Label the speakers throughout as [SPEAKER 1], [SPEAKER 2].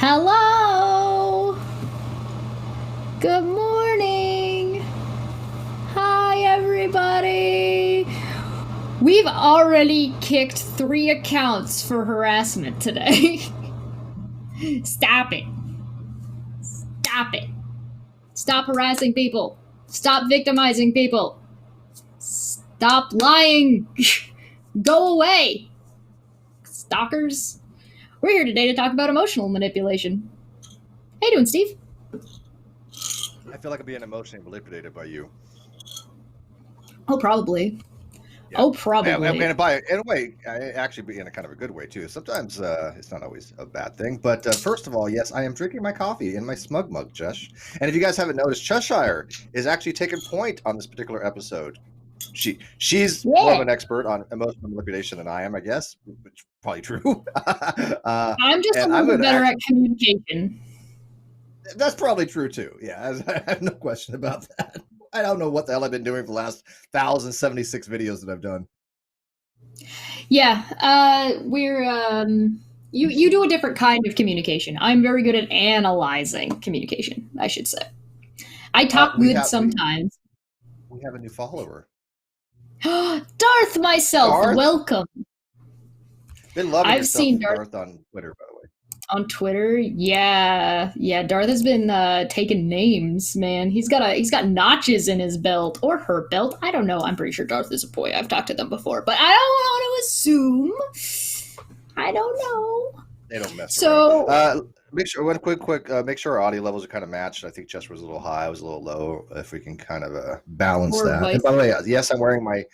[SPEAKER 1] Hello! Good morning! Hi, everybody! We've already kicked 3 accounts for harassment today. Stop it. Stop it. Stop harassing people. Stop victimizing people. Stop lying. Go away. Stalkers. We're here today to talk about emotional manipulation. How you doing, Steve?
[SPEAKER 2] I feel like I'm being emotionally manipulated by you.
[SPEAKER 1] Oh, probably.
[SPEAKER 2] Yeah.
[SPEAKER 1] Oh, probably.
[SPEAKER 2] And in a way, actually in a kind of a good way too. Sometimes it's not always a bad thing. But first of all, yes, I am drinking my coffee in my smug mug, Josh. And if you guys haven't noticed, Cheshire is actually taking point on this particular episode. She's more of an expert on emotional manipulation than I am, I guess, which is probably true.
[SPEAKER 1] I'm just a little bit better at communication.
[SPEAKER 2] That's probably true too. Yeah, I have no question about that. I don't know what the hell I've been doing for the last 1,076 videos that I've done.
[SPEAKER 1] Yeah, we're you do a different kind of communication. I'm very good at analyzing communication, I should say. I talk good sometimes.
[SPEAKER 2] We have a new follower.
[SPEAKER 1] Darth myself,
[SPEAKER 2] Darth?
[SPEAKER 1] Welcome.
[SPEAKER 2] Been loving I've seen Darth on Twitter, by the way.
[SPEAKER 1] On Twitter, yeah. Darth has been taking names, man. He's got notches in his belt or her belt. I don't know. I'm pretty sure Darth is a boy. I've talked to them before, but I don't want to assume. I don't know.
[SPEAKER 2] They don't mess around. Make sure make sure our audio levels are kind of matched. I think Chester was a little high, I was a little low. If we can kind of balance that. And by the way, yes, I'm wearing my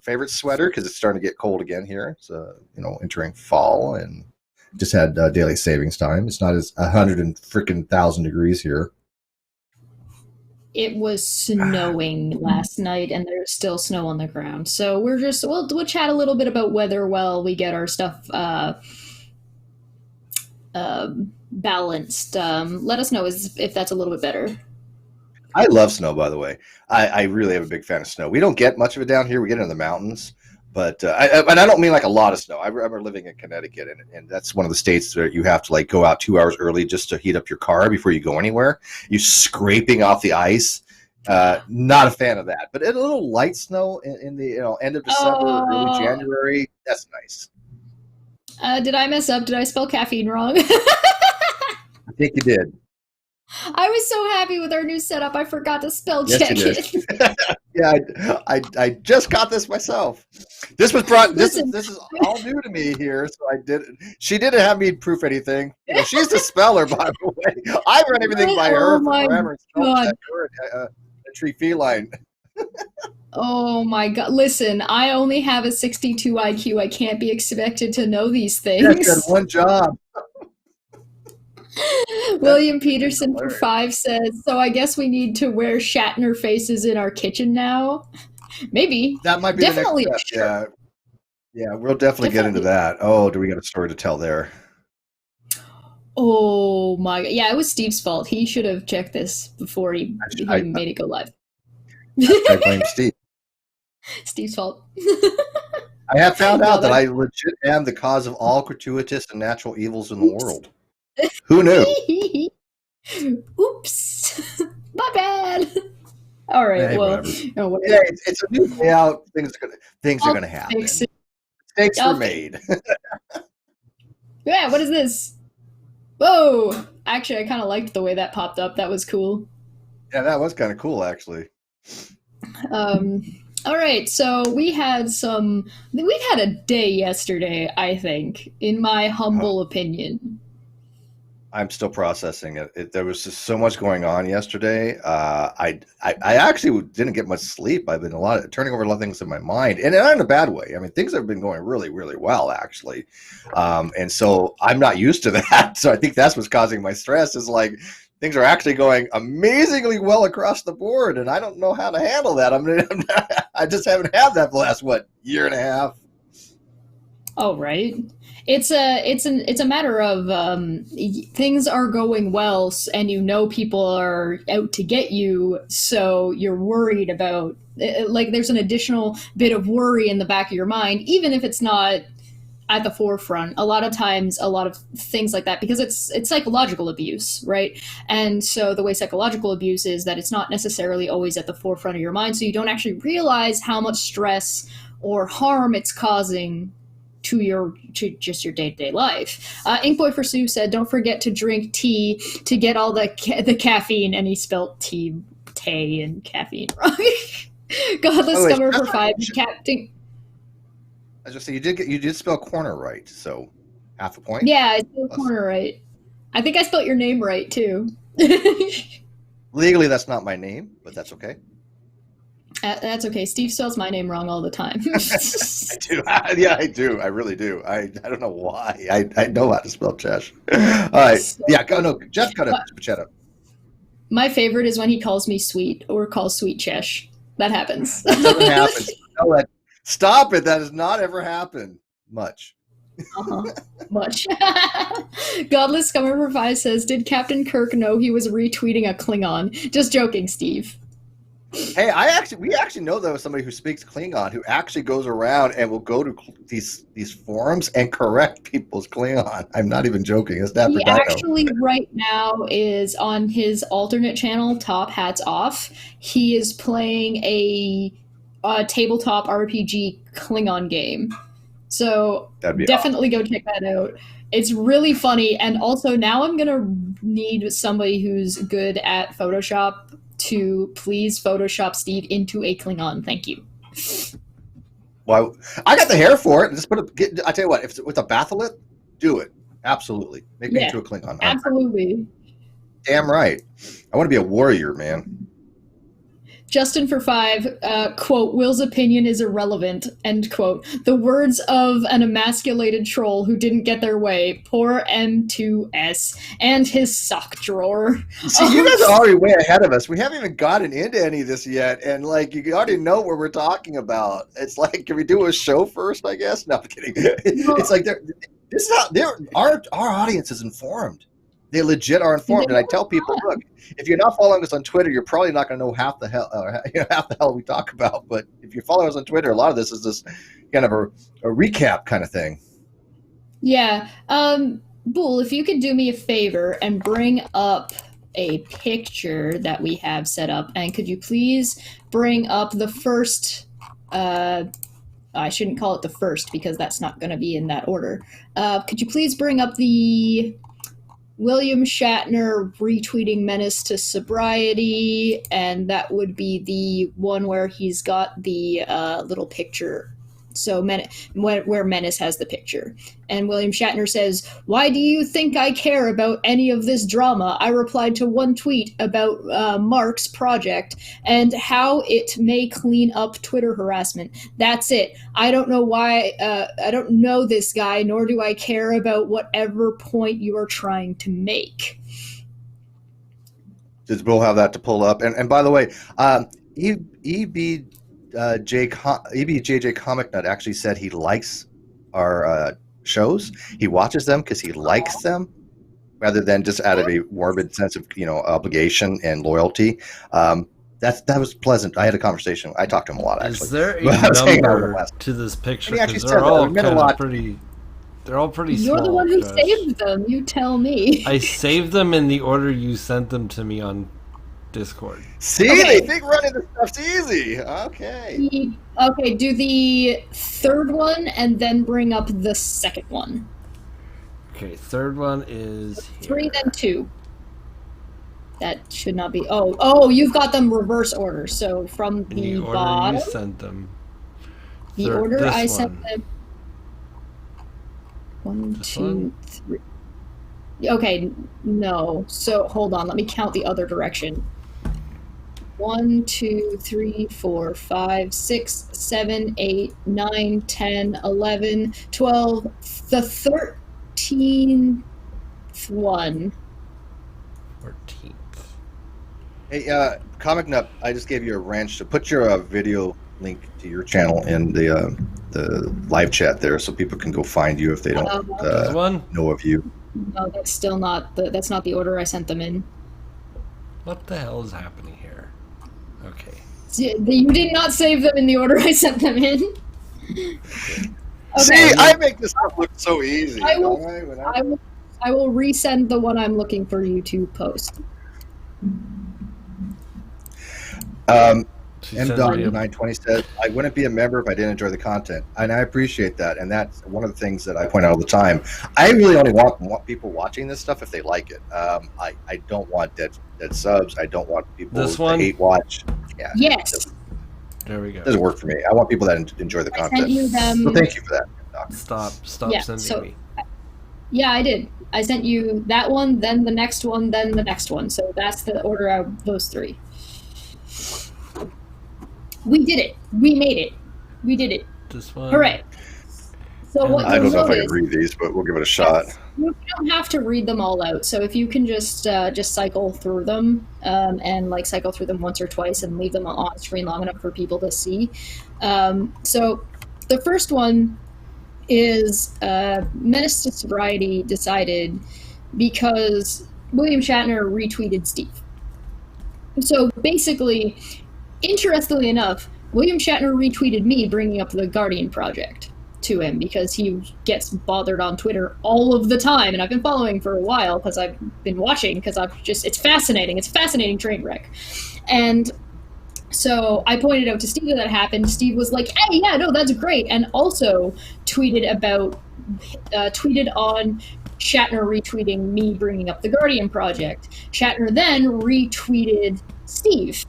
[SPEAKER 2] favorite sweater because it's starting to get cold again here. So entering fall and. Just had daily savings time. It's not as 100,000 degrees here.
[SPEAKER 1] It was snowing last night, and there's still snow on the ground. So we'll chat a little bit about weather while we get our stuff balanced. Let us know if that's a little bit better.
[SPEAKER 2] I love snow, by the way. I really am a big fan of snow. We don't get much of it down here. We get it in the mountains. But and I don't mean like a lot of snow. I remember living in Connecticut, and that's one of the states where you have to go out 2 hours early just to heat up your car before you go anywhere. You're scraping off the ice. Not a fan of that. But a little light snow in the end of December, early January, that's nice.
[SPEAKER 1] Did I mess up? Did I spell caffeine wrong?
[SPEAKER 2] I think you did.
[SPEAKER 1] I was so happy with our new setup. I forgot to spell check it.
[SPEAKER 2] Yeah, I just got this myself. This was brought. This is all new to me here, so I did. She didn't have me proof anything. She's the speller, by the way. I run everything by her forever. A tree feline.
[SPEAKER 1] Oh my God! Listen, I only have a 62 IQ. I can't be expected to know these things.
[SPEAKER 2] That's one job.
[SPEAKER 1] William Peterson for 5 says, so I guess we need to wear Shatner faces in our kitchen now. Maybe.
[SPEAKER 2] That might be definitely the next step. Yeah, we'll definitely get into that. Oh, do we got a story to tell there?
[SPEAKER 1] Oh my God. Yeah, it was Steve's fault. He should have checked this before he made it go live.
[SPEAKER 2] I blame Steve.
[SPEAKER 1] Steve's fault.
[SPEAKER 2] I have found out that I legit am the cause of all gratuitous and natural evils in the world. Who knew?
[SPEAKER 1] Oops. My bad. All right.
[SPEAKER 2] Hey, well, yeah, it's a new layout. Things are gonna happen. Mistakes were made.
[SPEAKER 1] Yeah. What is this? Whoa. Actually, I kind of liked the way that popped up. That was cool.
[SPEAKER 2] Yeah, that was kind of cool, actually.
[SPEAKER 1] All right, so we had a day yesterday, I think, in my humble opinion.
[SPEAKER 2] I'm still processing it. There was just so much going on yesterday. I actually didn't get much sleep. I've been turning over a lot of things in my mind, and not in a bad way. I mean, things have been going really, really well, actually. And so I'm not used to that. So I think that's what's causing my stress is things are actually going amazingly well across the board, and I don't know how to handle that. I just haven't had that the last, year and a half.
[SPEAKER 1] Oh, right. It's a matter of things are going well, and people are out to get you, so you're worried about there's an additional bit of worry in the back of your mind, even if it's not at the forefront. A lot of times, a lot of things like that, because it's psychological abuse, right? And so the way psychological abuse is that it's not necessarily always at the forefront of your mind, so you don't actually realize how much stress or harm it's causing to just your day-to-day life. Inkboy for Sue said, "Don't forget to drink tea to get all the caffeine," and he spelt tea and caffeine wrong. Godless Scummer for 5. Captain.
[SPEAKER 2] I just say you did spell corner right, so half a point.
[SPEAKER 1] Yeah, I spelled corner right. I think I spelled your name right too.
[SPEAKER 2] Legally, that's not my name, but that's okay.
[SPEAKER 1] That's okay. Steve spells my name wrong all the time.
[SPEAKER 2] I do. Yeah, I do. I really do. I don't know why. I know how to spell Chesh. All right. Yeah. No. Jeff cut it. Pachetta.
[SPEAKER 1] My favorite is when he calls me sweet or calls sweet Chesh. That happens.
[SPEAKER 2] That doesn't happen. No, stop it. That has not ever happened. Much.
[SPEAKER 1] Much. Godless Scummer for 5 says, "Did Captain Kirk know he was retweeting a Klingon?" Just joking, Steve.
[SPEAKER 2] Hey, we actually know there was somebody who speaks Klingon who actually goes around and will go to these forums and correct people's Klingon. I'm not even joking. It's that.
[SPEAKER 1] He actually right now is on his alternate channel, Top Hats Off. He is playing a tabletop RPG Klingon game. So definitely go check that out. It's really funny. And also now I'm going to need somebody who's good at Photoshop to please Photoshop Steve into a Klingon. Thank you.
[SPEAKER 2] Well, I got the hair for it. Just I tell you what, if it's with a batholet, do it. Absolutely. Make me into a Klingon.
[SPEAKER 1] Absolutely.
[SPEAKER 2] Damn right. I want to be a warrior, man.
[SPEAKER 1] Justin for 5, quote, "Will's opinion is irrelevant," end quote. The words of an emasculated troll who didn't get their way. Poor M2S and his sock drawer.
[SPEAKER 2] See, you guys are already way ahead of us. We haven't even gotten into any of this yet, and like you already know what we're talking about. It's like, can we do a show first? I guess. No, I'm kidding. It's like this is how our audience is informed. They legit are informed, and I tell people, look, if you're not following us on Twitter, you're probably not going to know half the hell we talk about. But if you follow us on Twitter, a lot of this is just kind of a recap kind of thing.
[SPEAKER 1] Yeah, Bull, if you could do me a favor and bring up a picture that we have set up, and could you please bring up the first? I shouldn't call it the first because that's not going to be in that order. Could you please bring up the William Shatner retweeting Menace to Sobriety, and that would be the one where he's got the little picture. So where Menace has the picture. And William Shatner says, "Why do you think I care about any of this drama? I replied to one tweet about Mark's project and how it may clean up Twitter harassment. That's it. I don't know why. I don't know this guy, nor do I care about whatever point you are trying to make."
[SPEAKER 2] Does Bill have that to pull up? And by the way, EBJJ Comic Nut actually said he likes our shows. He watches them because he likes them, rather than just out of a morbid sense of obligation and loyalty. That was pleasant. I had a conversation. I talked to him a lot, actually.
[SPEAKER 3] Is there a number to this picture? Because they're all kind of pretty. They're all pretty small.
[SPEAKER 1] You're the one who saved them. You tell me.
[SPEAKER 3] I saved them in the order you sent them to me on Discord.
[SPEAKER 2] See, okay. They think running this stuff's easy. Okay.
[SPEAKER 1] Okay, do the third one and then bring up the second one.
[SPEAKER 3] Okay, third one is
[SPEAKER 1] 3, then 2. That should not be. Oh, you've got them reverse order. So from the
[SPEAKER 3] order
[SPEAKER 1] bottom.
[SPEAKER 3] You sent them.
[SPEAKER 1] The order I sent them. 1, 2, 3. Okay, no. So hold on. Let me count the other direction. 1, 2, 3, 4, 5, 6, 7, 8, 9, 10, 11, 12. The 13th one.
[SPEAKER 3] 14th.
[SPEAKER 2] Hey, Comic Nut, I just gave you a wrench to put your video link to your channel in the live chat there, so people can go find you if they don't know of you.
[SPEAKER 1] No, that's still not that's not the order I sent them in.
[SPEAKER 3] What the hell is happening here? Okay.
[SPEAKER 1] You did not save them in the order I sent them in.
[SPEAKER 3] Okay.
[SPEAKER 2] See, I make this look so easy.
[SPEAKER 1] I will resend the one I'm looking for you to post.
[SPEAKER 2] M.920 says, I wouldn't be a member if I didn't enjoy the content. And I appreciate that. And that's one of the things that I point out all the time. I really only want people watching this stuff if they like it. I don't want dead subs. I don't want people to hate watch. Yeah.
[SPEAKER 1] Yes.
[SPEAKER 3] There we go.
[SPEAKER 2] It doesn't work for me. I want people that enjoy the content.
[SPEAKER 1] Sent you them.
[SPEAKER 2] So thank you for that, Doc.
[SPEAKER 3] Stop sending me.
[SPEAKER 1] Yeah, I did. I sent you that one, then the next one, then the next one. So that's the order of those three. We did it. We made it. We did it.
[SPEAKER 3] This one.
[SPEAKER 1] Hooray. So what
[SPEAKER 2] I don't know if I can read these, but we'll give it a shot.
[SPEAKER 1] You don't have to read them all out. So if you can just cycle through them and like cycle through them once or twice and leave them on screen long enough for people to see. So the first one is Menace to Sobriety decided because William Shatner retweeted Steve. So basically, interestingly enough, William Shatner retweeted me bringing up the Guardian Project to him because he gets bothered on Twitter all of the time, and I've been following for a while because I've been watching because it's fascinating. It's a fascinating train wreck. And so I pointed out to Steve that happened. Steve was like, hey, yeah, no, that's great. And also tweeted on Shatner retweeting me bringing up the Guardian Project. Shatner then retweeted Steve.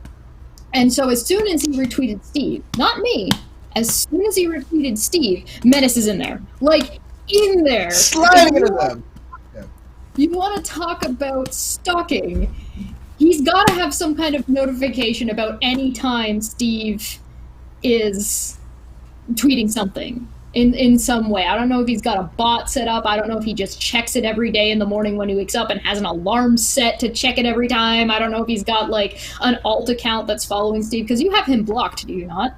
[SPEAKER 1] And so as soon as he retweeted Steve, not me, as soon as he retweeted Steve, Menace is in there. Like, in there.
[SPEAKER 2] Sliding into them.
[SPEAKER 1] You want to talk about stalking. He's got to have some kind of notification about any time Steve is tweeting something in some way. I don't know if he's got a bot set up. I don't know if he just checks it every day in the morning when he wakes up and has an alarm set to check it every time. I don't know if he's got like an alt account that's following Steve, because you have him blocked, do you not?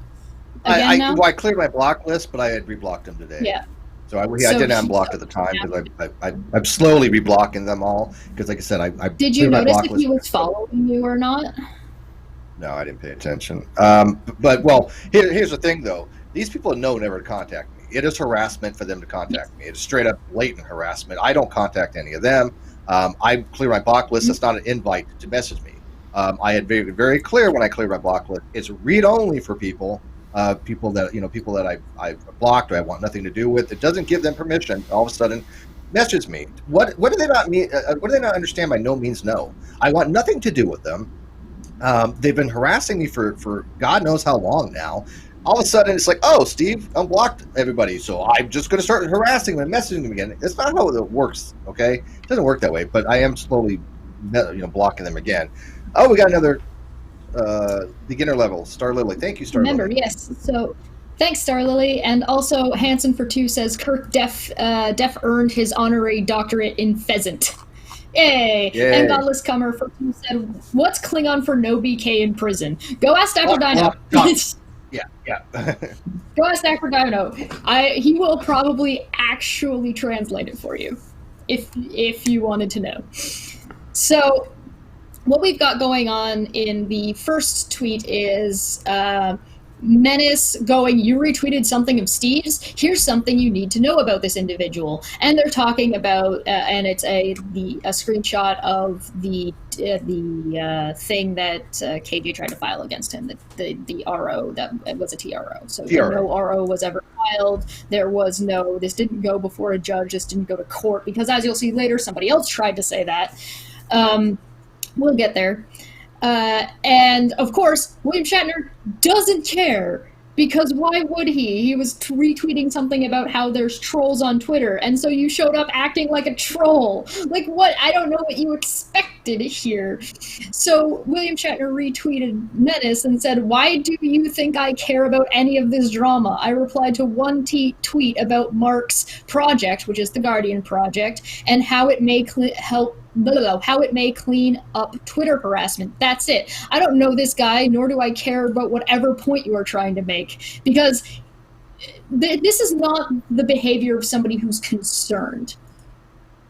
[SPEAKER 2] I cleared my block list, but I had reblocked him today.
[SPEAKER 1] Yeah.
[SPEAKER 2] So I didn't unblock at the time because I'm slowly reblocking them all because, like I said, I
[SPEAKER 1] did you notice if he was following you or not?
[SPEAKER 2] No, I didn't pay attention. But here's the thing though: these people know never to contact me. It is harassment for them to contact me. It is straight up blatant harassment. I don't contact any of them. I clear my block list. It's not an invite to message me. I had very very clear when I cleared my block list. It's read only for people. People that I've blocked or I want nothing to do with. It doesn't give them permission. All of a sudden, message me. What do they not mean? What do they not understand by no means no? I want nothing to do with them. They've been harassing me for God knows how long now. All of a sudden, it's like, oh, Steve unblocked everybody, so I'm just going to start harassing them and messaging them again. It's not how it works. Okay, it doesn't work that way. But I am slowly, blocking them again. Oh, we got another. Beginner level, Star Lily. Thank you, Star Lily.
[SPEAKER 1] Remember, yes. So, thanks, Star Lily. And also, Hanson for 2 says Kirk Deaf earned his honorary doctorate in pheasant. Yay! And Godless Comer for 2 said, "What's Klingon for no BK in prison? Go ask Dr. Dino."
[SPEAKER 2] Yeah.
[SPEAKER 1] Go ask Dr. Dino. He will probably actually translate it for you, if you wanted to know. So. What we've got going on in the first tweet is Menace going, you retweeted something of Steve's. Here's something you need to know about this individual. And they're talking about, and it's a screenshot of the thing that KJ tried to file against him, the RO that was a TRO. So no RO was ever filed. There was this didn't go before a judge. This didn't go to court because, as you'll see later, somebody else tried to say that. We'll get there. And, of course, William Shatner doesn't care, because why would he? He was retweeting something about how there's trolls on Twitter, and so you showed up acting like a troll. Like, what? I don't know what you expected here. So William Shatner retweeted Menace and said, "Why do you think I care about any of this drama?" I replied to one tweet about Mark's project, which is the Guardian Project, and how it may how it may clean up Twitter harassment. That's it. I don't know this guy, nor do I care about whatever point you are trying to make, because this is not the behavior of somebody who's concerned.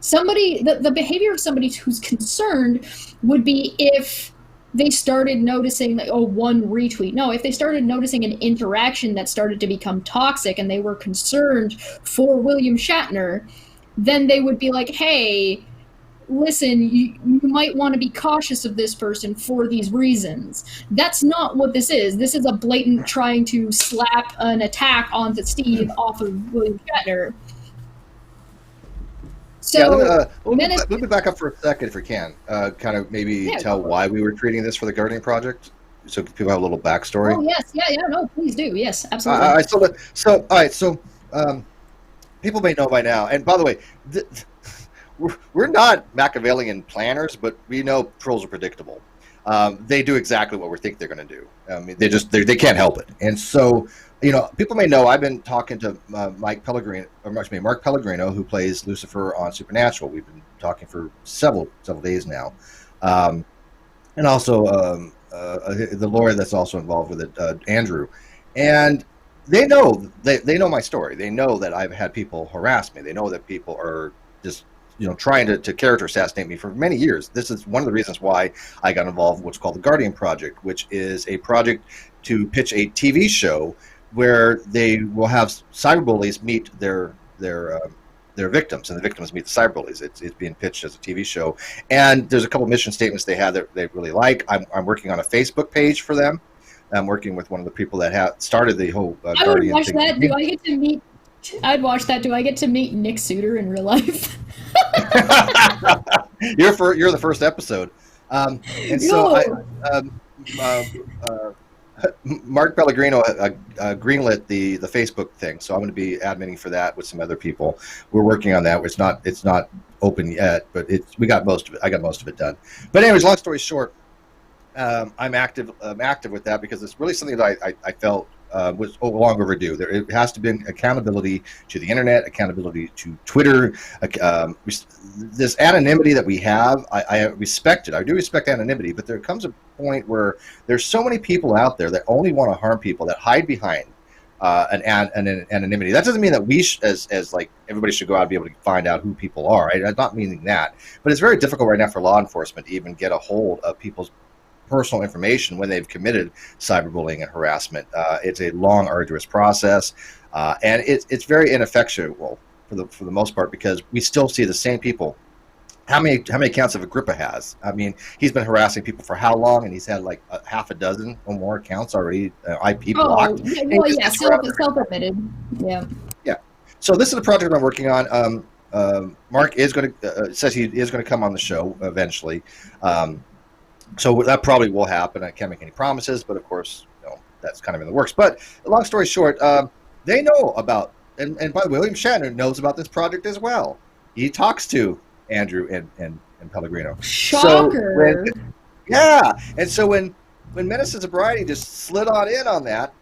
[SPEAKER 1] The behavior of somebody who's concerned would be if they started noticing like, one retweet. No, if they started noticing an interaction that started to become toxic and they were concerned for William Shatner, then they would be like, hey, listen, you might want to be cautious of this person for these reasons. That's not what this is. This is a blatant trying to slap an attack onto Steve off of William Shatner. So
[SPEAKER 2] let me back up for a second if we can. Kind of maybe tell why we were treating this for the Guardian Project, so people have a little backstory.
[SPEAKER 1] Oh yes, no, please do. Yes, absolutely.
[SPEAKER 2] All right, so people may know by now. And by the way, we're not Machiavellian planners, but we know trolls are predictable. They do exactly what we think they're going to do. I mean, they can't help it. And so, people may know I've been talking to Mark Pellegrino, who plays Lucifer on Supernatural. We've been talking for several days now, and also the lawyer that's also involved with it, Andrew, and they know my story. They know that I've had people harass me. They know that people are just trying to character assassinate me for many years. This is one of the reasons why I got involved in what's called the Guardian Project, which is a project to pitch a TV show where they will have cyberbullies meet their victims, and the victims meet the cyberbullies. It's being pitched as a TV show, and there's a couple mission statements they have that they really like. I'm working on a Facebook page for them. I'm working with one of the people that have started the whole Guardian
[SPEAKER 1] watch
[SPEAKER 2] thing.
[SPEAKER 1] That. Do I get to meet? I'd watch that. Do I get to meet Nick Suter in real life?
[SPEAKER 2] You're the first episode, and so Mark Pellegrino greenlit the Facebook thing, so I'm going to be adminning for that with some other people. We're working on that. It's not open yet, but I got most of it done. But anyways, long story short, I'm active with that because it's really something that I felt was long overdue. It has to be accountability to the internet, accountability to Twitter. This anonymity that we have, I respect it. I do respect anonymity, but there comes a point where there's so many people out there that only want to harm people, that hide behind an anonymity. That doesn't mean that we as like everybody should go out and be able to find out who people are. I'm not meaning that, but it's very difficult right now for law enforcement to even get a hold of people's personal information when they've committed cyberbullying and harassment. It's a long, arduous process, and it's very ineffectual for the most part because we still see the same people. How many accounts of Agrippa has? I mean, he's been harassing people for how long, and he's had like half a dozen or more accounts already IP blocked.
[SPEAKER 1] Self-admitted.
[SPEAKER 2] Yeah. So this is a project I'm working on. Mark is going to says he is going to come on the show eventually. So that probably will happen. I can't make any promises, but of course, that's kind of in the works. But long story short, they know about, and by the way, William Shatner knows about this project as well. He talks to Andrew and Pellegrino.
[SPEAKER 1] Shocker.
[SPEAKER 2] And so when Menace to Sobriety just slid on that,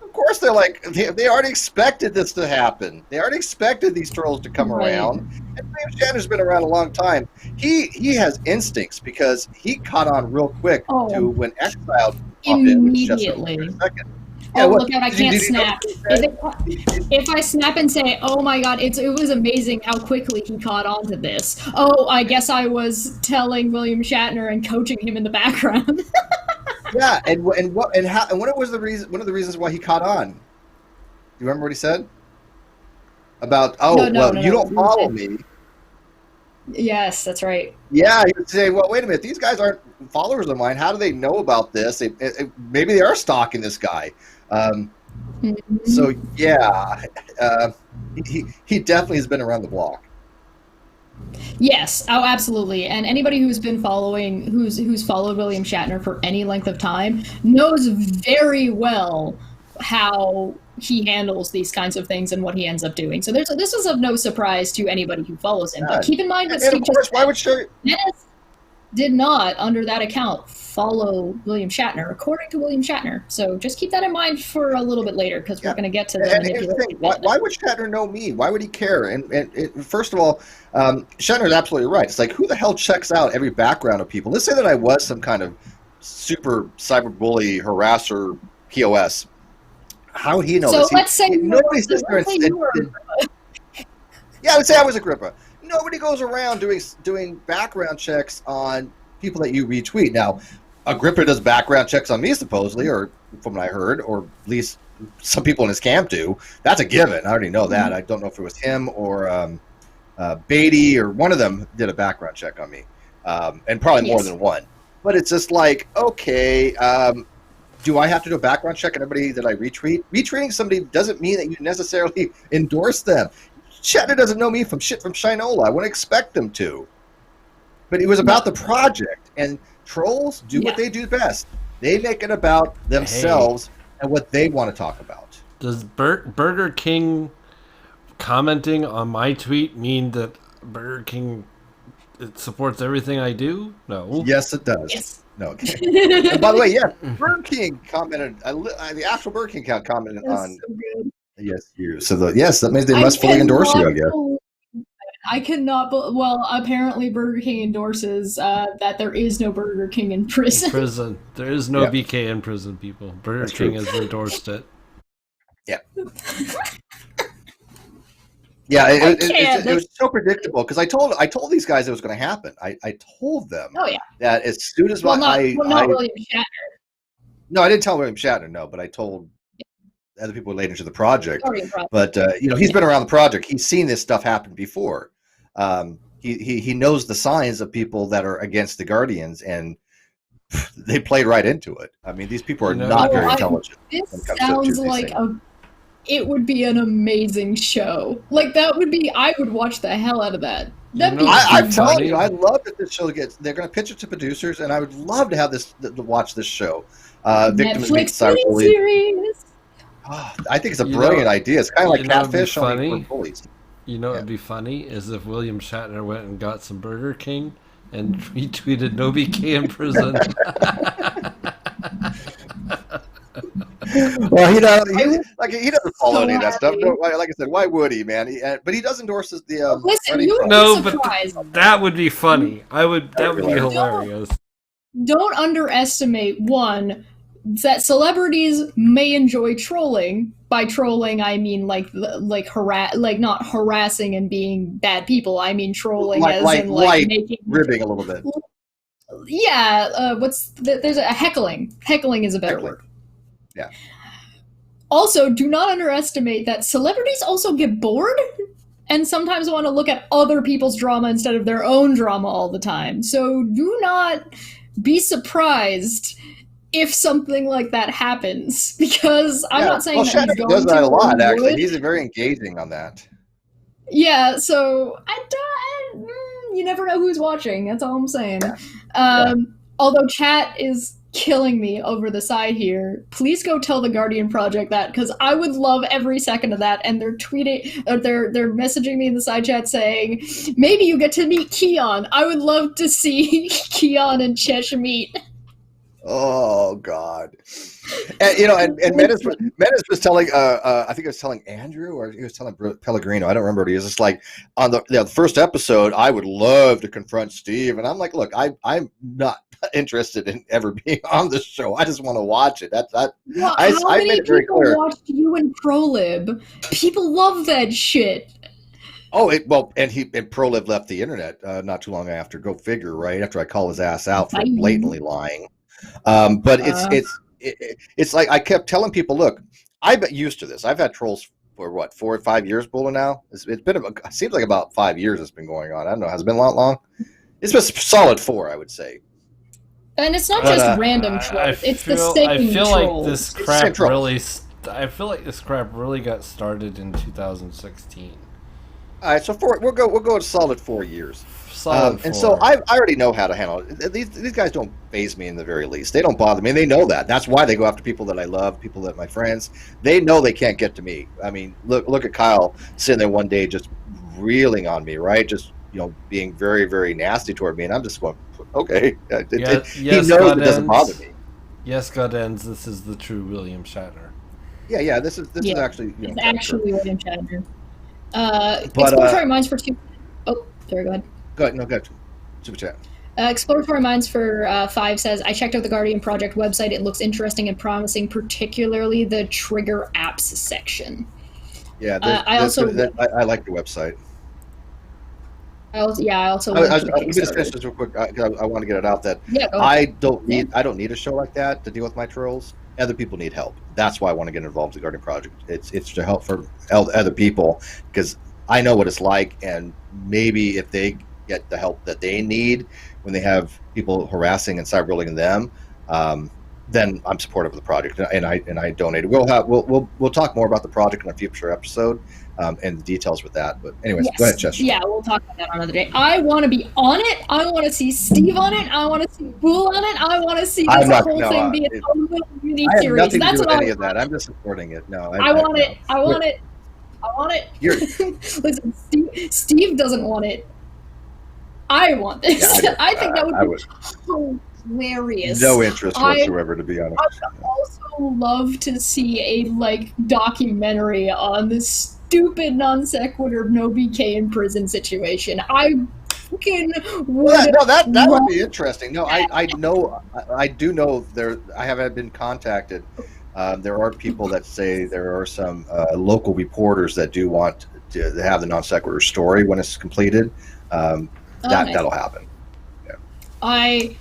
[SPEAKER 2] of course they're like, they already expected this to happen. They already expected these trolls to come around. And William Shatner's been around a long time. He has instincts because he caught on real quick to when Exiled
[SPEAKER 1] immediately. Look out, I can't snap. If I snap and say, oh my god, it was amazing how quickly he caught on to this. Oh, I guess I was telling William Shatner and coaching him in the background.
[SPEAKER 2] Yeah, and what was the reason? One of the reasons why he caught on. Do you remember what he said? About you don't follow me.
[SPEAKER 1] Yes, that's right.
[SPEAKER 2] Yeah, he would say, well, wait a minute, these guys aren't followers of mine. How do they know about this? Maybe they are stalking this guy. So yeah, he definitely has been around the block.
[SPEAKER 1] Yes, absolutely. And anybody who's been who's followed William Shatner for any length of time knows very well how he handles these kinds of things and what he ends up doing. So this is of no surprise to anybody who follows him. But keep in mind that Steve Menace did not, under that account, follow William Shatner, according to William Shatner. So just keep that in mind for a little bit later, because we're going to get to the manipulation.
[SPEAKER 2] Why would Shatner know me? Why would he care? And first of all, Shatner is absolutely right. It's like, who the hell checks out every background of people? Let's say that I was some kind of super cyberbully, harasser, POS. How would he know this?
[SPEAKER 1] Let's say
[SPEAKER 2] nobody sits there yeah, I would say I was Agrippa. Nobody goes around doing background checks on people that you retweet. Now, Agrippa does background checks on me, supposedly, or from what I heard, or at least some people in his camp do. That's a given. I already know that. I don't know if it was him or Beatty or one of them did a background check on me, and probably more than one. But it's just like, okay, do I have to do a background check on everybody that I retweet? Retweeting somebody doesn't mean that you necessarily endorse them. Shatner doesn't know me from Shinola. I wouldn't expect him to. But it was about the project, and trolls do what they do best. They make it about themselves and what they want to talk about.
[SPEAKER 3] Does Burger King commenting on my tweet mean that Burger King supports everything I do? No.
[SPEAKER 2] Yes, it does. Yes. No. And by the way, Burger King commented. The actual Burger King account commented on. So good. Yes, you. So that means they must fully endorse you, I guess.
[SPEAKER 1] I cannot. Well, apparently Burger King endorses that there is no Burger King in prison.
[SPEAKER 3] There is no BK in prison, people. Burger King has endorsed it.
[SPEAKER 2] Yeah. Yeah, it was so predictable because I told these guys it was going to happen. I told them that as soon as
[SPEAKER 1] not William Shatner.
[SPEAKER 2] No, I didn't tell William Shatner. No, but I told other people related to the project. But he's been around the project. He's seen this stuff happen before. He knows the signs of people that are against the Guardians, and they played right into it. I mean, these people are not very intelligent.
[SPEAKER 1] This sounds like it would be an amazing show. Like I would watch the hell out of that.
[SPEAKER 2] I'm telling you, I love that this show they're going to pitch it to producers, and I would love to have to watch this show. Victims Meet Cyberbullies series. Oh, I think it's a brilliant idea. It's kind of like Catfish only for bullies.
[SPEAKER 3] You know, it'd be funny is if William Shatner went and got some Burger King and retweeted "No BK in prison."
[SPEAKER 2] Well, he doesn't follow any of that stuff. No, like I said, why would he, man? But he does endorse the.
[SPEAKER 1] Listen, you would be surprised.
[SPEAKER 3] But that would be funny. That would be hilarious.
[SPEAKER 1] Don't underestimate that celebrities may enjoy trolling. By trolling, I mean like not harassing and being bad people. I mean trolling making
[SPEAKER 2] ribbing a little bit.
[SPEAKER 1] Yeah, there's a heckling. Heckling is a better word.
[SPEAKER 2] Yeah.
[SPEAKER 1] Also, do not underestimate that celebrities also get bored and sometimes want to look at other people's drama instead of their own drama all the time. So do not be surprised if something like that happens, because I'm not saying that he's going
[SPEAKER 2] does that
[SPEAKER 1] to
[SPEAKER 2] a lot. Actually, he's very engaging on that.
[SPEAKER 1] Yeah, so you never know who's watching. That's all I'm saying. Although chat is killing me over the side here, please go tell the Guardian Project that, because I would love every second of that. And they're tweeting, or they're messaging me in the side chat saying, maybe you get to meet Keon. I would love to see Keon and Chesh meet.
[SPEAKER 2] Oh God! And Menace was telling, I think he was telling Andrew, or he was telling Pellegrino. I don't remember. He was just like, on the first episode, I would love to confront Steve, and I'm like, look, I'm not interested in ever being on this show. I just want to watch it. I made it very clear.
[SPEAKER 1] Watched you and ProLib. People love that shit.
[SPEAKER 2] Oh, and ProLib left the internet not too long after. Go figure, right? After I call his ass out for blatantly lying. But it's like I kept telling people, look, I'm used to this. I've had trolls for 4 or 5 years, Bulla, now. It's been it seems like about 5 years it's been going on. I don't know. Has it been a lot long? It's been solid 4, I would say.
[SPEAKER 1] And it's not just random trolls. It's the same trolls.
[SPEAKER 3] I feel like this crap this crap really got started in 2016.
[SPEAKER 2] All right, so we'll go a solid 4 years. And so I already know how to handle it. These guys don't faze me in the very least. They don't bother me. And they know that. That's why they go after people that I love, people that are my friends. They know they can't get to me. I mean, look at Kyle sitting there one day just reeling on me, right? Just being very, very nasty toward me, and I'm just going, okay. He knows it doesn't bother me.
[SPEAKER 3] Yes, God ends. This is the true William Shatner.
[SPEAKER 2] Yeah. This is actually.
[SPEAKER 1] It's actually William Shatner. Exploratory Minds for 2. Oh, sorry. Go ahead.
[SPEAKER 2] Go ahead. Super chat.
[SPEAKER 1] Exploratory Minds for 5 says, I checked out the Guardian Project website. It looks interesting and promising, particularly the trigger apps section.
[SPEAKER 2] Yeah, I like the website.
[SPEAKER 1] I also
[SPEAKER 2] I,
[SPEAKER 1] linked
[SPEAKER 2] I,
[SPEAKER 1] to the
[SPEAKER 2] let me just finish
[SPEAKER 1] Kickstarter.
[SPEAKER 2] this real quick. I want to get it out that
[SPEAKER 1] Yeah, go ahead. Yeah.
[SPEAKER 2] I don't need a show like that to deal with my trolls. Other people need help. That's why I want to get involved in the Guardian Project. It's to help for other people because I know what it's like, and maybe if they get the help that they need when they have people harassing and cyberbullying them, um, then I'm supportive of the project, and I donated. We'll talk more about the project in a future episode and the details with that. But anyways, go ahead,
[SPEAKER 1] Yes.
[SPEAKER 2] Chester.
[SPEAKER 1] Yeah, we'll talk about that another day. I want to be on it. I want to see Steve on it. I want to see Bool on it. I want to see
[SPEAKER 2] I'm
[SPEAKER 1] this
[SPEAKER 2] not.
[SPEAKER 1] whole
[SPEAKER 2] No,
[SPEAKER 1] thing be a total mini
[SPEAKER 2] I have
[SPEAKER 1] series.
[SPEAKER 2] nothing to do
[SPEAKER 1] That's
[SPEAKER 2] with
[SPEAKER 1] what I
[SPEAKER 2] any of
[SPEAKER 1] want.
[SPEAKER 2] that. I'm just supporting it. No,
[SPEAKER 1] I want
[SPEAKER 2] no.
[SPEAKER 1] it. I want it. I want it.
[SPEAKER 2] You're,
[SPEAKER 1] Listen, Steve doesn't want it. I want this.
[SPEAKER 2] yeah,
[SPEAKER 1] I think that would
[SPEAKER 2] I
[SPEAKER 1] be
[SPEAKER 2] would
[SPEAKER 1] hilarious.
[SPEAKER 2] no interest
[SPEAKER 1] I
[SPEAKER 2] whatsoever, to be honest.
[SPEAKER 1] would also love to see a documentary on this stupid non sequitur no BK in prison situation. I fucking
[SPEAKER 2] Well,
[SPEAKER 1] would.
[SPEAKER 2] no, that would
[SPEAKER 1] love
[SPEAKER 2] be interesting. No, I know, I do know there. I have been contacted. There are people that say there are some local reporters that do want to have the non sequitur story when it's completed.
[SPEAKER 1] nice.
[SPEAKER 2] That'll happen. Yeah.
[SPEAKER 1] I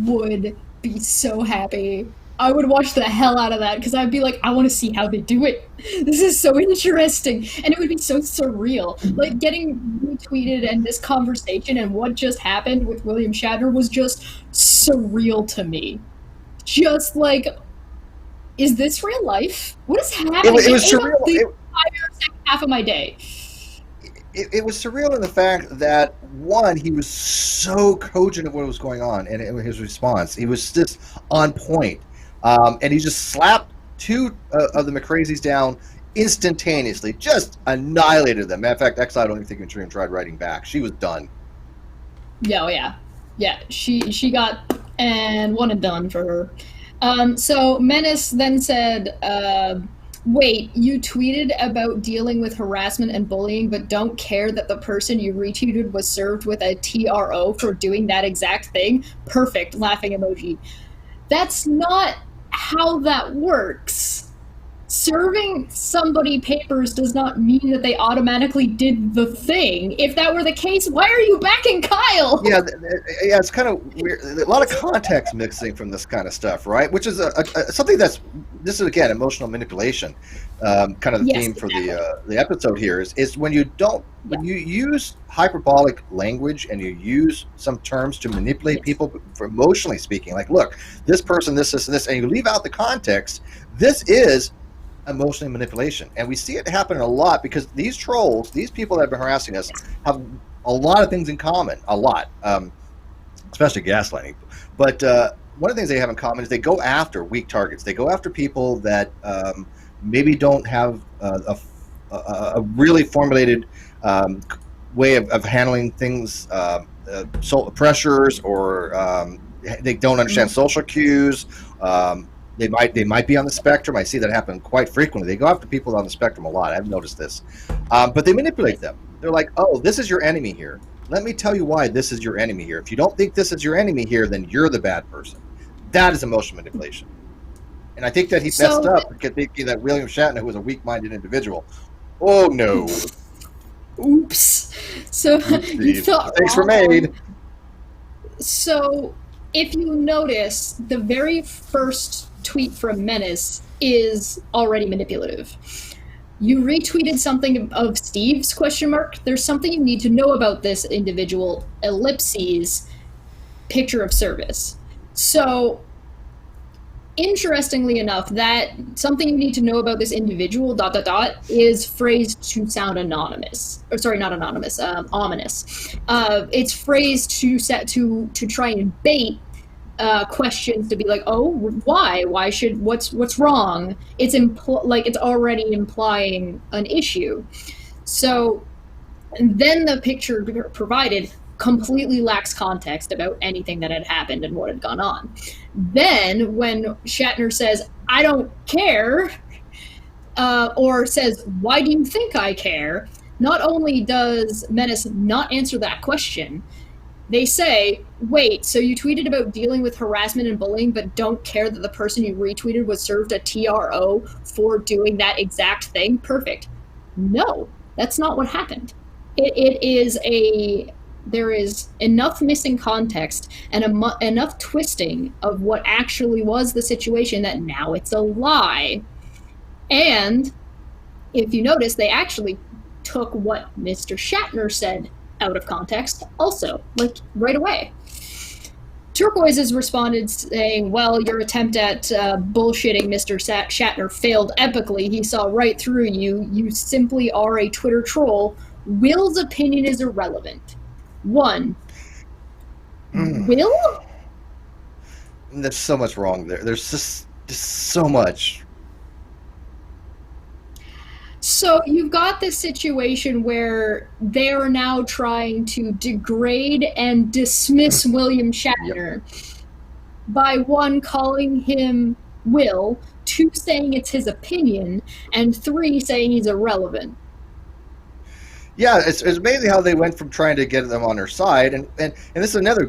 [SPEAKER 1] would be so happy. I would watch the hell out of that because I'd be like, I want to see how they do it. This is so interesting. And it would be so surreal. Like getting retweeted and this conversation and what just happened with William Shatner was just surreal to me. Just like, is this real life? What is happening?
[SPEAKER 2] It was
[SPEAKER 1] ate up
[SPEAKER 2] surreal.
[SPEAKER 1] the entire second half of my day.
[SPEAKER 2] It was surreal in the fact that one, he was so cogent of what was going on, and his response, he was just on point, and he just slapped two of the McCrazies down instantaneously, just annihilated them. Matter of fact, X, I don't even think Katrina tried writing back. She was done.
[SPEAKER 1] Yeah. She got and one and done for her. So Menace then said, wait, you tweeted about dealing with harassment and bullying, but don't care that the person you retweeted was served with a TRO for doing that exact thing? Perfect, laughing emoji. That's not how that works. Serving somebody papers does not mean that they automatically did the thing. If that were the case, why are you backing Kyle?
[SPEAKER 2] Yeah, it's kind of weird. A lot of context mixing from this kind of stuff, right? Which is something this is again emotional manipulation. Kind of the theme for the episode here is when you use hyperbolic language and you use some terms to manipulate people for emotionally speaking. Like, look, this person, this, and you leave out the context. This is emotional manipulation, and we see it happen a lot because these trolls, these people that have been harassing us, have a lot of things in common. A lot, especially gaslighting. But one of the things they have in common is they go after weak targets. They go after people that maybe don't have a really formulated way of handling things, pressures, or they don't understand social cues. They might be on the spectrum. I see that happen quite frequently. They go after people on the spectrum a lot. I've noticed this, but they manipulate them. They're like, "Oh, this is your enemy here. Let me tell you why this is your enemy here. If you don't think this is your enemy here, then you're the bad person." That is emotional manipulation, and I think that he messed up thinking that William Shatner was a weak-minded individual. Oh no!
[SPEAKER 1] Oops. So you thought
[SPEAKER 2] mistakes were made.
[SPEAKER 1] So if you notice, the very first tweet from Menace is already manipulative. You retweeted something of Steve's question mark. There's something you need to know about this individual, ellipses, picture of service. So interestingly enough, that something you need to know about this individual ... is phrased to sound anonymous. Or sorry, not anonymous, ominous. It's phrased to try and bait questions to be like, oh, why what's wrong? It's it's already implying an issue. So then the picture provided completely lacks context about anything that had happened and what had gone on. Then when Shatner says, I don't care, or says, why do you think I care? Not only does Menace not answer that question, they say, wait, so you tweeted about dealing with harassment and bullying, but don't care that the person you retweeted was served a TRO for doing that exact thing? Perfect. No, that's not what happened. There is enough missing context and enough twisting of what actually was the situation that now it's a lie. And if you notice, they actually took what Mr. Shatner said out of context also, like right away. Turquoise has responded saying, well, your attempt at bullshitting Mr. Shatner failed epically. He saw right through you. You simply are a Twitter troll. Will's opinion is irrelevant. One, Will?
[SPEAKER 2] There's so much wrong there. There's just so much.
[SPEAKER 1] So you've got this situation where they're now trying to degrade and dismiss William Shatner by one, calling him Will, two, saying it's his opinion, and three, saying he's irrelevant.
[SPEAKER 2] Yeah, it's amazing how they went from trying to get them on their side, and this is another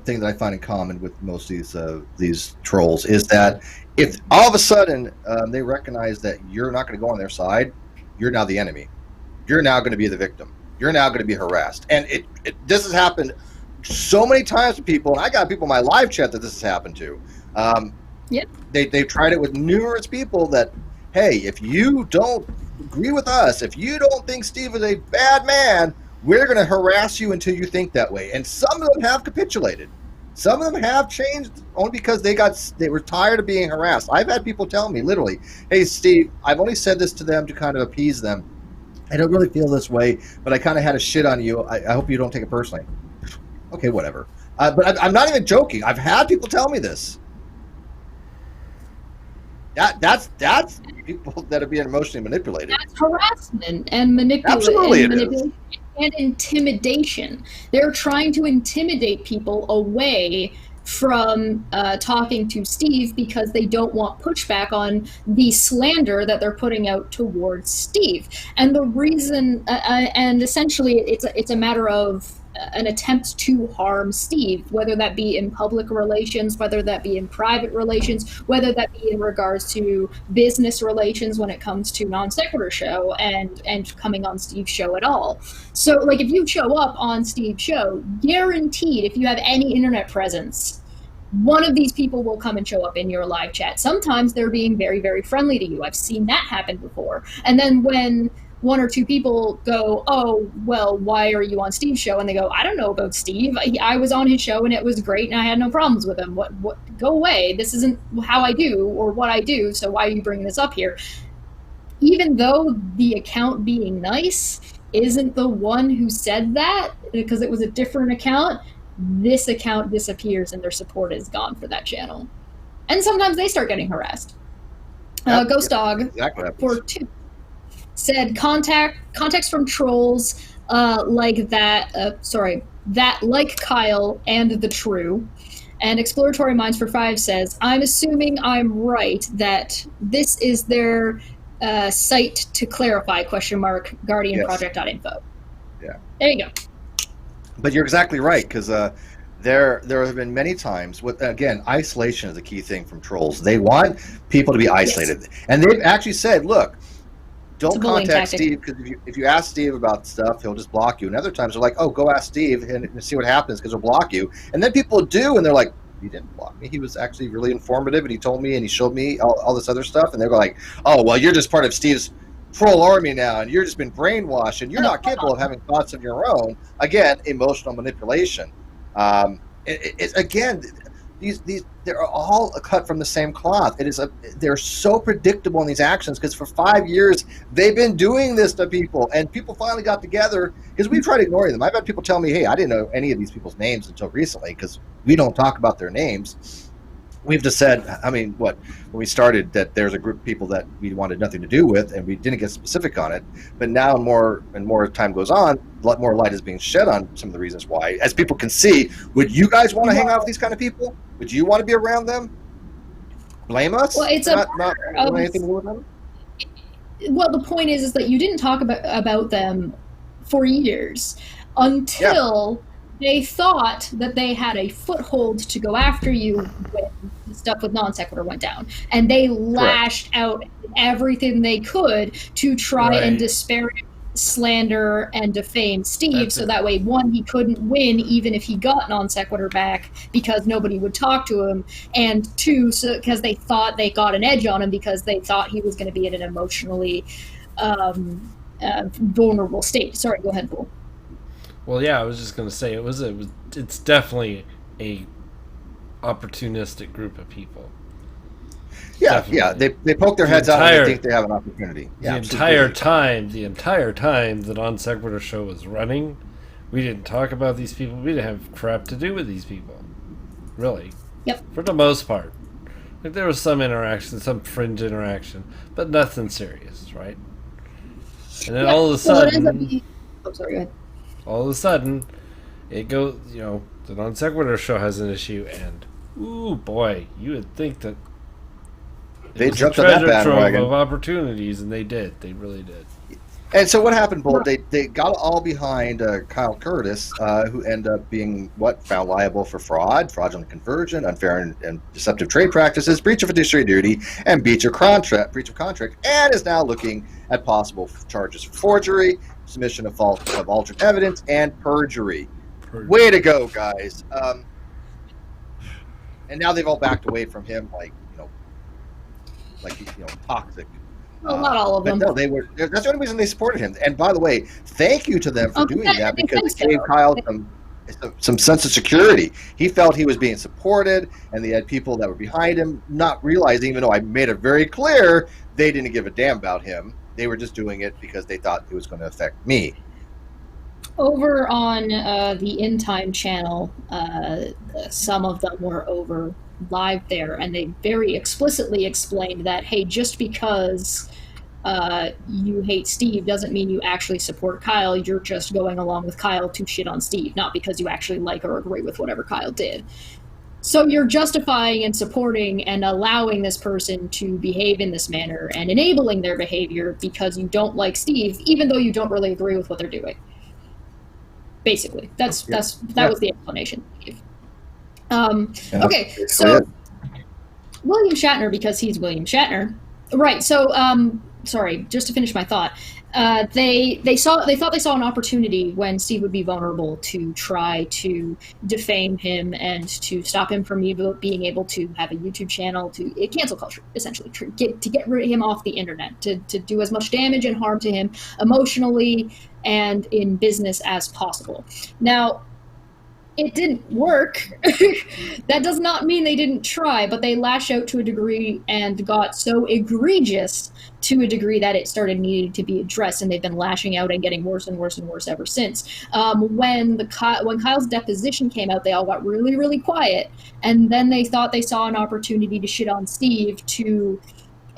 [SPEAKER 2] thing that I find in common with most of these trolls is that if all of a sudden they recognize that you're not going to go on their side, you're now the enemy. You're now going to be the victim. You're now going to be harassed, and this has happened so many times to people, and I got people in my live chat that this has happened to. They've tried it with numerous people that, hey, if you don't agree with us, if you don't think Steve is a bad man, we're going to harass you until you think that way. And some of them have capitulated. Some of them have changed only because they were tired of being harassed. I've had people tell me literally, hey, Steve, I've only said this to them to kind of appease them. I don't really feel this way, but I kind of had a shit on you. I hope you don't take it personally. Okay, whatever. But I'm not even joking. I've had people tell me this. That's people that are being emotionally manipulated.
[SPEAKER 1] That's harassment and manipulation.
[SPEAKER 2] Absolutely, it is.
[SPEAKER 1] And intimidation. They're trying to intimidate people away from talking to Steve because they don't want pushback on the slander that they're putting out towards Steve. And the reason, and essentially, it's a matter of an attempt to harm Steve, whether that be in public relations, whether that be in private relations, whether that be in regards to business relations when it comes to Non Sequitur show and coming on Steve's show at all. So, like, if you show up on Steve's show, guaranteed, if you have any internet presence, one of these people will come and show up in your live chat. Sometimes they're being very, very friendly to you. I've seen that happen before. And then when one or two people go, oh, well, why are you on Steve's show? And they go, I don't know about Steve. I was on his show and it was great and I had no problems with him. What? Go away. This isn't how I do or what I do, so why are you bringing this up here? Even though the account being nice isn't the one who said that, because it was a different account, this account disappears and their support is gone for that channel. And sometimes they start getting harassed. Ghost Dog,
[SPEAKER 2] exactly.
[SPEAKER 1] for two, said context from trolls like that like Kyle and the True. And Exploratory Minds for 5 says, I'm assuming I'm right that this is their site to clarify, guardianproject.info.
[SPEAKER 2] Yeah.
[SPEAKER 1] There you go.
[SPEAKER 2] But you're exactly right, because there have been many times, again, isolation is a key thing from trolls. They want people to be isolated. Yes. And they've actually said, look, don't contact Steve, because if you ask Steve about stuff, he'll just block you. And other times they're like, oh, go ask Steve and see what happens, because he'll block you. And then people do, and they're like, he didn't block me. He was actually really informative, and he told me and he showed me all this other stuff. And they're like, oh, well, you're just part of Steve's troll army now, and you're just been brainwashed, and you're not capable of having thoughts of your own. Again, emotional manipulation. Again, these they're all cut from the same cloth. They're so predictable in these actions, because for 5 years they've been doing this to people, and people finally got together, because we've tried ignoring them. I've had people tell me, hey, I didn't know any of these people's names until recently, because we don't talk about their names. We've just said, I mean, when we started, that there's a group of people that we wanted nothing to do with, and we didn't get specific on it. But now, more and more time goes on, a lot more light is being shed on some of the reasons why. As people can see, would you guys want to hang out with these kind of people? Would you want to be around them? Blame us?
[SPEAKER 1] Well, it's
[SPEAKER 2] not anything with them?
[SPEAKER 1] Well, the point is that you didn't talk about them for years until they thought that they had a foothold to go after you when the stuff with Non Sequitur went down. And they lashed out everything they could to try and disparage slander and defame Steve,
[SPEAKER 3] That's
[SPEAKER 1] so
[SPEAKER 3] it.
[SPEAKER 1] that way, one, he couldn't win even if he got non sequitur back because nobody would talk to him, and two, so because they thought they got an edge on him because they thought he was going to be in an emotionally vulnerable state. Sorry, go ahead, Bull.
[SPEAKER 3] Well, yeah, I was just gonna say it's definitely a opportunistic group of people.
[SPEAKER 2] Yeah,
[SPEAKER 3] Definitely.
[SPEAKER 2] they poke their
[SPEAKER 3] The
[SPEAKER 2] heads out and
[SPEAKER 3] entire-
[SPEAKER 2] they think they have an opportunity. Yeah,
[SPEAKER 3] The entire time the non sequitur show was running, we didn't talk about these people. We didn't have crap to do with these people, really.
[SPEAKER 1] Yep.
[SPEAKER 3] For the most part, like, there was some interaction, some fringe interaction, but nothing serious, right? And then all of a sudden,
[SPEAKER 1] oh, sorry, go ahead.
[SPEAKER 3] all of a sudden, it goes. The non sequitur show has an issue, and ooh boy, you would think that
[SPEAKER 2] they
[SPEAKER 3] it was
[SPEAKER 2] jumped
[SPEAKER 3] a
[SPEAKER 2] on that
[SPEAKER 3] treasure trove
[SPEAKER 2] bandwagon.
[SPEAKER 3] of opportunities, and they did. They really did.
[SPEAKER 2] And so what happened, Bull? They got all behind Kyle Curtis, who ended up being found liable for fraud, fraudulent conversion, unfair and deceptive trade practices, breach of fiduciary duty, and breach of contract, and is now looking at possible charges for forgery, submission of alternate evidence, and perjury. Way to go, guys! And now they've all backed away from him, toxic.
[SPEAKER 1] Well, not all of them.
[SPEAKER 2] No, they were. That's the only reason they supported him. And by the way, thank you to them for doing that because it gave Kyle some sense of security. He felt he was being supported, and they had people that were behind him, not realizing, even though I made it very clear, they didn't give a damn about him. They were just doing it because they thought it was going to affect me.
[SPEAKER 1] Over on the In Time channel, some of them were over live there, and they very explicitly explained that, hey, just because you hate Steve doesn't mean you actually support Kyle. You're just going along with Kyle to shit on Steve, not because you actually like or agree with whatever Kyle did. So you're justifying and supporting and allowing this person to behave in this manner and enabling their behavior because you don't like Steve, even though you don't really agree with what they're doing. Basically, that was the explanation. Okay, so William Shatner, because he's William Shatner, right? So, sorry, just to finish my thought, they thought they saw an opportunity when Steve would be vulnerable to try to defame him and to stop him from being able to have a YouTube channel, to cancel culture, essentially, to get rid of him off the internet, to do as much damage and harm to him emotionally and in business as possible. Now, it didn't work. That does not mean they didn't try, but they lashed out to a degree and got so egregious to a degree that it started needing to be addressed, and they've been lashing out and getting worse and worse and worse ever since. When Kyle's deposition came out, they all got really, really quiet, and then they thought they saw an opportunity to shit on Steve to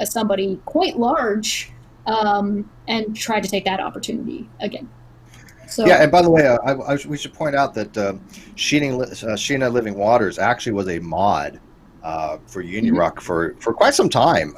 [SPEAKER 1] somebody quite large, and tried to take that opportunity again. So,
[SPEAKER 2] yeah, and by the way, we should point out that Sheena Living Waters actually was a mod for Union Rock for quite some time,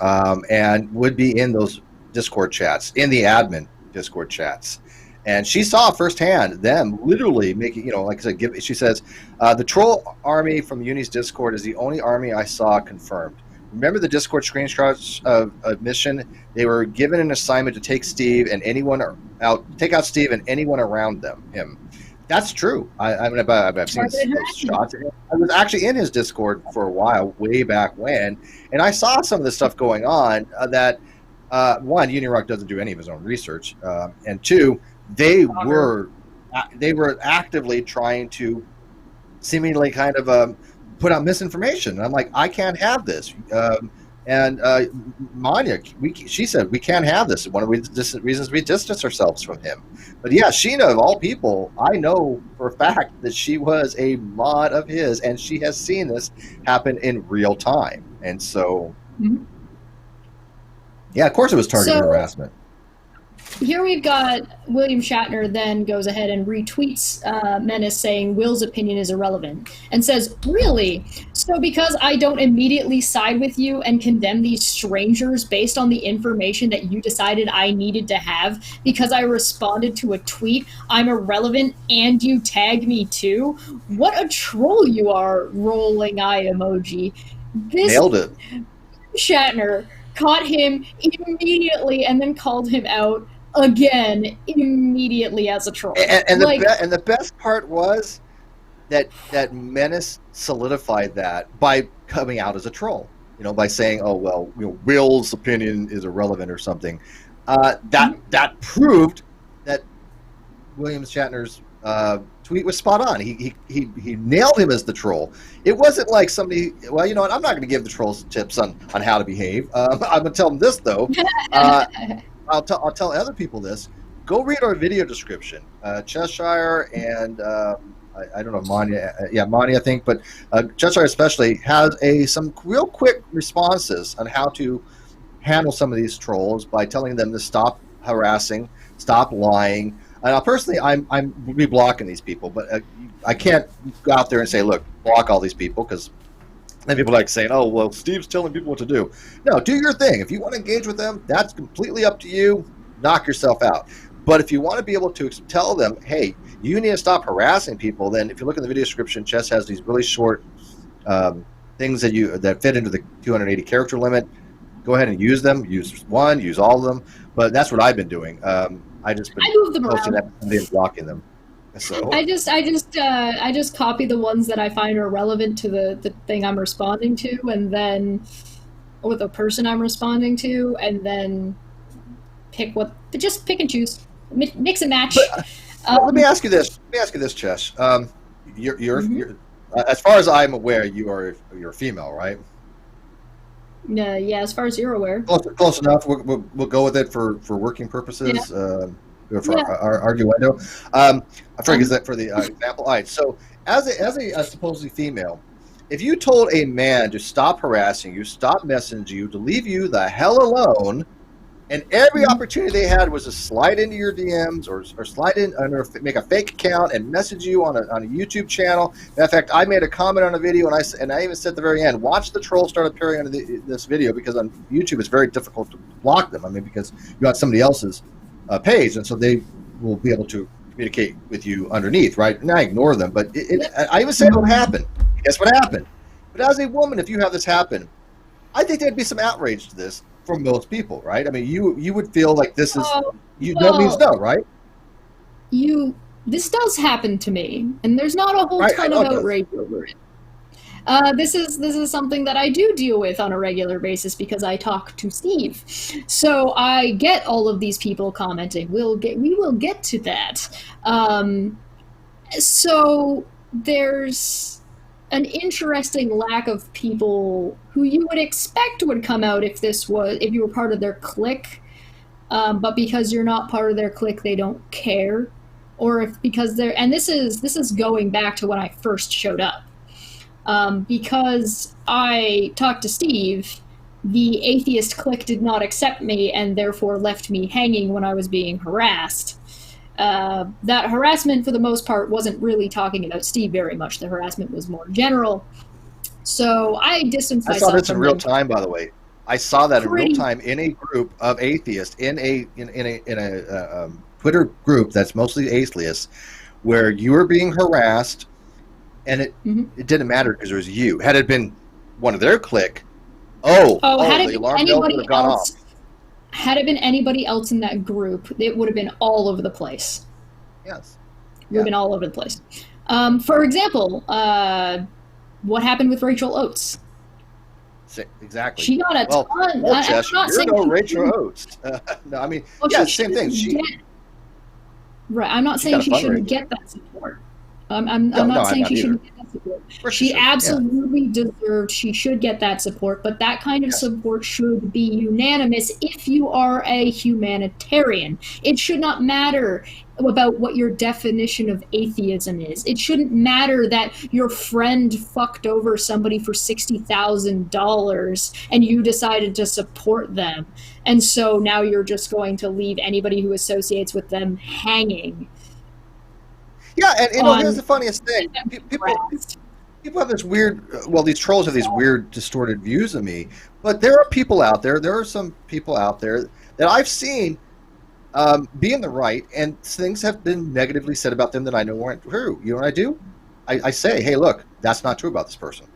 [SPEAKER 2] and would be in those Discord chats, in the admin Discord chats. And she saw firsthand them literally making, like I said, she says, the troll army from Uni's Discord is the only army I saw confirmed. Remember the Discord screenshots of mission? They were given an assignment to take Steve and take out Steve and anyone around him. That's true. I've seen those shots. I was actually in his Discord for a while, way back when, and I saw some of the stuff going on that, one, Union Rock doesn't do any of his own research, and two, they were actively trying to seemingly kind of put out misinformation. And I'm like, I can't have this. And Manya, she said, we can't have this. One of the reasons we distance ourselves from him. But yeah, Sheena, of all people, I know for a fact that she was a mod of his, and she has seen this happen in real time. And so, yeah, of course it was targeted harassment.
[SPEAKER 1] Here we've got William Shatner then goes ahead and retweets Menace saying Will's opinion is irrelevant and says, really? So because I don't immediately side with you and condemn these strangers based on the information that you decided I needed to have because I responded to a tweet, I'm irrelevant and you tag me too? What a troll you are, rolling eye emoji.
[SPEAKER 2] Nailed it.
[SPEAKER 1] Shatner caught him immediately and then called him out again immediately as a troll.
[SPEAKER 2] And the best part was that Menace solidified that by coming out as a troll. By saying, "Oh well, Will's opinion is irrelevant" or something. That proved that William Shatner's tweet was spot on. He nailed him as the troll. It wasn't like somebody. Well, you know what? I'm not going to give the trolls tips on how to behave. I'm going to tell them this though. I'll tell other people this. Go read our video description. Cheshire and I don't know, Monty, I think, but Cheshire especially has some real quick responses on how to handle some of these trolls by telling them to stop harassing, stop lying. And personally, I'm re-blocking these people, but I can't go out there and say, look, block all these people, because then people like saying, oh, well, Steve's telling people what to do. No, do your thing. If you want to engage with them, that's completely up to you. Knock yourself out. But if you want to be able to tell them, hey, you need to stop harassing people, then if you look in the video description, Chess has these really short things that fit into the 280 character limit. Go ahead and use them. Use one, use all of them. But that's what I've been doing. I
[SPEAKER 1] move them
[SPEAKER 2] posting
[SPEAKER 1] around.
[SPEAKER 2] that and blocking them. So
[SPEAKER 1] I just copy the ones that I find are relevant to the thing I'm responding to, and then or the person I'm responding to, and then pick and choose, mix and match.
[SPEAKER 2] But, let me ask you this. Chesh. You're as far as I'm aware, you're a female, right?
[SPEAKER 1] Yeah, as far as you're aware.
[SPEAKER 2] Close enough. We'll go with it for working purposes. Yeah. Our arguendo. I forget that for the example. All right. So as a supposedly female, if you told a man to stop harassing you, stop messaging you, to leave you the hell alone, and every opportunity they had was to slide into your DMs or slide in or make a fake account and message you on a YouTube channel. In fact, I made a comment on a video and I even said at the very end, watch the trolls start appearing on this video, because on YouTube it's very difficult to block them. I mean, because you got somebody else's page, and so they will be able to communicate with you underneath, right? And I ignore them, but I even said it would happen. Guess what happened? But as a woman, if you have this happen, I think there'd be some outrage to this from most people, right? I mean, you would feel like this is no means no, right?
[SPEAKER 1] This does happen to me, and there's not a whole ton of outrage over it. This is something that I do deal with on a regular basis because I talk to Steve. So I get all of these people commenting. We will get to that. So there's an interesting lack of people who you would expect would come out if you were part of their clique, but because you're not part of their clique, they don't care, or because they're. And this is going back to when I first showed up. Because I talked to Steve, the atheist clique did not accept me and therefore left me hanging when I was being harassed. That harassment, for the most part, wasn't really talking about Steve very much. The harassment was more general. So I distanced myself.
[SPEAKER 2] I saw this in real time, by the way. I saw that in real time in a group of atheists in a Twitter group that's mostly atheists, where you were being harassed. And it didn't matter because it was you. Had it been one of their clique, the alarm bell would have gone off.
[SPEAKER 1] Had it been anybody else in that group, it would have been all over the place.
[SPEAKER 2] Yes.
[SPEAKER 1] It would have been all over the place. For example, what happened with Rachel Oates?
[SPEAKER 2] Exactly.
[SPEAKER 1] She got a ton.
[SPEAKER 2] Well, Jess, you're no Rachel Oates. No, I mean, same thing.
[SPEAKER 1] Right. I'm not saying she shouldn't get that support. I'm not saying she shouldn't get that support. She absolutely deserved. She should get that support, but that kind of support should be unanimous if you are a humanitarian. It should not matter about what your definition of atheism is. It shouldn't matter that your friend fucked over somebody for $60,000 and you decided to support them. And so now you're just going to leave anybody who associates with them hanging.
[SPEAKER 2] Yeah, and here's the funniest thing. People have this weird, these trolls have these weird, distorted views of me, but there are people out there, some people out there that I've seen be in the right, and things have been negatively said about them that I know weren't true. You know what I do? I say, hey, look, that's not true about this person.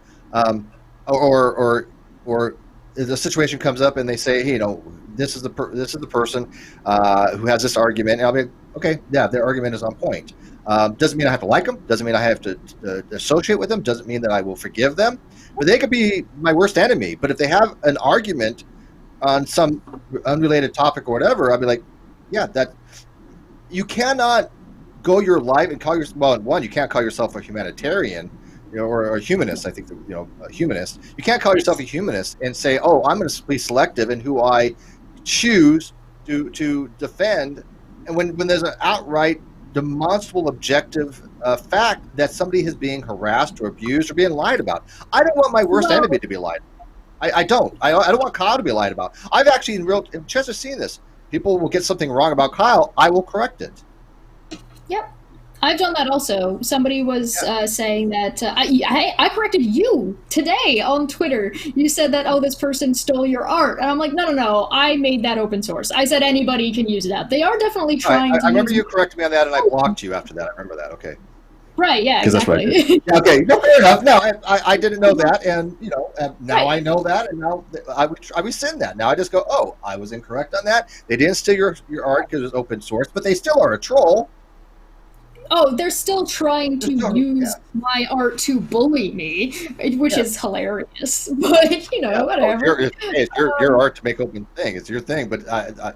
[SPEAKER 2] Or the situation comes up and they say, hey, this is the person who has this argument, and I'll be like, okay, yeah, their argument is on point. Doesn't mean I have to like them. Doesn't mean I have to associate with them. Doesn't mean that I will forgive them. But they could be my worst enemy. But if they have an argument on some unrelated topic or whatever, I'll be like, yeah, that you cannot go your life and call yourself, well, you can't call yourself a humanitarian, or a humanist. I think a humanist. You can't call yourself a humanist and say, oh, I'm going to be selective in who I choose to defend. And when there's an outright demonstrable objective fact that somebody is being harassed or abused or being lied about, I don't want my worst enemy to be lied about. I don't want Kyle to be lied about. I've actually in Chester seen this. People will get something wrong about Kyle. I will correct it.
[SPEAKER 1] Yep. I've done that also. Somebody was saying that I corrected you today on Twitter. You said that, oh, this person stole your art. And I'm like, no, I made that open source. I said anybody can use that. They are definitely trying to
[SPEAKER 2] I remember you corrected me on that, and I blocked you after that. I remember that. Okay.
[SPEAKER 1] Right, yeah, exactly.
[SPEAKER 2] That's right. Yeah, okay, no, fair enough. No, I didn't know that, and now I know that, and now I rescind that. Now I just go, oh, I was incorrect on that. They didn't steal your art because it was open source, but they still are a troll.
[SPEAKER 1] Oh, they're still trying to use my art to bully me, which is hilarious. But whatever.
[SPEAKER 2] It's your art to make open thing. It's your thing, but I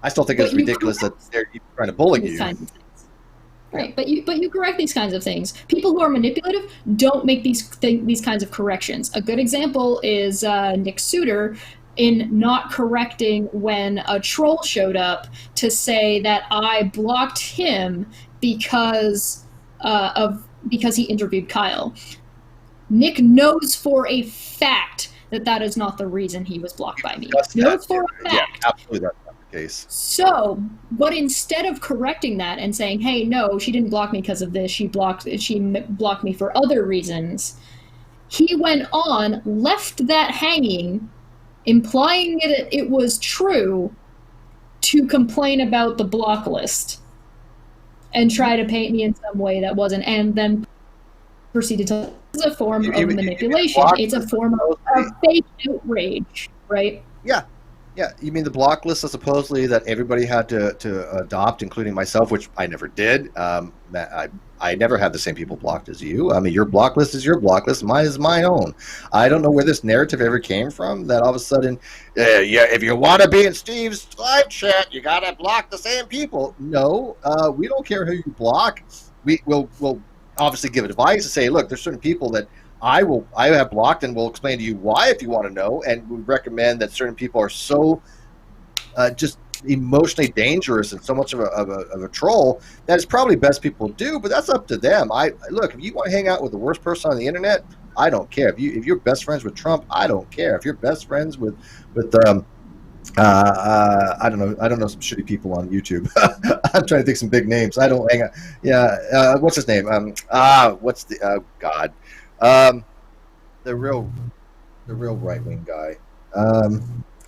[SPEAKER 2] still think it's ridiculous that they're trying to bully you.
[SPEAKER 1] Right, but you correct these kinds of things. People who are manipulative don't make these kinds of corrections. A good example is Nick Suter in not correcting when a troll showed up to say that I blocked him because he interviewed Kyle. Nick knows for a fact that is not the reason he was blocked by me. Knows for a fact.
[SPEAKER 2] Yeah, absolutely, that's not the case.
[SPEAKER 1] So, but instead of correcting that and saying, "Hey, no, she didn't block me because of this. She blocked me for other reasons," he went on, left that hanging, implying it was true, to complain about the block list and try to paint me in some way that wasn't, and then proceeded to. It's a form of manipulation. It's a form of fake outrage, right?
[SPEAKER 2] Yeah. You mean the block list is supposedly that everybody had to adopt, including myself, which I never did. I never had the same people blocked as you. I mean, your block list is your block list. Mine is my own. I don't know where this narrative ever came from, that all of a sudden, if you want to be in Steve's live chat, you got to block the same people. No, we don't care who you block. We'll obviously give advice and say, look, there's certain people that I have blocked, and we'll explain to you why if you want to know. And we recommend that certain people are so just emotionally dangerous and so much of a troll that it's probably best people do, but that's up to them. Look, if you want to hang out with the worst person on the internet, I don't care. If you're best friends with Trump, I don't care. If you're best friends with I don't know some shitty people on YouTube. I'm trying to think some big names. I don't hang out. Yeah, what's his name? What's the God? The real right wing guy.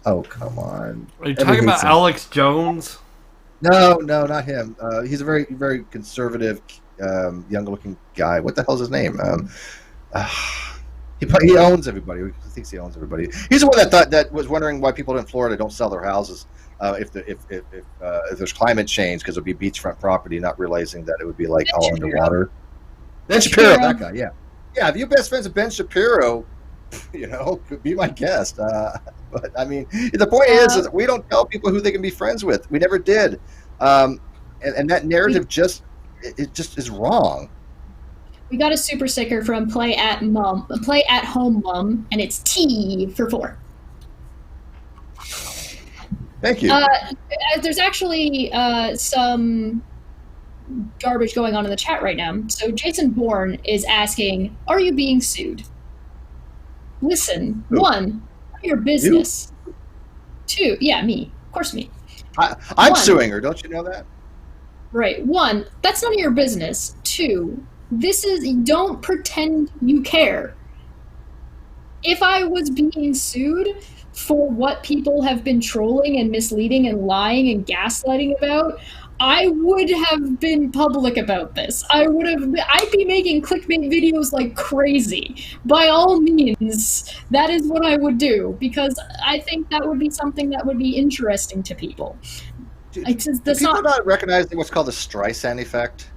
[SPEAKER 2] Oh, come on.
[SPEAKER 3] Are you talking about Alex Jones?
[SPEAKER 2] No, not him. He's a very, very conservative, young-looking guy. What the hell's his name? He owns everybody. He thinks he owns everybody. He's the one that was wondering why people in Florida don't sell their houses if there's climate change, because it would be beachfront property, not realizing that it would be like Ben all Shapiro. Underwater. Ben Shapiro, that guy. Yeah. If you're best friends with Ben Shapiro, could be my guest. But I mean, the point is that we don't tell people who they can be friends with. We never did, and that narrative just is wrong.
[SPEAKER 1] We got a super sticker from Play at Home Mom, and it's T for 4.
[SPEAKER 2] Thank you.
[SPEAKER 1] There's actually some garbage going on in the chat right now. So Jason Bourne is asking, "Are you being sued?" Listen,
[SPEAKER 2] Who?
[SPEAKER 1] 1, none of your business. You? 2, yeah, me. Of course, me.
[SPEAKER 2] I'm suing her. Don't you know that?
[SPEAKER 1] Right. 1, that's none of your business. 2, don't pretend you care. If I was being sued for what people have been trolling and misleading and lying and gaslighting about, I would have been public about this. I'd be making clickbait videos like crazy. By all means, that is what I would do, because I think that would be something that would be interesting to people.
[SPEAKER 2] Do
[SPEAKER 1] That's
[SPEAKER 2] people not recognize what's called the Streisand effect?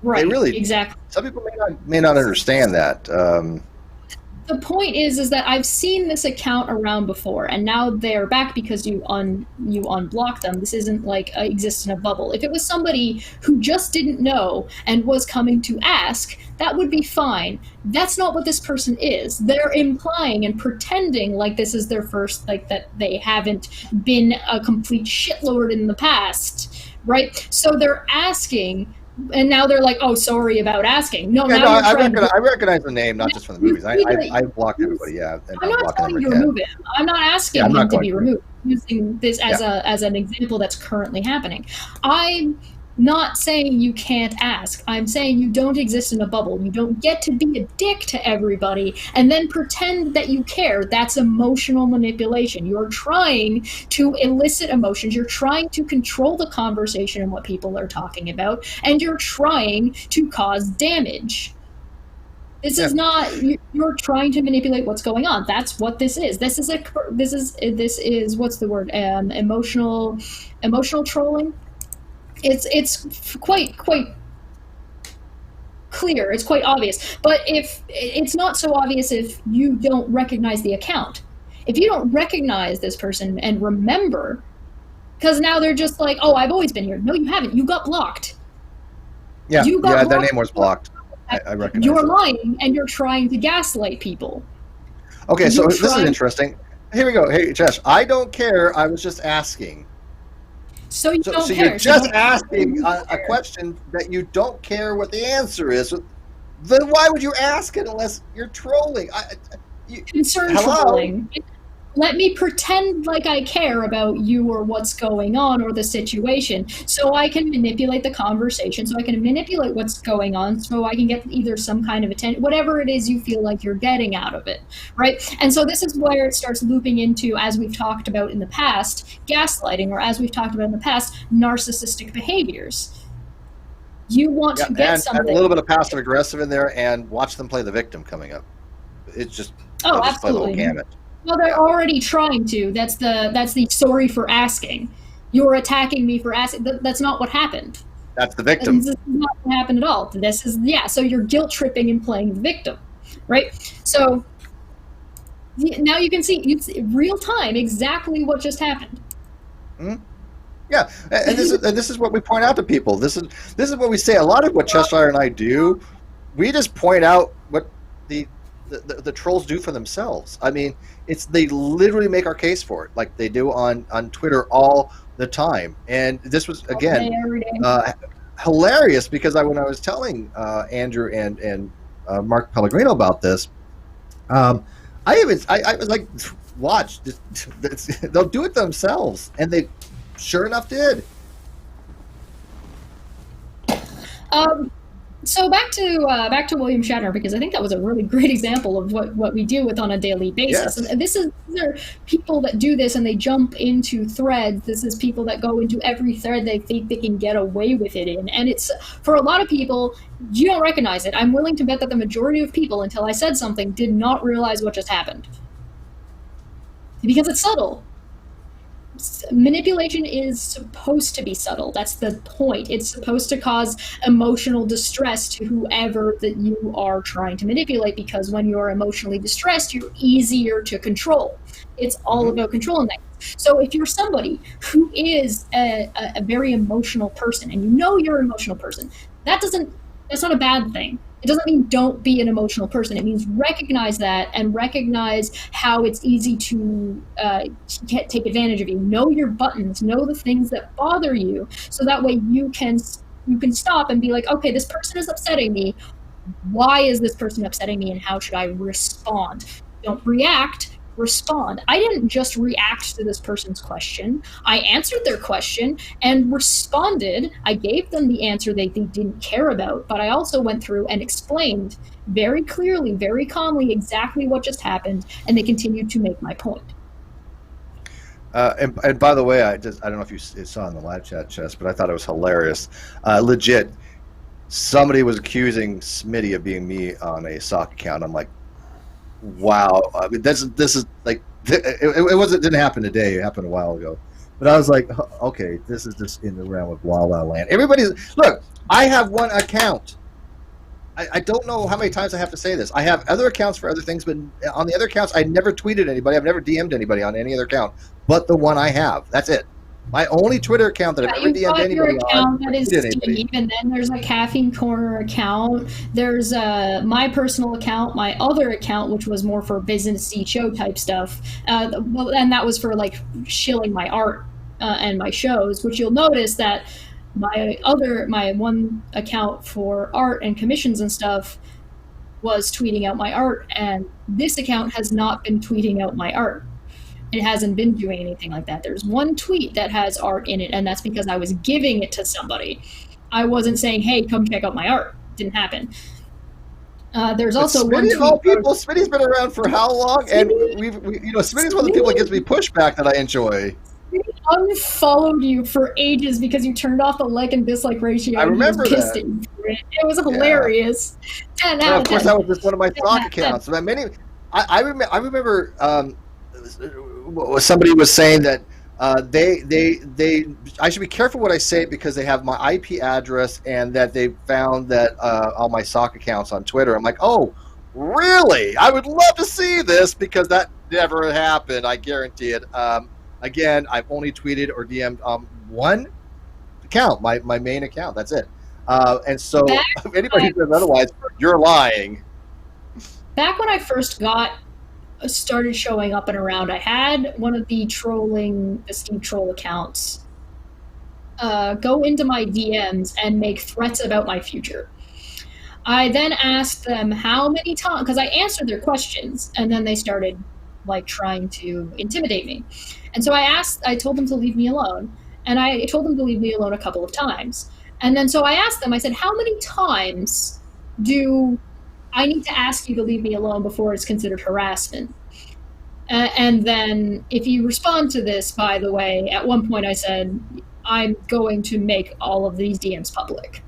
[SPEAKER 1] right.
[SPEAKER 2] They really,
[SPEAKER 1] exactly.
[SPEAKER 2] some people may not understand that.
[SPEAKER 1] The point is that I've seen this account around before, and now they're back because you unblock them. This isn't like exists in a bubble. If it was somebody who just didn't know and was coming to ask, that would be fine. That's not what this person is. They're implying and pretending like this is their first, like that they haven't been a complete shitlord in the past, right? So they're asking. And now they're like, "Oh, sorry about asking." No,
[SPEAKER 2] Yeah,
[SPEAKER 1] now
[SPEAKER 2] I
[SPEAKER 1] you're
[SPEAKER 2] recognize the name, not just from the movies. I blocked everybody. Yeah, and
[SPEAKER 1] I'm not telling you to remove him. I'm not asking him to be removed. I'm using this as an example that's currently happening. I'm not saying you can't ask. I'm saying you don't exist in a bubble. You don't get to be a dick to everybody and then pretend that you care. That's emotional manipulation. You're trying to elicit emotions. You're trying to control the conversation and what people are talking about, and you're trying to cause damage. This is not, you're trying to manipulate what's going on. That's what this is. This is what's the word? Emotional trolling. It's quite clear. It's quite obvious. But if it's not so obvious if you don't recognize the account. If you don't recognize this person and remember, because now they're just like, "Oh, I've always been here." No, you haven't. You got blocked.
[SPEAKER 2] Yeah, their name was blocked. I recognize
[SPEAKER 1] you're
[SPEAKER 2] it.
[SPEAKER 1] lying and you're trying to gaslight people.
[SPEAKER 2] Okay, so this is interesting. Here we go. Hey, Josh, I don't care. I was just asking.
[SPEAKER 1] So you don't care.
[SPEAKER 2] You're just asking a question that you don't care what the answer is. Then why would you ask it unless you're trolling?
[SPEAKER 1] Trolling. Let me pretend like I care about you or what's going on or the situation, so I can manipulate the conversation, so I can manipulate what's going on, so I can get either some kind of attention, whatever it is you feel like you're getting out of it, right? And so this is where it starts looping into, as we've talked about in the past, gaslighting, or as we've talked about in the past, narcissistic behaviors. You want to get something.
[SPEAKER 2] And a little bit of passive aggressive in there, and watch them play the victim coming up. It's just,
[SPEAKER 1] absolutely.
[SPEAKER 2] Just play the whole gamut.
[SPEAKER 1] Well, they're already trying to. That's the sorry for asking. You're attacking me for asking. That's not what happened.
[SPEAKER 2] That's the victim.
[SPEAKER 1] This is not what happened at all. This is, so you're guilt tripping and playing the victim, right? So now you can see real time exactly what just happened.
[SPEAKER 2] Mm-hmm. Yeah, and this is what we point out to people. This is what we say. A lot of what Cheshire and I do, we just point out what the trolls do for themselves. I mean, they literally make our case for it, like they do on Twitter all the time. And this was again hilarious because when I was telling Andrew and Mark Pellegrino about this, I was like, watch, they'll do it themselves, and they sure enough did.
[SPEAKER 1] So back to William Shatner, because I think that was a really great example of what we deal with on a daily basis.
[SPEAKER 2] Yes.
[SPEAKER 1] And these are people that do this and they jump into threads. This is people that go into every thread they think they can get away with it in. And it's, for a lot of people, you don't recognize it. I'm willing to bet that the majority of people, until I said something, did not realize what just happened. Because it's subtle. Manipulation is supposed to be subtle. That's the point. It's supposed to cause emotional distress to whoever that you are trying to manipulate, because when you're emotionally distressed, you're easier to control. It's all about controlling that. So if you're somebody who is a very emotional person, and you know you're an emotional person, that's not a bad thing. It doesn't mean don't be an emotional person. It means recognize that and recognize how it's easy to take advantage of you. Know your buttons. Know the things that bother you, so that way you can stop and be like, okay, this person is upsetting me. Why is this person upsetting me, and how should I respond? Don't react. Respond. I didn't just react to this person's question. I answered their question and responded. I gave them the answer they didn't care about, but I also went through and explained very clearly, very calmly exactly what just happened, and they continued to make my point.
[SPEAKER 2] And by the way, I don't know if you saw in the live chat, Chess, but I thought it was hilarious. Legit, somebody was accusing Smitty of being me on a sock account. I'm like, wow. I mean, this is like it didn't happen today. It happened a while ago. But I was like, okay, this is just in the realm of wild land. Look. I have one account. I don't know how many times I have to say this. I have other accounts for other things, but on the other accounts, I never tweeted anybody. I've never DM'd anybody on any other account, but the one I have. That's it. My only Twitter account that I've ever DM'd anybody on.
[SPEAKER 1] That is Steve, and then there's a Caffeine Corner account. There's my personal account, my other account, which was more for businessy show type stuff. And that was for like shilling my art and my shows, which you'll notice that my one account for art and commissions and stuff was tweeting out my art, and this account has not been tweeting out my art. It hasn't been doing anything like that. There's one tweet that has art in it, and that's because I was giving it to somebody. I wasn't saying, hey, come check out my art. It didn't happen. There's also one tweet.
[SPEAKER 2] Smitty's been around for how long? And Smitty's one of the people that gives me pushback that I enjoy.
[SPEAKER 1] He unfollowed you for ages because you turned off the like and dislike ratio.
[SPEAKER 2] I remember that.
[SPEAKER 1] It was hilarious. Yeah. 10 out of 10.
[SPEAKER 2] Of course, that was just one of my stock accounts. I remember somebody was saying that I should be careful what I say because they have my IP address and that they found that all my sock accounts on Twitter. I'm like, oh, really? I would love to see this because that never happened. I guarantee it. Again, I've only tweeted or DM'd one account, my main account. That's it. And so if anybody says otherwise, you're lying.
[SPEAKER 1] Back when I first started showing up and around, I had one of the Steve Troll accounts go into my DMs and make threats about my future. I then asked them how many times, because I answered their questions, and then they started like trying to intimidate me. And so I told them to leave me alone. And I told them to leave me alone a couple of times. And then so I asked them, I said, how many times do I need to ask you to leave me alone before it's considered harassment? And then if you respond to this, by the way, at one point I said, I'm going to make all of these DMs public.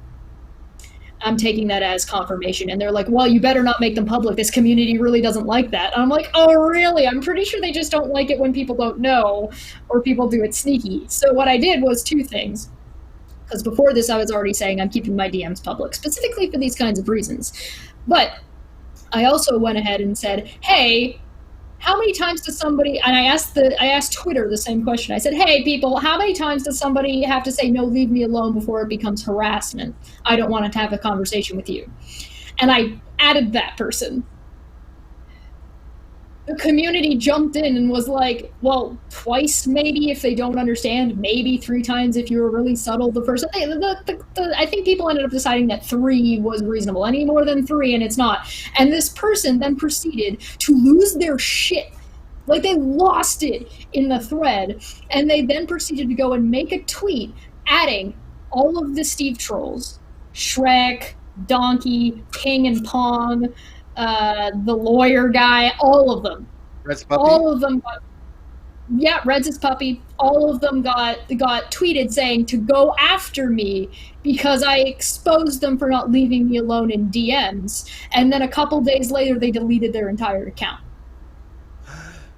[SPEAKER 1] I'm taking that as confirmation. And they're like, well, you better not make them public. This community really doesn't like that. And I'm like, oh, really? I'm pretty sure they just don't like it when people don't know or people do it sneaky. So what I did was two things. Because before this, I was already saying I'm keeping my DMs public, specifically for these kinds of reasons. But I also went ahead and said, hey, how many times does somebody, and I asked Twitter the same question. I said, hey, people, how many times does somebody have to say, no, leave me alone before it becomes harassment? I don't want to have a conversation with you. And I added that person. The community jumped in and was like, well, twice maybe if they don't understand, maybe 3 times if you were really subtle. The first, I think people ended up deciding that 3 was reasonable. Any more than 3, and it's not. And this person then proceeded to lose their shit. Like, they lost it in the thread. And they then proceeded to go and make a tweet adding all of the Steve trolls. Shrek, Donkey, King and Pong, the lawyer guy, all of them.
[SPEAKER 2] Red's puppy?
[SPEAKER 1] All of them got, yeah, Red's puppy. All of them got tweeted saying to go after me because I exposed them for not leaving me alone in DMs. And then a couple days later, they deleted their entire account.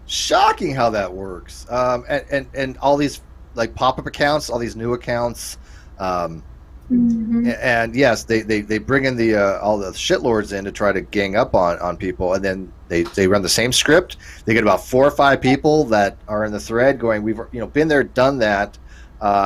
[SPEAKER 2] Shocking how that works. And all these like pop-up accounts, all these new accounts. And yes, they bring in the all the shitlords in to try to gang up on people, and then they run the same script. They get about 4 or 5 people that are in the thread going, we've been there, done that.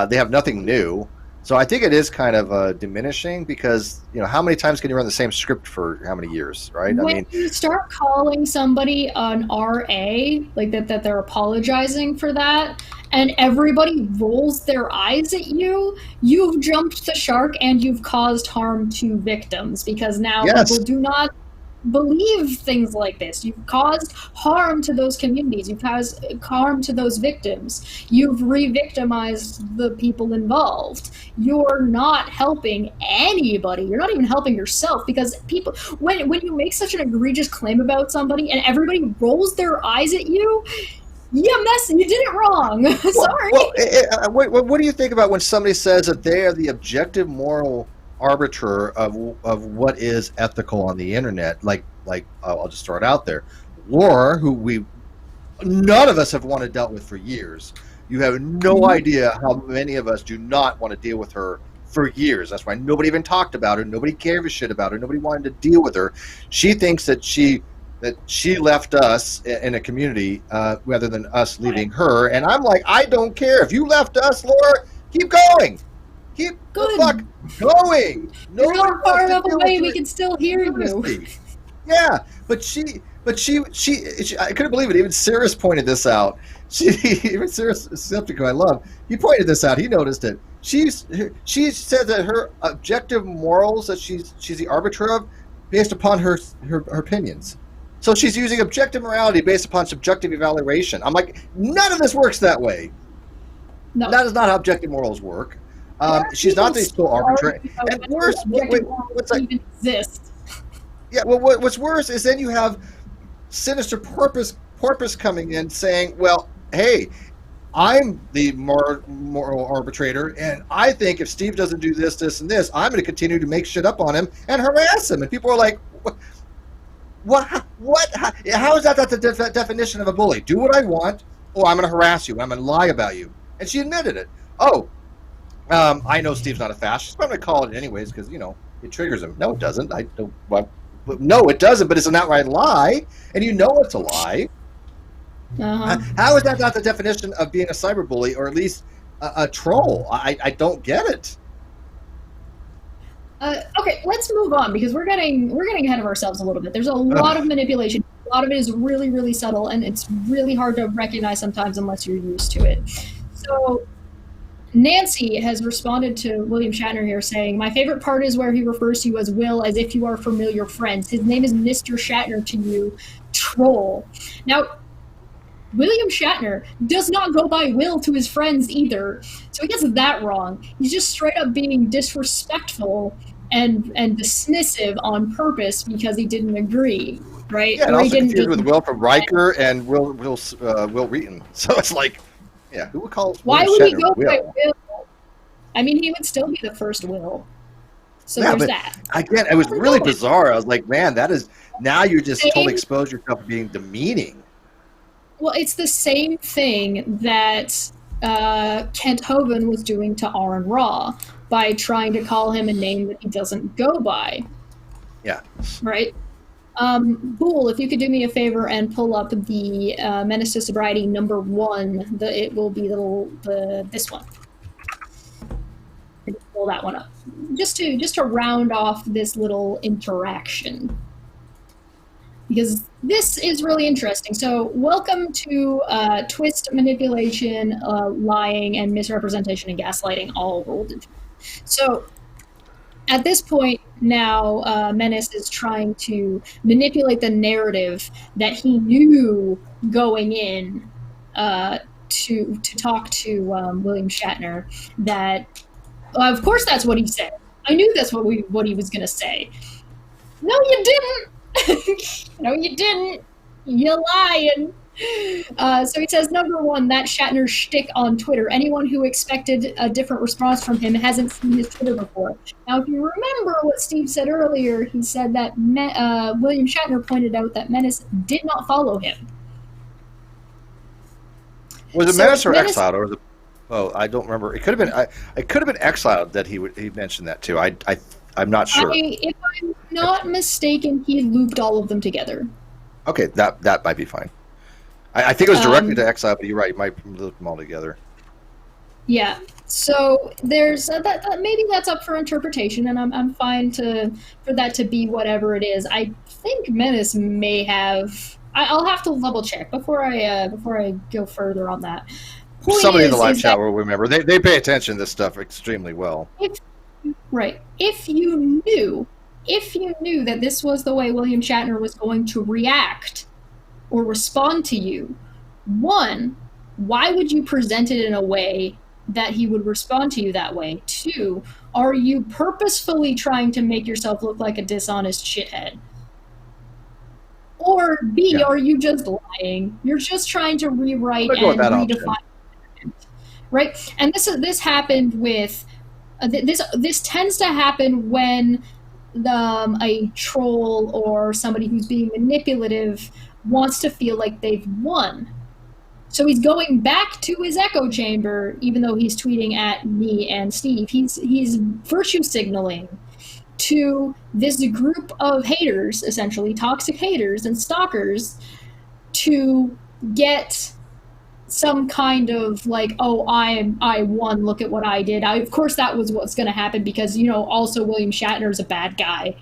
[SPEAKER 2] They have nothing new. So I think it is kind of diminishing because how many times can you run the same script for how many years, right?
[SPEAKER 1] When you start calling somebody an RA, like that they're apologizing for that, and everybody rolls their eyes at you, you've jumped the shark and you've caused harm to victims because now people do not believe things like this. You've caused harm to those communities. You've caused harm to those victims. You've re-victimized the people involved. You're not helping anybody. You're not even helping yourself because people, when you make such an egregious claim about somebody and everybody rolls their eyes at you, You did it wrong. Sorry.
[SPEAKER 2] What do you think about when somebody says that they are the objective moral arbiter of what is ethical on the internet? Like I'll just throw it out there. Laura, who none of us have wanted dealt with for years. You have no idea how many of us do not want to deal with her for years. That's why nobody even talked about her. Nobody gave a shit about her. Nobody wanted to deal with her. She thinks that she left us in a community rather than us leaving her. And I'm like, I don't care. If you left us, Laura, keep going. Keep the fuck going.
[SPEAKER 1] You're not far enough away. We can still hear you.
[SPEAKER 2] Yeah, but she, I couldn't believe it. Even Cirrus pointed this out. Even Cirrus Skeptic, who I love, he pointed this out. He noticed it. She said that her objective morals that she's the arbiter of, based upon her opinions. So she's using objective morality based upon subjective evaluation. I'm like, none of this works that way. No, that is not how objective morals work. She's not the sole arbiter. And worse, what's like?
[SPEAKER 1] Even exist.
[SPEAKER 2] Yeah, well, what's worse is then you have sinister porpoise coming in saying, well, hey, I'm the moral arbitrator, and I think if Steve doesn't do this, this, and this, I'm going to continue to make shit up on him and harass him. And people are like, what? How is that the definition of a bully? Do what I want, or I'm going to harass you, I'm going to lie about you. And she admitted it. I know Steve's not a fascist, but I'm going to call it anyways because, it triggers him. No, it doesn't. No, it doesn't, but it's an outright lie, and you know it's a lie.
[SPEAKER 1] Uh-huh.
[SPEAKER 2] How is that not the definition of being a cyberbully, or at least a troll? I don't get it.
[SPEAKER 1] Okay, let's move on because we're getting ahead of ourselves a little bit. There's a lot of manipulation. A lot of it is really, really subtle, and it's really hard to recognize sometimes unless you're used to it. So Nancy has responded to William Shatner here saying, my favorite part is where he refers to you as Will as if you are familiar friends. His name is Mr. Shatner to you, troll. Now, William Shatner does not go by Will to his friends either, so he gets that wrong. He's just straight up being disrespectful and dismissive on purpose because he didn't agree, right?
[SPEAKER 2] Yeah, and also confused with Will from Riker and Will Wheaton. So it's like, yeah, who would call
[SPEAKER 1] Why would he go by Will? I mean, he would still be the first Will. So yeah, there's that.
[SPEAKER 2] Again, it was really bizarre. I was like, man, that is, now you just totally expose yourself to being demeaning.
[SPEAKER 1] Well, it's the same thing that Kent Hovind was doing to Aaron Raw by trying to call him a name that he doesn't go by.
[SPEAKER 2] Yeah.
[SPEAKER 1] Right? Boole, if you could do me a favor and pull up the Menace to Sobriety #1, it will be this one. Pull that one up. Just to round off this little interaction. Because this is really interesting. So welcome to twist, manipulation, lying, and misrepresentation and gaslighting all rolled into it. So at this point now, Menace is trying to manipulate the narrative that he knew going in to talk to William Shatner. That, of course, that's what he said. I knew that's what he was going to say. No, you didn't. No, you didn't. You're lying. So he says, #1, that Shatner shtick on Twitter. Anyone who expected a different response from him hasn't seen his Twitter before. Now, if you remember what Steve said earlier, he said that William Shatner pointed out that Menace did not follow him.
[SPEAKER 2] Was it Menace or exiled, or was it? Oh, I don't remember. It could have been. It could have been exiled that he mentioned that too. I'm not sure.
[SPEAKER 1] If I'm not mistaken, he looped all of them together.
[SPEAKER 2] Okay, that might be fine. I think it was directly to exile, but you're right. You might loop them all together.
[SPEAKER 1] Yeah. So there's that. Maybe that's up for interpretation, and I'm fine for that to be whatever it is. I think Menace may have. I'll have to double check before I go further on that.
[SPEAKER 2] Somebody in the live chat will remember. They pay attention to this stuff extremely well.
[SPEAKER 1] If you knew that this was the way William Shatner was going to react or respond to you, one, why would you present it in a way that he would respond to you that way? Two, are you purposefully trying to make yourself look like a dishonest shithead? Or B,
[SPEAKER 2] Yeah.
[SPEAKER 1] are you just lying? You're just trying to rewrite
[SPEAKER 2] I'm gonna go with
[SPEAKER 1] and
[SPEAKER 2] that
[SPEAKER 1] redefine,
[SPEAKER 2] option.
[SPEAKER 1] right? And this happened with this tends to happen when a troll or somebody who's being manipulative wants to feel like they've won. So he's going back to his echo chamber, even though he's tweeting at me and Steve. He's virtue signaling to this group of haters, essentially toxic haters and stalkers, to get some kind of like, oh, I won, look at what I did. Of course that was what's going to happen, because also William Shatner is a bad guy,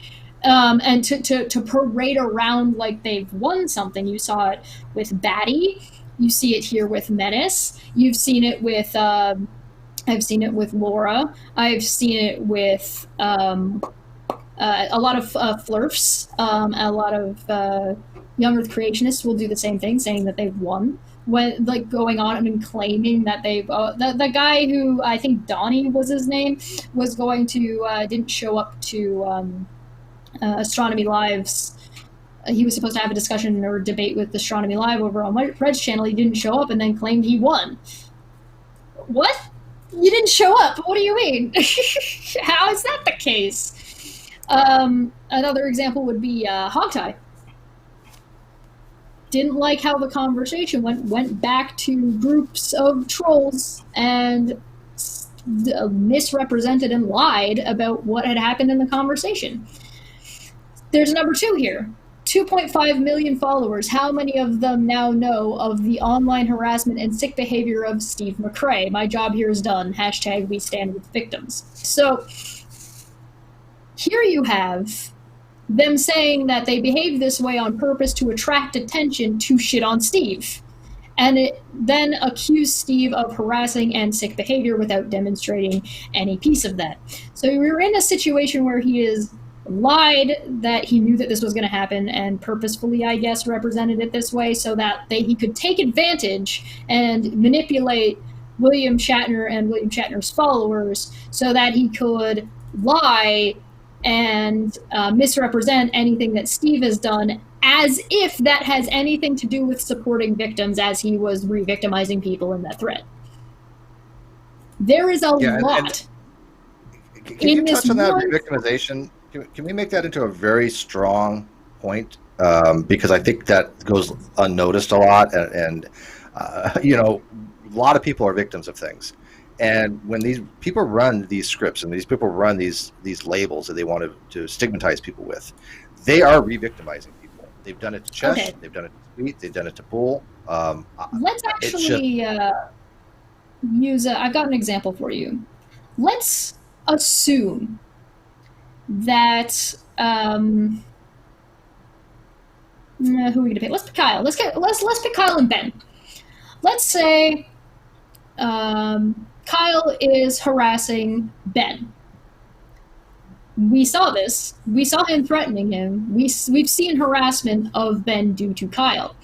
[SPEAKER 1] and to parade around like they've won something. You saw it with Batty, you see it here with Menace, you've seen it with I've seen it with Laura, I've seen it with a lot of flirfs, a lot of young earth creationists will do the same thing, saying that they've won, when like going on and claiming that they've the guy who I think Donnie was his name was going to didn't show up to Astronomy Live's. He was supposed to have a discussion or debate with Astronomy Live over on Red's channel. He didn't show up and then claimed he won. What? You didn't show up? What do you mean? How is that the case? Another example would be Hogtie. Didn't like how the conversation went back to groups of trolls and misrepresented and lied about what had happened in the conversation. There's number 2 here. 2.5 million followers. How many of them now know of the online harassment and sick behavior of Steve McRae? My job here is done. # we stand with victims. So here you have them saying that they behave this way on purpose to attract attention to shit on Steve, and then accuse Steve of harassing and sick behavior without demonstrating any piece of that. So we're in a situation where he is lied that he knew that this was going to happen and purposefully, I guess, represented it this way so that he could take advantage and manipulate William Shatner and William Shatner's followers so that he could lie and misrepresent anything that Steve has done, as if that has anything to do with supporting victims, as he was re-victimizing people in that thread. There is a lot.
[SPEAKER 2] Can you touch on that victimization? Can we make that into a very strong point? Because I think that goes unnoticed a lot, and a lot of people are victims of things. And when these people run these scripts and these people run these labels that they want to stigmatize people with, they are re-victimizing people. They've done it to Chesh, okay. They've done it to Sweet, they've done it to Bull.
[SPEAKER 1] Let's actually use I've got an example for you. Let's assume that who are we gonna pick? Let's pick Kyle. Let's pick Kyle and Ben. Let's say Kyle is harassing Ben. We saw this. We saw him threatening him. We've seen harassment of Ben due to Kyle.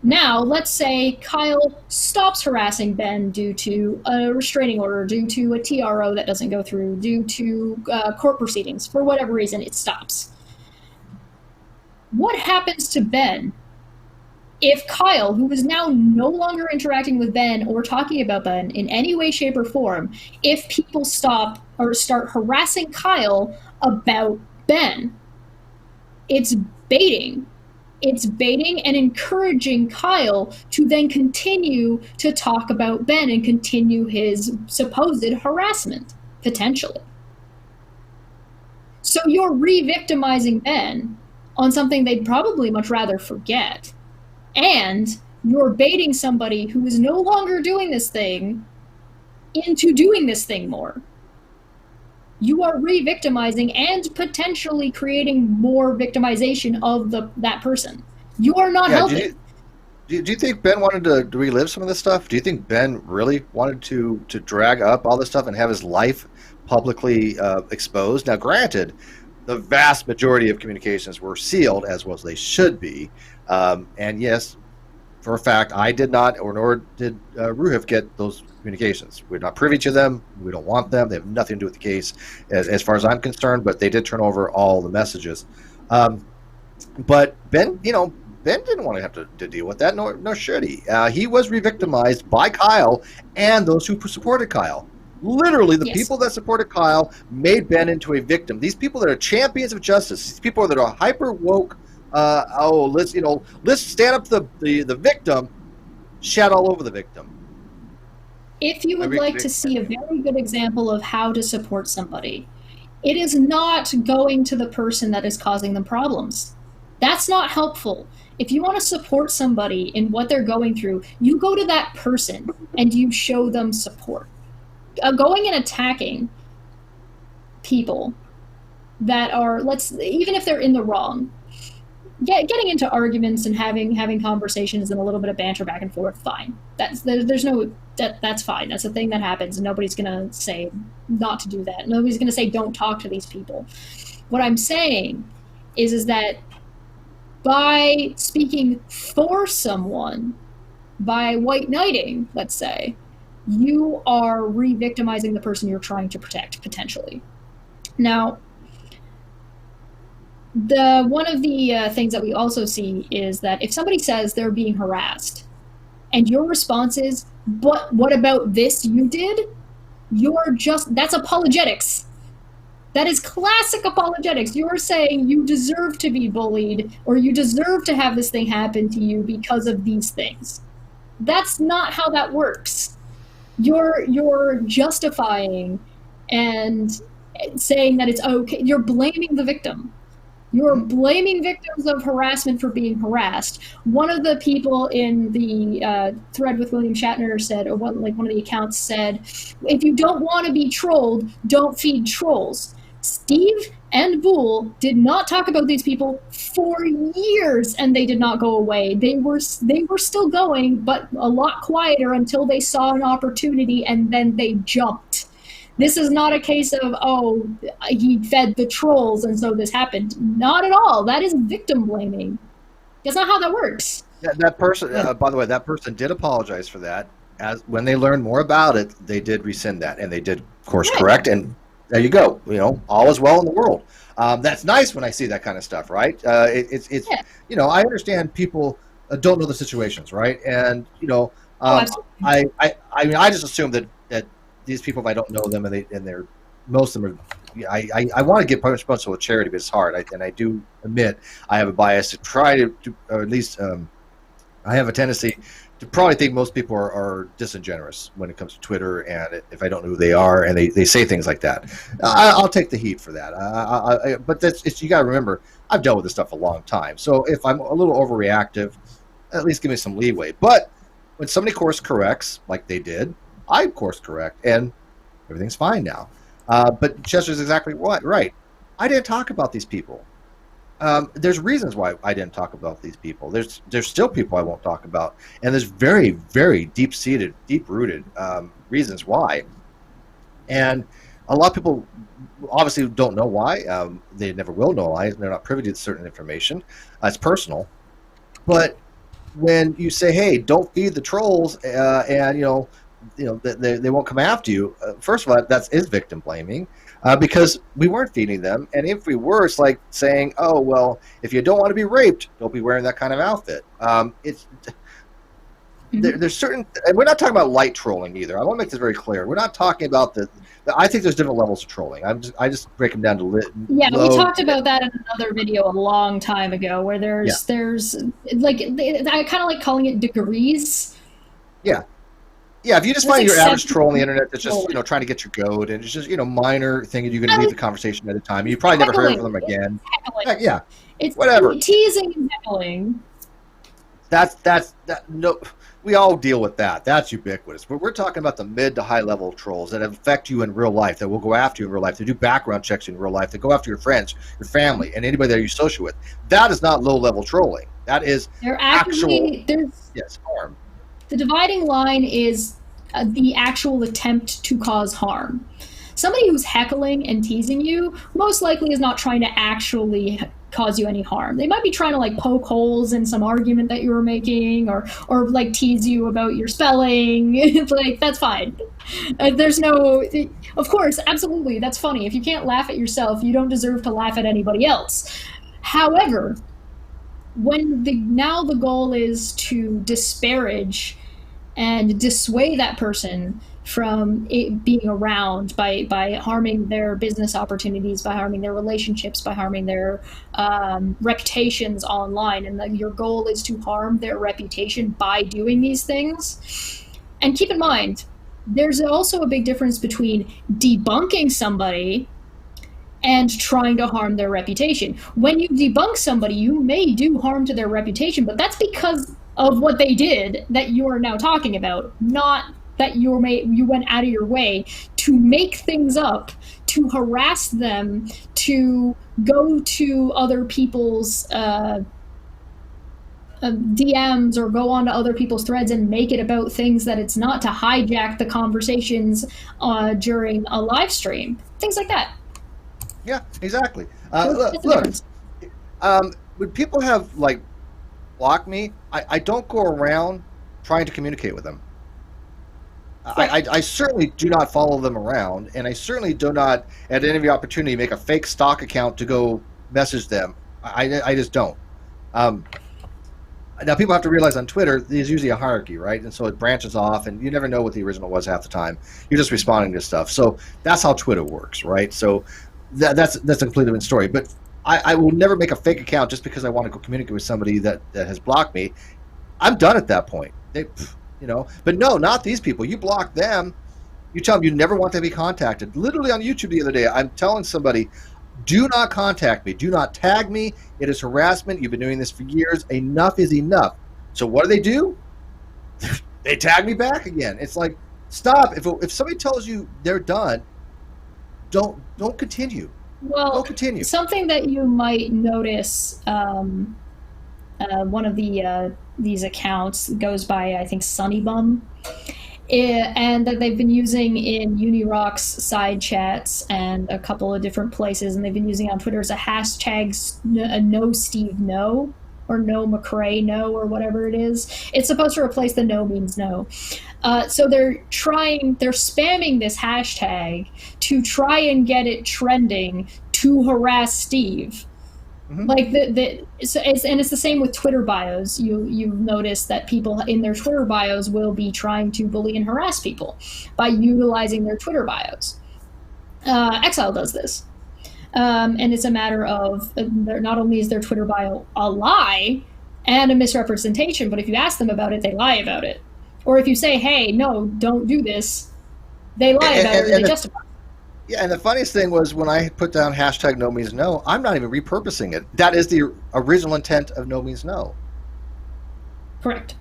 [SPEAKER 1] Now, let's say Kyle stops harassing Ben due to a restraining order, due to a TRO that doesn't go through, due to court proceedings. For whatever reason, it stops. What happens to Ben if Kyle, who is now no longer interacting with Ben or talking about Ben in any way, shape, or form, if people stop or start harassing Kyle about Ben? It's baiting. It's baiting and encouraging Kyle to then continue to talk about Ben and continue his supposed harassment, potentially. So you're re-victimizing Ben on something they'd probably much rather forget. And you're baiting somebody who is no longer doing this thing into doing this thing more. You are re-victimizing and potentially creating more victimization of that person. You are not helping.
[SPEAKER 2] Do you think Ben wanted to relive some of this stuff? Do you think Ben really wanted to drag up all this stuff and have his life publicly exposed? Now, granted, the vast majority of communications were sealed, as well as they should be. And yes, for a fact, I did not, or nor did Ruhif get those communications. We're not privy to them. We don't want them. They have nothing to do with the case, as far as I'm concerned. But they did turn over all the messages. But Ben, Ben didn't want to have to deal with that, nor should he. He was re-victimized by Kyle and those who supported Kyle. Literally, the people that supported Kyle made Ben into a victim. These people that are champions of justice, these people that are hyper woke. Let's stand up to the victim. Shat all over the victim.
[SPEAKER 1] If you would like to see a very good example of how to support somebody, it is not going to the person that is causing them problems. That's not helpful. If you want to support somebody in what they're going through, you go to that person and you show them support. Going and attacking people that are, even if they're in the wrong, getting into arguments and having conversations and a little bit of banter back and forth, fine. That's fine. That's a thing that happens, and nobody's gonna say not to do that. Nobody's gonna say don't talk to these people. What I'm saying is that by speaking for someone, by white knighting, let's say, you are re-victimizing the person you're trying to protect, potentially. Now, one of the things that we also see is that if somebody says they're being harassed, and your response is, but what about this you did? That's apologetics. That is classic apologetics. You're saying you deserve to be bullied, or you deserve to have this thing happen to you because of these things. That's not how that works. You're justifying and saying that it's okay. You're blaming the victim. You're blaming victims of harassment for being harassed. One of the people in the thread with William Shatner said, or one of the accounts said, if you don't want to be trolled, don't feed trolls. Steve and Boole did not talk about these people for years, and they did not go away. They were still going, but a lot quieter until they saw an opportunity, and then they jumped. This is not a case of, oh, he fed the trolls and so this happened. Not at all. That is victim blaming. That's not how that works.
[SPEAKER 2] That person, by the way, that person did apologize for that. As when they learned more about it, they did rescind that, and they did course correct. And there you go. All is well in the world. That's nice when I see that kind of stuff, right? I understand people don't know the situations, right? And I just assume that these people, if I don't know them, and they're most of them are, I want to give responsible charity, but it's hard. I do admit I have a bias to try to or at least I have a tendency to probably think most people are disingenuous when it comes to Twitter, and if I don't know who they are and they say things like that, I'll take the heat for that. But you got to remember, I've dealt with this stuff a long time. So if I'm a little overreactive, at least give me some leeway. But when somebody course corrects, like they did, I course correct, and everything's fine now. But Chester's exactly right. I didn't talk about these people. There's reasons why I didn't talk about these people. There's still people I won't talk about, and there's very, very deep-seated, deep-rooted reasons why. And a lot of people obviously don't know why. They never will know why. They're not privy to certain information. It's personal. But when you say, "Hey, don't feed the trolls," and they won't come after you. First of all, that is victim blaming, because we weren't feeding them, and if we were, it's like saying, "Oh well, if you don't want to be raped, don't be wearing that kind of outfit." There's certain, and we're not talking about light trolling either. I want to make this very clear. We're not talking about I think there's different levels of trolling. I just break them down to
[SPEAKER 1] we talked about that in another video a long time ago, where there's like I kind of like calling it degrees.
[SPEAKER 2] Yeah, if you just find your average troll on the internet that's just trying to get your goat, and it's just minor thing, and you can leave the conversation at a time. You probably never heard from them again. Yeah, it's whatever.
[SPEAKER 1] Teasing and heckling.
[SPEAKER 2] No, we all deal with that. That's ubiquitous. But we're talking about the mid to high level trolls that affect you in real life, that will go after you in real life, that do background checks in real life, that go after your friends, your family, and anybody that you associate with. That is not low level trolling. That is actual harm.
[SPEAKER 1] The dividing line is the actual attempt to cause harm. Somebody who's heckling and teasing you most likely is not trying to actually cause you any harm. They might be trying to poke holes in some argument that you were making, or tease you about your spelling. That's fine. There's no, of course, absolutely, that's funny. If you can't laugh at yourself, you don't deserve to laugh at anybody else. However, now the goal is to disparage and dissuade that person from it being around by harming their business opportunities, by harming their relationships, by harming their reputations online. And your goal is to harm their reputation by doing these things. And keep in mind, there's also a big difference between debunking somebody and trying to harm their reputation. When you debunk somebody, you may do harm to their reputation, but that's because of what they did that you are now talking about, not that you went out of your way to make things up, to harass them, to go to other people's DMs or go onto other people's threads and make it about things that it's not, to hijack the conversations during a live stream, things like that.
[SPEAKER 2] Yeah, exactly. Look, when people have like blocked me, I don't go around trying to communicate with them. I certainly do not follow them around, and I certainly do not, at any opportunity, make a fake stock account to go message them. I just don't. Now, people have to realize on Twitter, there's usually a hierarchy, right? And so it branches off, and you never know what the original was half the time. You're just responding to stuff. So that's how Twitter works, right? So that's a completely different story. But I will never make a fake account just because I want to go communicate with somebody that has blocked me. I'm done at that point. But no, not these people. You block them. You tell them you never want to be contacted. Literally on YouTube the other day, I'm telling somebody, do not contact me. Do not tag me. It is harassment. You've been doing this for years. Enough is enough. So what do? They tag me back again. It's like, stop. If somebody tells you they're done, don't continue.
[SPEAKER 1] Well,
[SPEAKER 2] don't continue.
[SPEAKER 1] Something that you might notice, one of these accounts goes by, I think, Sunnybum, and that they've been using in Unirock's side chats and a couple of different places, and they've been using on Twitter as a hashtag no Steve no, or no McRae no, or whatever it is. It's supposed to replace the no means no. So they're spamming this hashtag to try and get it trending to harass Steve. Mm-hmm. Like it's the same with Twitter bios. You've noticed that people in their Twitter bios will be trying to bully and harass people by utilizing their Twitter bios. Exile does this, and it's a matter of not only is their Twitter bio a lie and a misrepresentation, but if you ask them about it, they lie about it. Or if you say, "Hey, no, don't do this," they lie about it and they justify it.
[SPEAKER 2] Yeah, and the funniest thing was when I put down hashtag no means no, I'm not even repurposing it. That is the original intent of no means no.
[SPEAKER 1] Correct.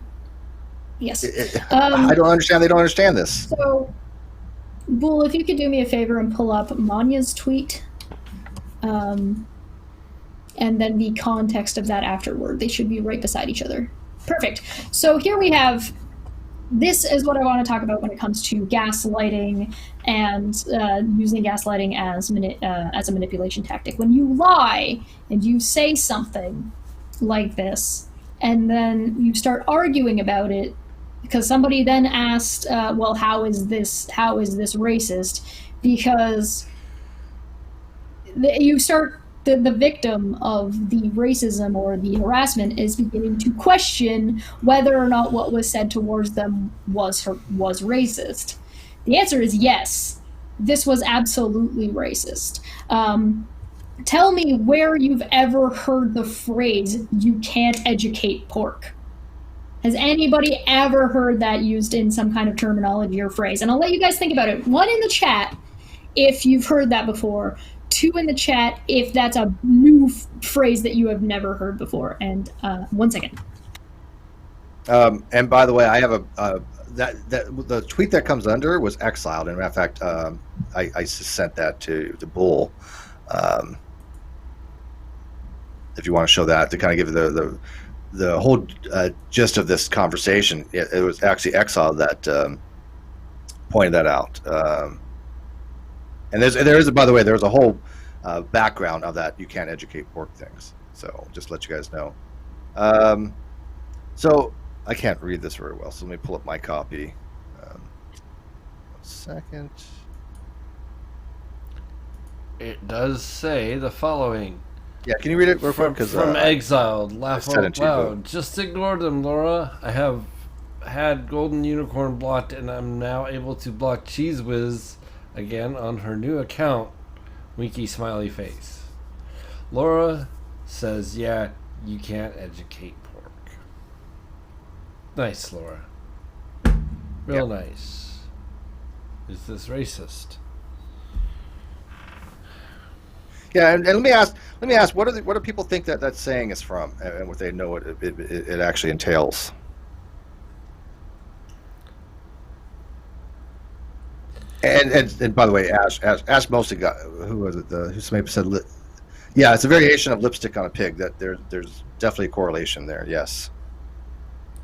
[SPEAKER 1] Yes.
[SPEAKER 2] I don't understand. They don't understand this.
[SPEAKER 1] So, Bull, if you could do me a favor and pull up Manya's tweet, and then the context of that afterward. They should be right beside each other. Perfect. So here we have... This is what I want to talk about when it comes to gaslighting and using gaslighting as a manipulation tactic. When you lie and you say something like this, and then you start arguing about it, because somebody then asked, "Well, how is this racist?" Because you start. The victim of the racism or the harassment is beginning to question whether or not what was said towards them was racist. The answer is yes. This was absolutely racist. Tell me where you've ever heard the phrase, "you can't educate pork." Has anybody ever heard that used in some kind of terminology or phrase? And I'll let you guys think about it. 1 in the chat if you've heard that before. 2 in the chat if that's a new phrase that you have never heard before. And 1 second.
[SPEAKER 2] And by the way, I have the tweet that comes under was exiled. And in fact, I sent that to Bull. If you want to show that to kind of give the whole gist of this conversation, it was actually exiled that pointed that out. And there is, by the way, there's a whole background of that. You can't educate pork things. So just let you guys know. So I can't read this very well. So let me pull up my copy. 1 second.
[SPEAKER 3] It does say the following.
[SPEAKER 2] Yeah, can you read it real quick?
[SPEAKER 3] From Exiled, laugh
[SPEAKER 2] said it
[SPEAKER 3] out
[SPEAKER 2] to you,
[SPEAKER 3] loud. Just ignore them, Laura. I have had Golden Unicorn blocked, and I'm now able to block Cheese Whiz again on her new account. Winky smiley face. Laura says, yeah, you can't educate pork. Nice, Laura. Real nice. Is this racist?
[SPEAKER 2] Yeah, and let me ask, what do people think that saying is from, and what they know it actually entails? And by the way, Ash mostly got, who was it? Who somebody said, yeah, it's a variation of lipstick on a pig. That there's definitely a correlation there. Yes.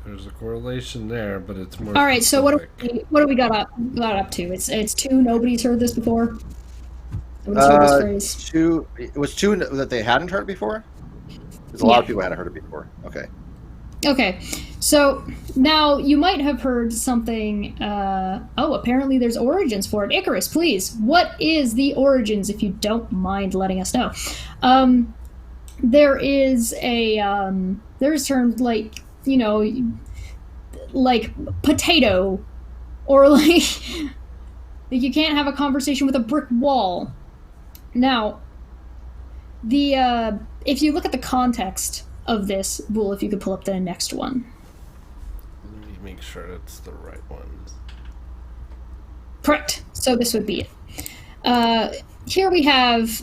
[SPEAKER 3] There's a correlation there, but it's more.
[SPEAKER 1] All right, so
[SPEAKER 3] specific.
[SPEAKER 1] what do we got up to? It's two. Nobody's heard this before. Nobody's heard this phrase.
[SPEAKER 2] Two. It was two that they hadn't heard it before. There's a lot of people hadn't heard it before. Okay.
[SPEAKER 1] Okay, so now you might have heard something. Apparently there's origins for it. Icarus, please. What is the origins, if you don't mind letting us know? There is there's terms like, like potato, or like you can't have a conversation with a brick wall. Now, if you look at the context of this, Bull, if you could pull up the next one.
[SPEAKER 3] Let me make sure it's the right ones.
[SPEAKER 1] Correct. So this would be it. Here we have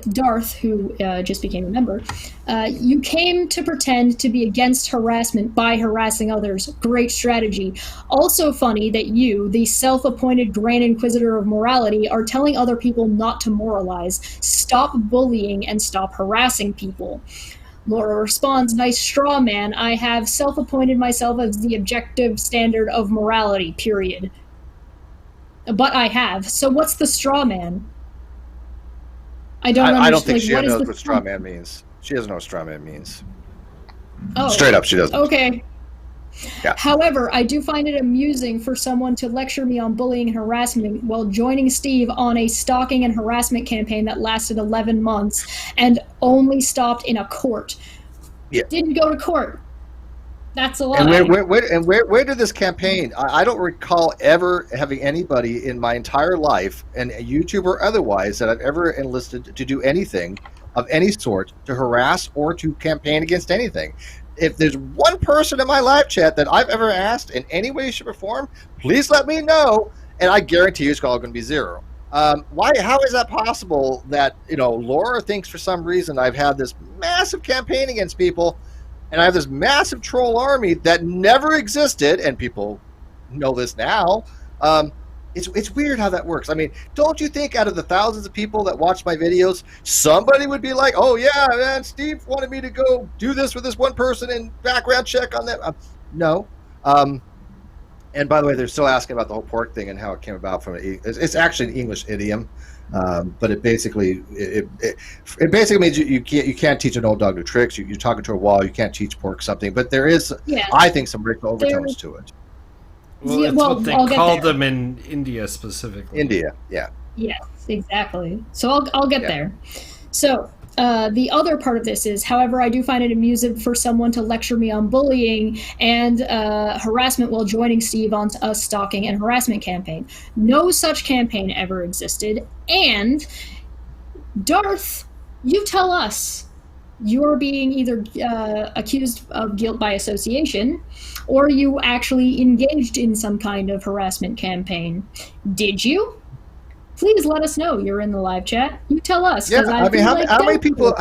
[SPEAKER 1] Darth, who just became a member. You came to pretend to be against harassment by harassing others. Great strategy. Also funny that you, the self-appointed Grand Inquisitor of morality, are telling other people not to moralize. Stop bullying and stop harassing people. Laura responds, nice straw man. I have self-appointed myself as the objective standard of morality, period. But I have. So what's the straw man? I don't understand.
[SPEAKER 2] I don't think she
[SPEAKER 1] what
[SPEAKER 2] knows
[SPEAKER 1] is
[SPEAKER 2] what straw man means. She doesn't know what straw man means.
[SPEAKER 1] Oh.
[SPEAKER 2] Straight up, she doesn't.
[SPEAKER 1] Okay.
[SPEAKER 2] Yeah.
[SPEAKER 1] However, I do find it amusing for someone to lecture me on bullying and harassment while joining Steve on a stalking and harassment campaign that lasted 11 months and only stopped in a court.
[SPEAKER 2] Yeah.
[SPEAKER 1] Didn't go to court. That's a lie.
[SPEAKER 2] And where did this campaign? I don't recall ever having anybody in my entire life, and YouTube or otherwise, that I've ever enlisted to do anything of any sort to harass or to campaign against anything. If there's one person in my live chat that I've ever asked in any way, shape, or form, please let me know, and I guarantee you it's all going to be zero. Why? How is that possible that, Laura thinks for some reason I've had this massive campaign against people, and I have this massive troll army that never existed, and people know this now. It's weird how that works. I mean, don't you think out of the thousands of people that watch my videos, somebody would be like, oh yeah, man, Steve wanted me to go do this with this one person and background check on that? No. And by the way, they're still asking about the whole pork thing and how it came about from it's actually an English idiom, but it basically means you can't teach an old dog new tricks. You're talking to a wall. You can't teach pork something. But there is, I think, some racial overtones to it.
[SPEAKER 3] Well, it's what they call them in India specifically.
[SPEAKER 2] India, yeah.
[SPEAKER 1] Yes, exactly. So I'll get there. So the other part of this is, however, I do find it amusing for someone to lecture me on bullying and harassment while joining Steve on a stalking and harassment campaign. No such campaign ever existed. And Darth, you tell us. You're being either accused of guilt by association, or you actually engaged in some kind of harassment campaign. Did you? Please let us know. You're in the live chat. You tell us.
[SPEAKER 2] Yeah, I mean, how many people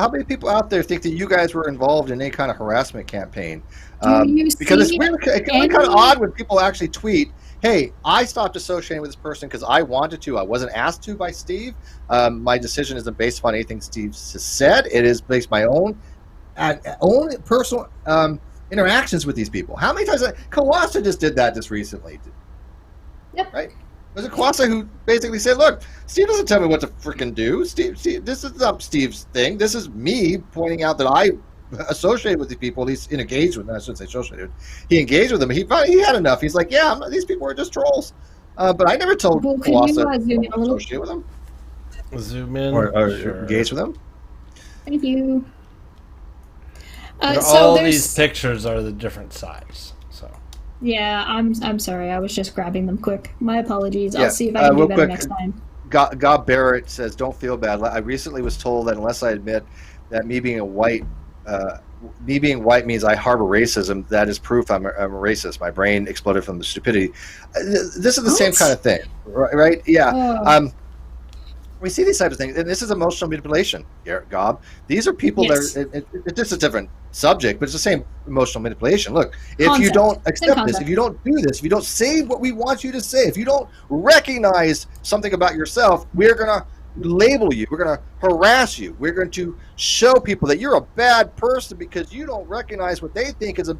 [SPEAKER 2] out there think that you guys were involved in any kind of harassment campaign? Because it's really kind of odd when people actually tweet, hey, I stopped associating with this person because I wanted to. I wasn't asked to by Steve. My decision isn't based upon anything Steve has said. It is based on my own personal interactions with these people. How many times? Kawasa just did that just recently.
[SPEAKER 1] Yep.
[SPEAKER 2] Right? Was it Kawasa who basically said, look, Steve doesn't tell me what to freaking do. Steve, this is not Steve's thing. This is me pointing out that I associated with these people. He's engaged with them. I shouldn't say associated. He engaged with them. He had enough. He's like, yeah, these people are just trolls. But I never told Kawasa to associate with them.
[SPEAKER 3] Zoom in.
[SPEAKER 2] Or
[SPEAKER 3] sure.
[SPEAKER 2] engage with them.
[SPEAKER 1] Thank you.
[SPEAKER 3] But
[SPEAKER 1] So
[SPEAKER 3] all
[SPEAKER 1] there's
[SPEAKER 3] these pictures are the different size. So
[SPEAKER 1] yeah. I'm sorry. I was just grabbing them quick. My apologies. I'll
[SPEAKER 2] Yeah,
[SPEAKER 1] see if I can do
[SPEAKER 2] real
[SPEAKER 1] better
[SPEAKER 2] quick.
[SPEAKER 1] next time.
[SPEAKER 2] God Barrett says, "Don't feel bad. I recently was told that unless I admit that me being white means I harbor racism. That is proof I'm a racist. My brain exploded from the stupidity." This is the same kind
[SPEAKER 1] What?
[SPEAKER 2] of thing, right? Yeah.
[SPEAKER 1] Oh,
[SPEAKER 2] We see these types of things, and this is emotional manipulation, Gob. These are people that
[SPEAKER 1] yes.
[SPEAKER 2] are, it's a different subject, but it's the same emotional manipulation. Look, if you
[SPEAKER 1] Concept.
[SPEAKER 2] don't
[SPEAKER 1] Same
[SPEAKER 2] accept this, if
[SPEAKER 1] concept.
[SPEAKER 2] you don't do this, if you don't say what we want you to say, if you don't recognize something about yourself, we're going to label you. We're going to harass you. We're going to show people that you're a bad person because you don't recognize what they think is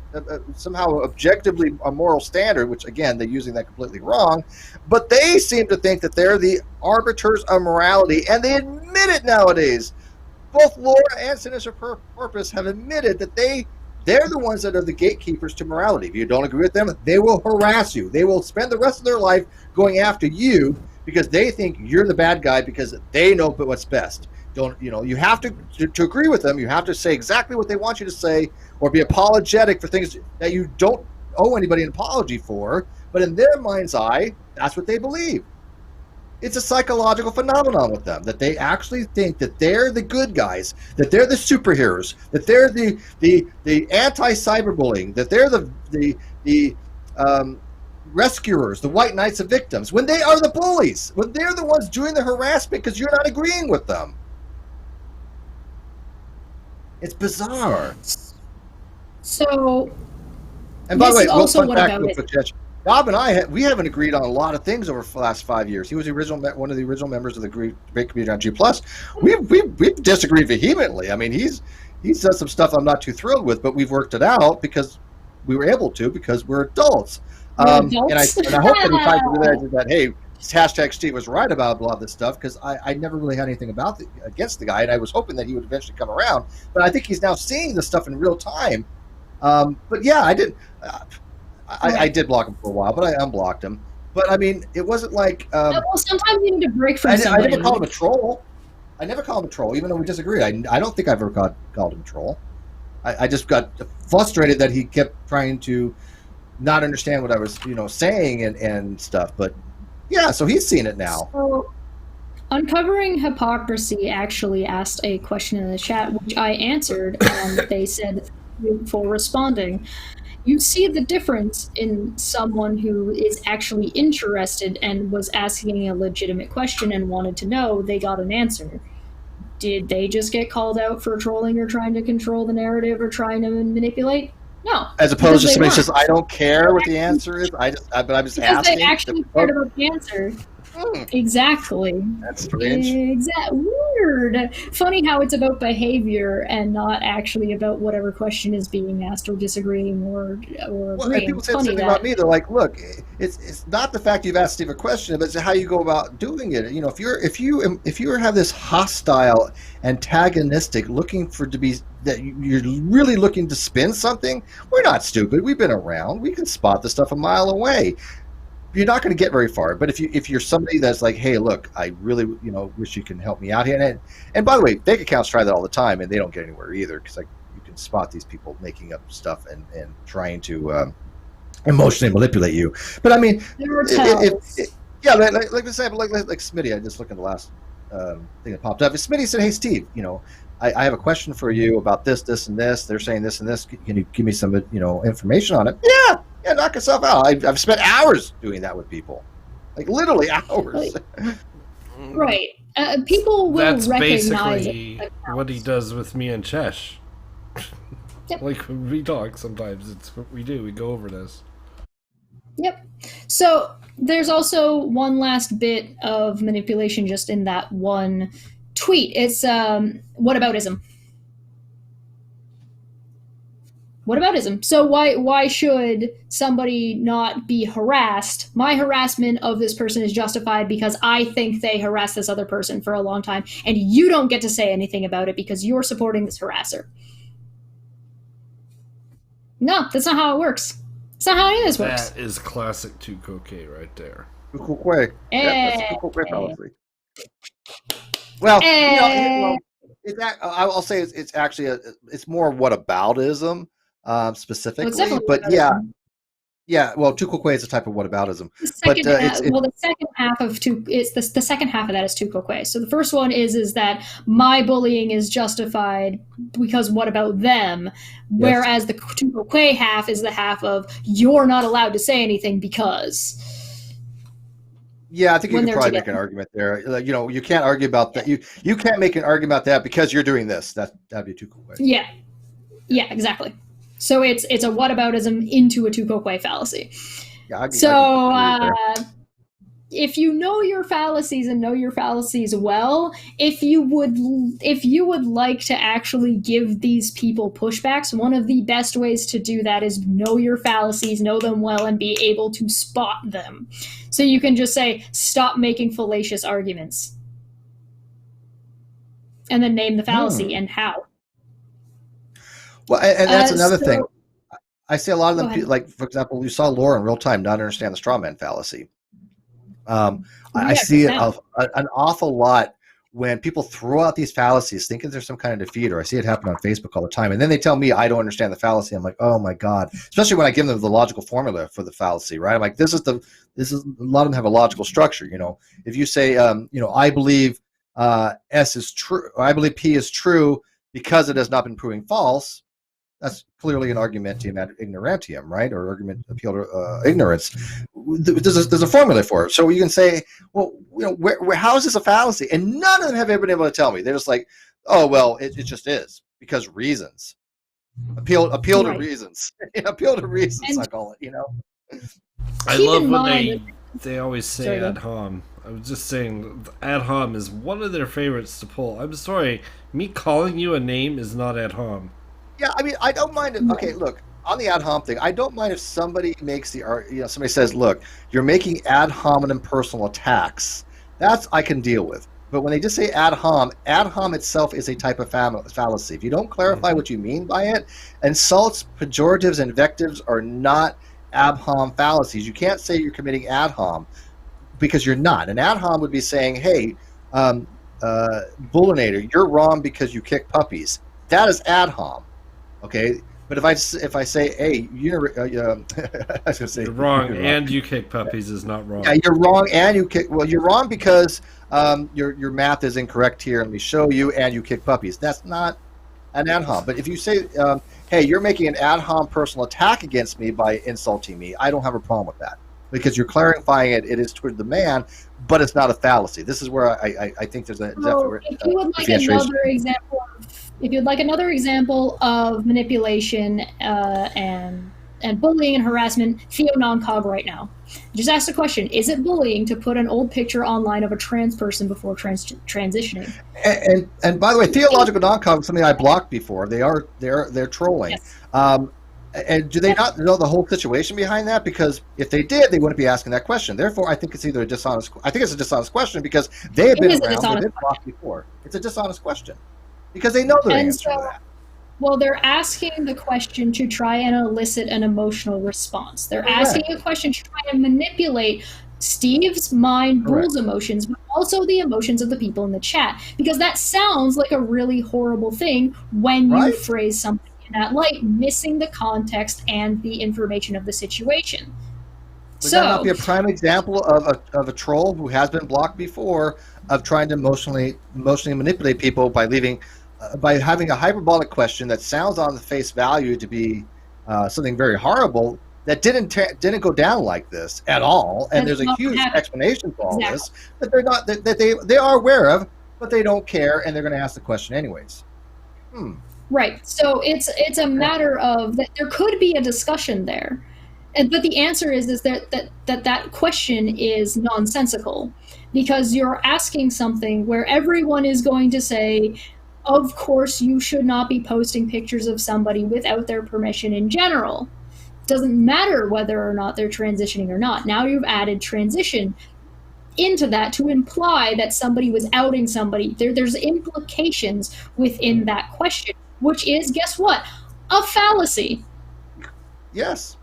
[SPEAKER 2] somehow objectively a moral standard, which, again, they're using that completely wrong. But they seem to think that they're the arbiters of morality, and they admit it nowadays. Both Laura and Sinister Purpose have admitted that they're the ones that are the gatekeepers to morality. If you don't agree with them, they will harass you. They will spend the rest of their life going after you because they think you're the bad guy because they know what's best. You have to agree with them. You have to say exactly what they want you to say, or be apologetic for things that you don't owe anybody an apology for. But in their mind's eye, that's what they believe. It's a psychological phenomenon with them that they actually think that they're the good guys, that they're the superheroes, that they're the anti-cyberbullying, that they're the rescuers, the white knights of victims, when they are the bullies, when they're the ones doing the harassment because you're not agreeing with them. It's bizarre.
[SPEAKER 1] So
[SPEAKER 2] And by the way,
[SPEAKER 1] also what about it?
[SPEAKER 2] Bob and I, we haven't agreed on a lot of things over the last 5 years. He was one of the original members of the great community on G+. We've disagreed vehemently. I mean, he's done some stuff I'm not too thrilled with, but we've worked it out because we were able to because we're adults. And I hope that he finds realizes that, hey, hashtag Steve was right about a lot of this stuff because I never really had anything against the guy, and I was hoping that he would eventually come around. But I think he's now seeing the stuff in real time. But yeah, I did. I did block him for a while, but I unblocked him. But I mean, it wasn't like.
[SPEAKER 1] Well, sometimes you need to break from somebody.
[SPEAKER 2] I never called him a troll. I never called him a troll, even though we disagreed. I don't think I've ever called him a troll. I just got frustrated that he kept trying to not understand what I was, saying and stuff. But yeah, so he's seen it now.
[SPEAKER 1] So, Uncovering Hypocrisy actually asked a question in the chat, which I answered, and they said, "Thank you for responding." You see the difference in someone who is actually interested and was asking a legitimate question and wanted to know, they got an answer. Did they just get called out for trolling or trying to control the narrative or trying to manipulate? No.
[SPEAKER 2] As opposed to somebody says, "I don't care what the answer is. I'm just asking."
[SPEAKER 1] They actually cared about the answer. Exactly.
[SPEAKER 2] That's strange.
[SPEAKER 1] Weird. Funny how it's about behavior and not actually about whatever question is being asked or disagreeing or
[SPEAKER 2] Well, and
[SPEAKER 1] agreeing.
[SPEAKER 2] people say something about me. They're like, "Look, it's not the fact you've asked Steve a question, but it's how you go about doing it. If you have this hostile, antagonistic, looking for to be that you're really looking to spin something. We're not stupid. We've been around. We can spot the stuff a mile away." You're not going to get very far. But if you're somebody that's like, "Hey, look, I really wish you can help me out here," and by the way, fake accounts try that all the time, and they don't get anywhere either because you can spot these people making up stuff and trying to emotionally manipulate you. But I mean, yeah, like example, like Smitty. I just looked at the last thing that popped up. Smitty said, "Hey, Steve, I have a question for you about this, and this. They're saying this and this. Can you give me some information on it?" Yeah, knock yourself out. I've spent hours doing that with people, like literally hours.
[SPEAKER 1] Right. People will
[SPEAKER 3] That's
[SPEAKER 1] recognize
[SPEAKER 3] basically what he does with me and Chesh.
[SPEAKER 1] Yep.
[SPEAKER 3] Like when we talk, sometimes it's what we do. We go over this.
[SPEAKER 1] Yep. So there's also one last bit of manipulation just in that one tweet. It's whataboutism. Whataboutism. So why should somebody not be harassed? My harassment of this person is justified because I think they harassed this other person for a long time, and you don't get to say anything about it because you're supporting this harasser. No, that's not how it works. That's not how any of this works.
[SPEAKER 3] That is classic 2K right there.
[SPEAKER 2] That's a fallacy. Well, I'll say it's actually it's more whataboutism
[SPEAKER 1] Well, it's
[SPEAKER 2] specifically,
[SPEAKER 1] definitely
[SPEAKER 2] but
[SPEAKER 1] whataboutism.
[SPEAKER 2] yeah. Well, Tukokwe is a type of whataboutism,
[SPEAKER 1] The
[SPEAKER 2] but
[SPEAKER 1] second half, well, the second half of the second half of that is tukokwe. So the first one is that my bullying is justified because what about them?
[SPEAKER 2] yes,
[SPEAKER 1] Whereas the tukokwe half is the half of you're not allowed to say anything because
[SPEAKER 2] yeah. I think you
[SPEAKER 1] when
[SPEAKER 2] could
[SPEAKER 1] they're
[SPEAKER 2] probably make
[SPEAKER 1] together.
[SPEAKER 2] an argument there. Like, you can't argue about that.
[SPEAKER 1] Yeah.
[SPEAKER 2] You can't make an argument about that because you're doing this. That'd be Tukokwe.
[SPEAKER 1] Yeah. Yeah, exactly. So it's a whataboutism into a tukokwe fallacy.
[SPEAKER 2] Yeah, I
[SPEAKER 1] So
[SPEAKER 2] agree there.
[SPEAKER 1] if you know your fallacies and know your fallacies well, if you would like to actually give these people pushbacks, one of the best ways to do that is know your fallacies, know them well, and be able to spot them. So you can just say, stop making fallacious arguments. And then name the fallacy and how.
[SPEAKER 2] Well, and that's another
[SPEAKER 1] So,
[SPEAKER 2] thing. I see a lot of
[SPEAKER 1] go
[SPEAKER 2] them,
[SPEAKER 1] ahead.
[SPEAKER 2] like, for example, you saw Laura in real time not understand the straw man fallacy. I
[SPEAKER 1] Yeah,
[SPEAKER 2] see it
[SPEAKER 1] now.
[SPEAKER 2] an awful lot when people throw out these fallacies thinking there's some kind of defeat, or I see it happen on Facebook all the time. And then they tell me I don't understand the fallacy. I'm like, oh my God. Especially when I give them the logical formula for the fallacy, right? I'm like, this is a lot of them have a logical structure. If you say, I believe S is true, or I believe P is true because it has not been proven false, that's clearly an argumentum ad ignorantium, right? Or argument appeal to ignorance. There's a formula for it. So you can say, well, how is this a fallacy? And none of them have ever been able to tell me. They're just like, oh, well, it just is because reasons. Appeal to reasons. Appeal to reasons, I call it,
[SPEAKER 3] I
[SPEAKER 1] Keep
[SPEAKER 3] love
[SPEAKER 1] in
[SPEAKER 3] when
[SPEAKER 1] mind
[SPEAKER 3] they always say
[SPEAKER 1] Sorry, go
[SPEAKER 3] ad hom. I was just saying ad hom is one of their favorites to pull. I'm sorry, me calling you a name is not ad hom.
[SPEAKER 2] Yeah, I mean, I don't mind it. Okay, look, on the ad hom thing, I don't mind if somebody makes somebody says, look, you're making ad hominem personal attacks. That's I can deal with. But when they just say ad hom itself is a type of fallacy. If you don't clarify what you mean by it, insults, pejoratives, and invectives are not ad hom fallacies. You can't say you're committing ad hom because you're not. An ad hom would be saying, hey, bullinator, you're wrong because you kick puppies. That is ad hom. Okay, but if I say, hey, I was gonna say
[SPEAKER 3] You're wrong, and you kick puppies is not wrong.
[SPEAKER 2] Yeah, you're wrong, and you kick. Well, you're wrong because your math is incorrect here. Let me show you, and you kick puppies. That's not an ad hom. But if you say, hey, you're making an ad hom personal attack against me by insulting me, I don't have a problem with that because you're clarifying it. It is toward the man, but it's not a fallacy. This is where I think there's a definite.
[SPEAKER 1] If you would like another example, if you'd like another example of manipulation and bullying and harassment, Theo non-cog right now. Just ask the question: is it bullying to put an old picture online of a trans person before transitioning?
[SPEAKER 2] And by the way, theological non-cog is something I blocked before. They're trolling.
[SPEAKER 1] Yes.
[SPEAKER 2] And do they not know the whole situation behind that? Because if they did, they wouldn't be asking that question. Therefore, I think it's either a dishonest. I think it's a dishonest question because they have been around. They've been blocked before. It's a dishonest question because they know the answer to that.
[SPEAKER 1] Well, they're asking the question to try and elicit an emotional response. They're asking a question to try and manipulate Steve's mind, Bull's emotions, but also the emotions of the people in the chat. Because that sounds like a really horrible thing when you phrase something in that light, missing the context and the information of the situation.
[SPEAKER 2] Would that not be a prime example of a troll who has been blocked before of trying to emotionally manipulate people by having a hyperbolic question that sounds on the face value to be something very horrible that didn't go down like this at all, and there's a huge explanation for all this that they're not that they are aware of, but they don't care, and they're going to ask the question anyways.
[SPEAKER 1] Right. So it's a matter of that there could be a discussion there, but the answer is that question is nonsensical because you're asking something where everyone is going to say, of course, you should not be posting pictures of somebody without their permission in general. It doesn't matter whether or not they're transitioning or not. Now you've added transition into that to imply that somebody was outing somebody. There's implications within that question, which is, guess what? A fallacy.
[SPEAKER 2] Yes.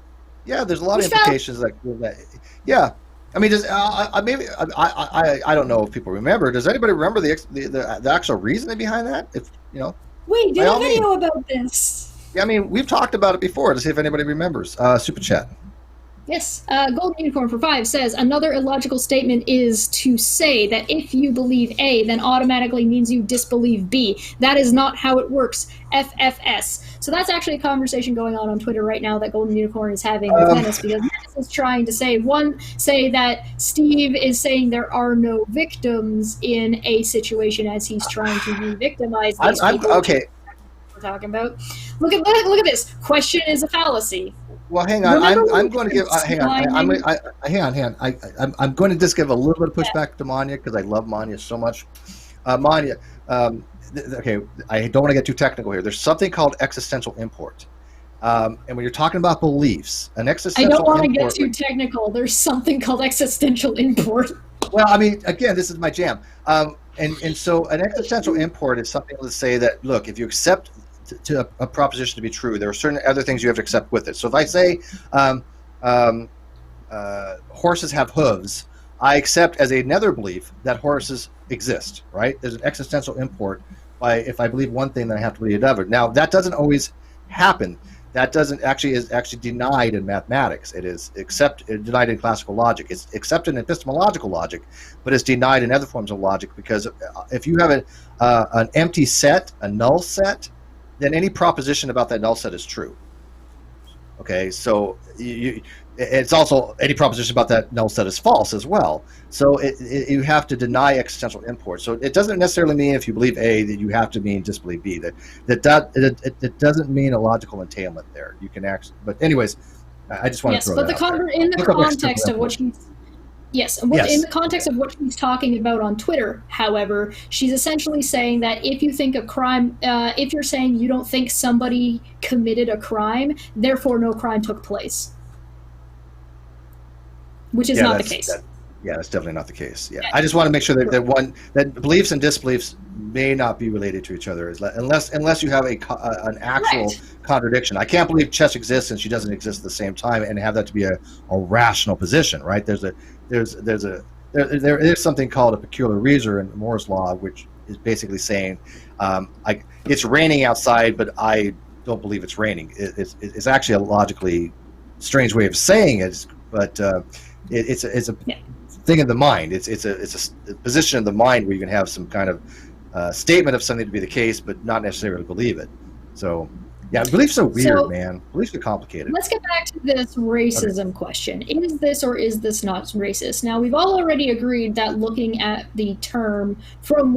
[SPEAKER 2] Yeah, there's a lot of implications like that. Yeah. I mean, maybe I don't know if people remember. Does anybody remember the actual reasoning behind that? If you know,
[SPEAKER 1] We
[SPEAKER 2] by
[SPEAKER 1] did a
[SPEAKER 2] all means.
[SPEAKER 1] video about this.
[SPEAKER 2] Yeah, I mean, we've talked about it before to see if anybody remembers. Super chat.
[SPEAKER 1] Yes, Golden Unicorn for 5 says another illogical statement is to say that if you believe A, then automatically means you disbelieve B. That is not how it works. FFS. So that's actually a conversation going on Twitter right now that Golden Unicorn is having with Menace, because Menace is trying to say that Steve is saying there are no victims in a situation as he's trying to re-victimize these people.
[SPEAKER 2] Okay.
[SPEAKER 1] We're talking about. Look at this. Question is a fallacy.
[SPEAKER 2] Well, hang on. I'm going to give. Hang on. Hang on. I'm going to just give a little bit of pushback to Manya because I love Manya so much. Manya. Okay. I don't want to get too technical here. There's something called existential import, and when you're talking about beliefs, an existential.
[SPEAKER 1] I don't want to get too technical. There's something called existential import.
[SPEAKER 2] Well, I mean, again, this is my jam. And so an existential import is something to say that, look, if you accept to a proposition to be true, there are certain other things you have to accept with it. So if I say horses have hooves, I accept as another belief that horses exist, right? There's an existential import if I believe one thing, then I have to believe another. Now, that doesn't always happen. That is actually denied in mathematics. It is denied in classical logic. It's accepted in epistemological logic, but it's denied in other forms of logic, because if you have an empty set, a null set, then any proposition about that null set is true. Okay, so it's also any proposition about that null set is false as well. So you have to deny existential import. So it doesn't necessarily mean if you believe A that you have to disbelieve B. It doesn't mean a logical entailment there. You can actually, but anyways, I just want to throw that out there.
[SPEAKER 1] In the context of what she's in the context of what she's talking about on Twitter, however, she's essentially saying that if you think a crime, if you're saying you don't think somebody committed a crime, therefore no crime took place. Which is not the case.
[SPEAKER 2] That's definitely not the case. Yeah, I just want to make sure that beliefs and disbeliefs may not be related to each other, unless you have an actual contradiction. I can't believe chess exists and she doesn't exist at the same time, and have that to be a rational position, right? There is something called a peculiar reason in Moore's law, which is basically saying, it's raining outside, but I don't believe it's raining. It's actually a logically strange way of saying it, but it's a thing of the mind. It's a position of the mind where you can have some kind of statement of something to be the case, but not necessarily believe it. So, yeah, beliefs are weird, man. Beliefs are complicated.
[SPEAKER 1] Let's get back to this racism question. Is this or is this not racist? Now, we've all already agreed that looking at the term from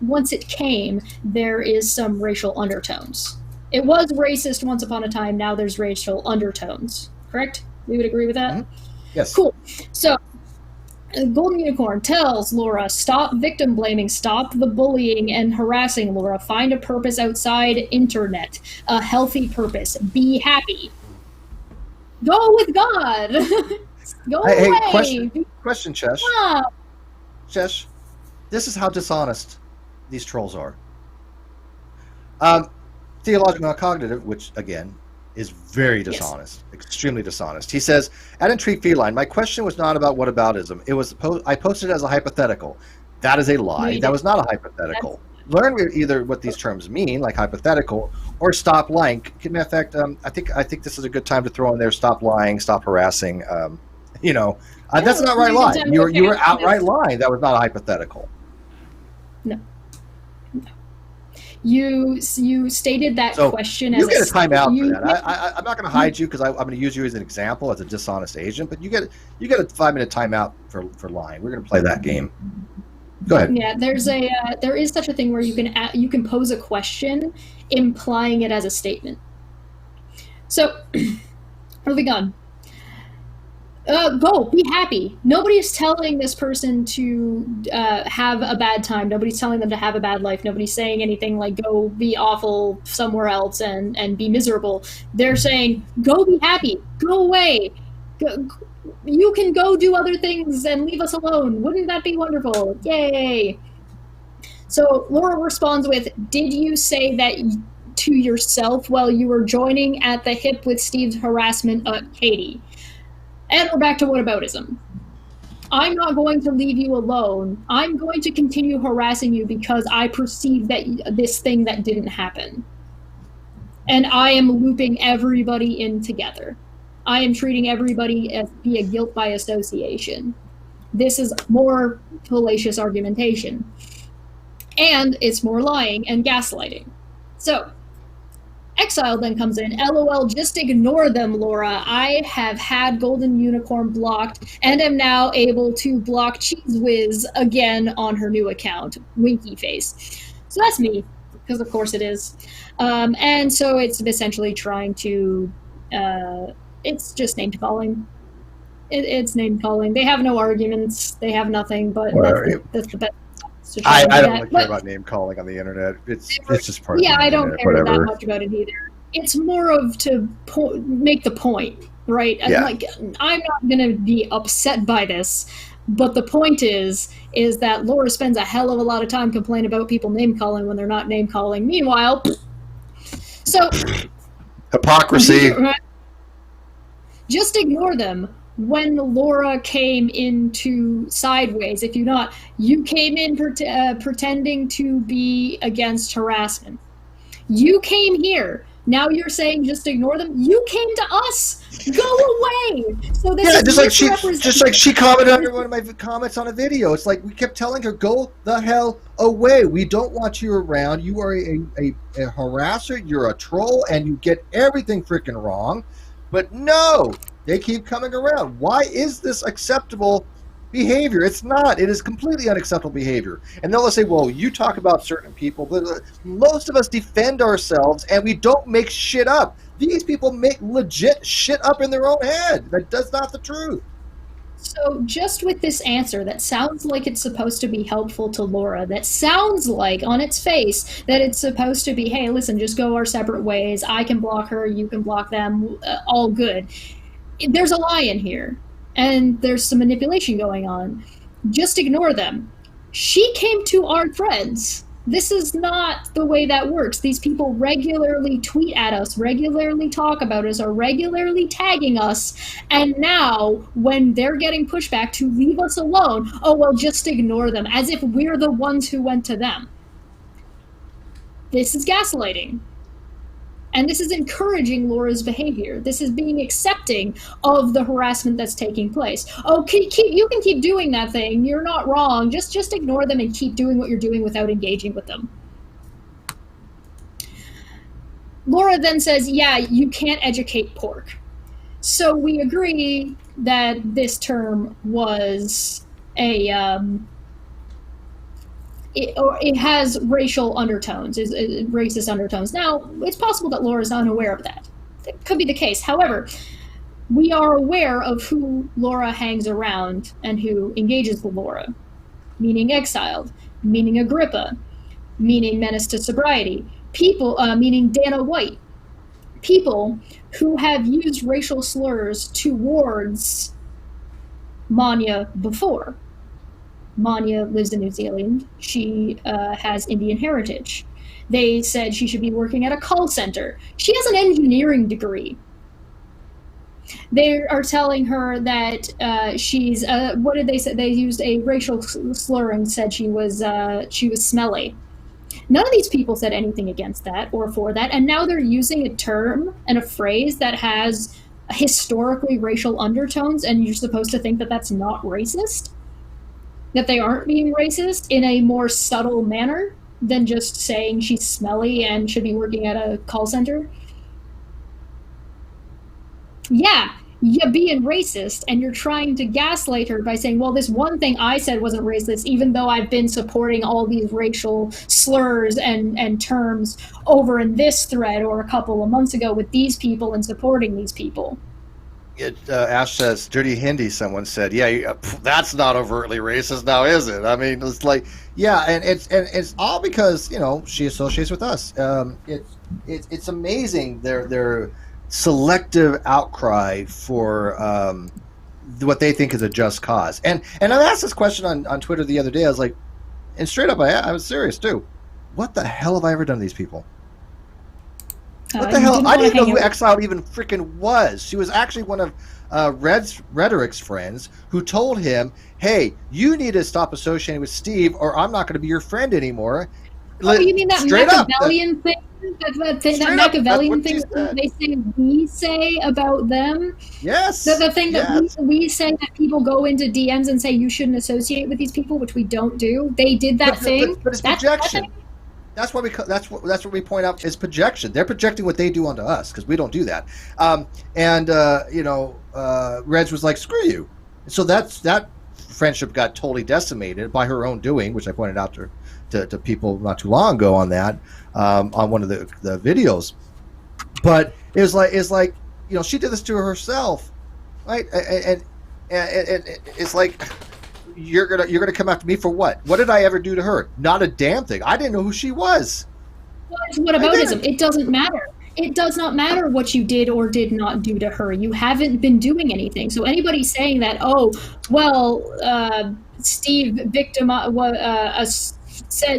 [SPEAKER 1] once it came, there is some racial undertones. It was racist once upon a time. Now there's racial undertones. Correct? We would agree with that?
[SPEAKER 2] Mm-hmm. Yes.
[SPEAKER 1] Cool. So, Golden Unicorn tells Laura, stop victim blaming, stop the bullying and harassing, Laura. Find a purpose outside internet, a healthy purpose. Be happy. Go with God. Go away.
[SPEAKER 2] Question, Chesh. Chesh, this is how dishonest these trolls are. Theological and cognitive, which again is very dishonest, extremely dishonest. He says, at Intrigue Feline, my question was not about whataboutism. It was I posted it as a hypothetical. That is a lie. That was not a hypothetical. Learn either what these terms mean, like hypothetical, or stop lying. In effect, I think this is a good time to throw in there, stop lying, stop harassing. That's not right lying. You were outright lying. That was not a hypothetical.
[SPEAKER 1] No. You stated that question as
[SPEAKER 2] you get a timeout for that. I'm not going to hide you because I'm going to use you as an example as a dishonest agent, but you get a 5-minute timeout for lying. We're going to play that game. Go ahead.
[SPEAKER 1] Yeah, there is such a thing where you can pose a question, implying it as a statement. So, moving on. Go, be happy. Nobody's telling this person to have a bad time. Nobody's telling them to have a bad life. Nobody's saying anything like go be awful somewhere else and be miserable. They're saying go be happy. Go away. You can go do other things and leave us alone. Wouldn't that be wonderful? Yay. So Laura responds with, did you say that to yourself while you were joining at the hip with Steve's harassment of Katie? And we're back to whataboutism. I'm not going to leave you alone. I'm going to continue harassing you because I perceive that this thing that didn't happen. And I am looping everybody in together. I am treating everybody as via guilt by association. This is more fallacious argumentation. And it's more lying and gaslighting. So, Exile then comes in. LOL, just ignore them, Laura. I have had Golden Unicorn blocked and am now able to block Cheese Whiz again on her new account. Winky face. So that's me, because of course it is. And so it's essentially trying to... it's just name calling. It's name calling. They have no arguments. They have nothing, but that's the best.
[SPEAKER 2] I don't really care about name calling on the internet. It's just part of the internet.
[SPEAKER 1] I don't care that much about it either. It's more of to make the point, right?
[SPEAKER 2] Yeah.
[SPEAKER 1] Like, I'm not going to be upset by this, but the point is that Laura spends a hell of a lot of time complaining about people name calling when they're not name calling. Meanwhile, so
[SPEAKER 2] hypocrisy.
[SPEAKER 1] Just ignore them. When Laura came into Sideways, if you not, you came in pretending to be against harassment. You came here. Now you're saying just ignore them. You came to us. Go away. So this
[SPEAKER 2] just like she commented under one of my comments on a video. It's like we kept telling her, go the hell away. We don't want you around. You are a harasser. You're a troll, and you get everything freaking wrong. But no. They keep coming around. Why is this acceptable behavior? It's not. It is completely unacceptable behavior. And they'll say, well, you talk about certain people, but most of us defend ourselves and we don't make shit up. These people make legit shit up in their own head. That's not the truth.
[SPEAKER 1] So just with this answer that sounds like it's supposed to be helpful to Laura, that sounds like on its face that it's supposed to be, hey, listen, just go our separate ways. I can block her. You can block them. All good. There's a lie in here, and there's some manipulation going on. Just ignore them. She came to our threads. This is not the way that works. These people regularly tweet at us, regularly talk about us, are regularly tagging us, and now, when they're getting pushback to leave us alone, oh, well, just ignore them, as if we're the ones who went to them. This is gaslighting. And this is encouraging Laura's behavior. This is being accepting of the harassment that's taking place. Oh, you can keep doing that thing. You're not wrong. Just ignore them and keep doing what you're doing without engaging with them. Laura then says, yeah, you can't educate pork. So we agree that this term was it has racial undertones, racist undertones. Now, it's possible that Laura's unaware of that. It could be the case. However, we are aware of who Laura hangs around and who engages with Laura, meaning Exiled, meaning Agrippa, meaning Menace to Sobriety, people, meaning Dana White, people who have used racial slurs towards Manya before. Manya lives in New Zealand. She has Indian heritage. They said she should be working at a call center. She has an engineering degree. They are telling her that she's, what did they say? They used a racial slur and said she was smelly. None of these people said anything against that or for that, and now they're using a term and a phrase that has historically racial undertones, and you're supposed to think that that's not racist? That they aren't being racist in a more subtle manner than just saying she's smelly and should be working at a call center? Yeah, you're being racist, and you're trying to gaslight her by saying, well, this one thing I said wasn't racist, even though I've been supporting all these racial slurs and terms over in this thread or a couple of months ago with these people and supporting these people.
[SPEAKER 2] Ash says, dirty Hindi, someone said. Yeah, that's not overtly racist now, is it? I mean, it's like, yeah, and it's all because, you know, she associates with us. It's amazing their selective outcry for what they think is a just cause. And I asked this question on Twitter the other day. I was like, and straight up, I was serious too. What the hell have I ever done to these people? What the hell? I didn't know who Exile even freaking was. She was actually one of Rhetoric's friends who told him, hey, you need to stop associating with Steve or I'm not going to be your friend anymore.
[SPEAKER 1] Oh, you mean that Machiavellian thing? That Machiavellian thing that we say about them?
[SPEAKER 2] Yes.
[SPEAKER 1] The thing that we say that people go into DMs and say you shouldn't associate with these people, which we don't do. They did that thing.
[SPEAKER 2] But it's projection. That's what we point out is projection. They're projecting what they do onto us because we don't do that. Reg was like, "Screw you." So that friendship got totally decimated by her own doing, which I pointed out to people not too long ago on that on one of the videos. But it's like she did this to herself, right? And it's like. You're gonna come after me for what? What did I ever do to her? Not a damn thing. I didn't know who she was.
[SPEAKER 1] What aboutism? It doesn't matter. It does not matter what you did or did not do to her. You haven't been doing anything. So anybody saying that, Steve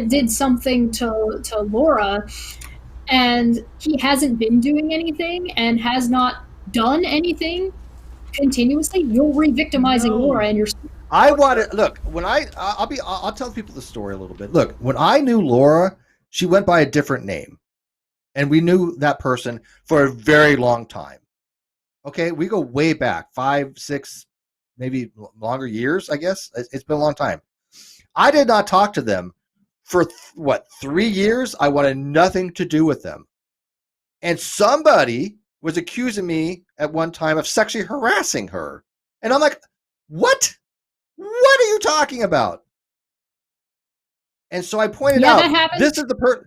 [SPEAKER 1] did something to Laura, and he hasn't been doing anything and has not done anything continuously, you're re-victimizing Laura, and you're.
[SPEAKER 2] I want to look when I'll tell people the story a little bit. Look, when I knew Laura, she went by a different name, and we knew that person for a very long time. Okay, we go way back 5, 6, maybe longer years. I guess it's been a long time. I did not talk to them for 3 years. I wanted nothing to do with them, and somebody was accusing me at one time of sexually harassing her, and I'm like, what? What are you talking about? And so I pointed out, this is the person,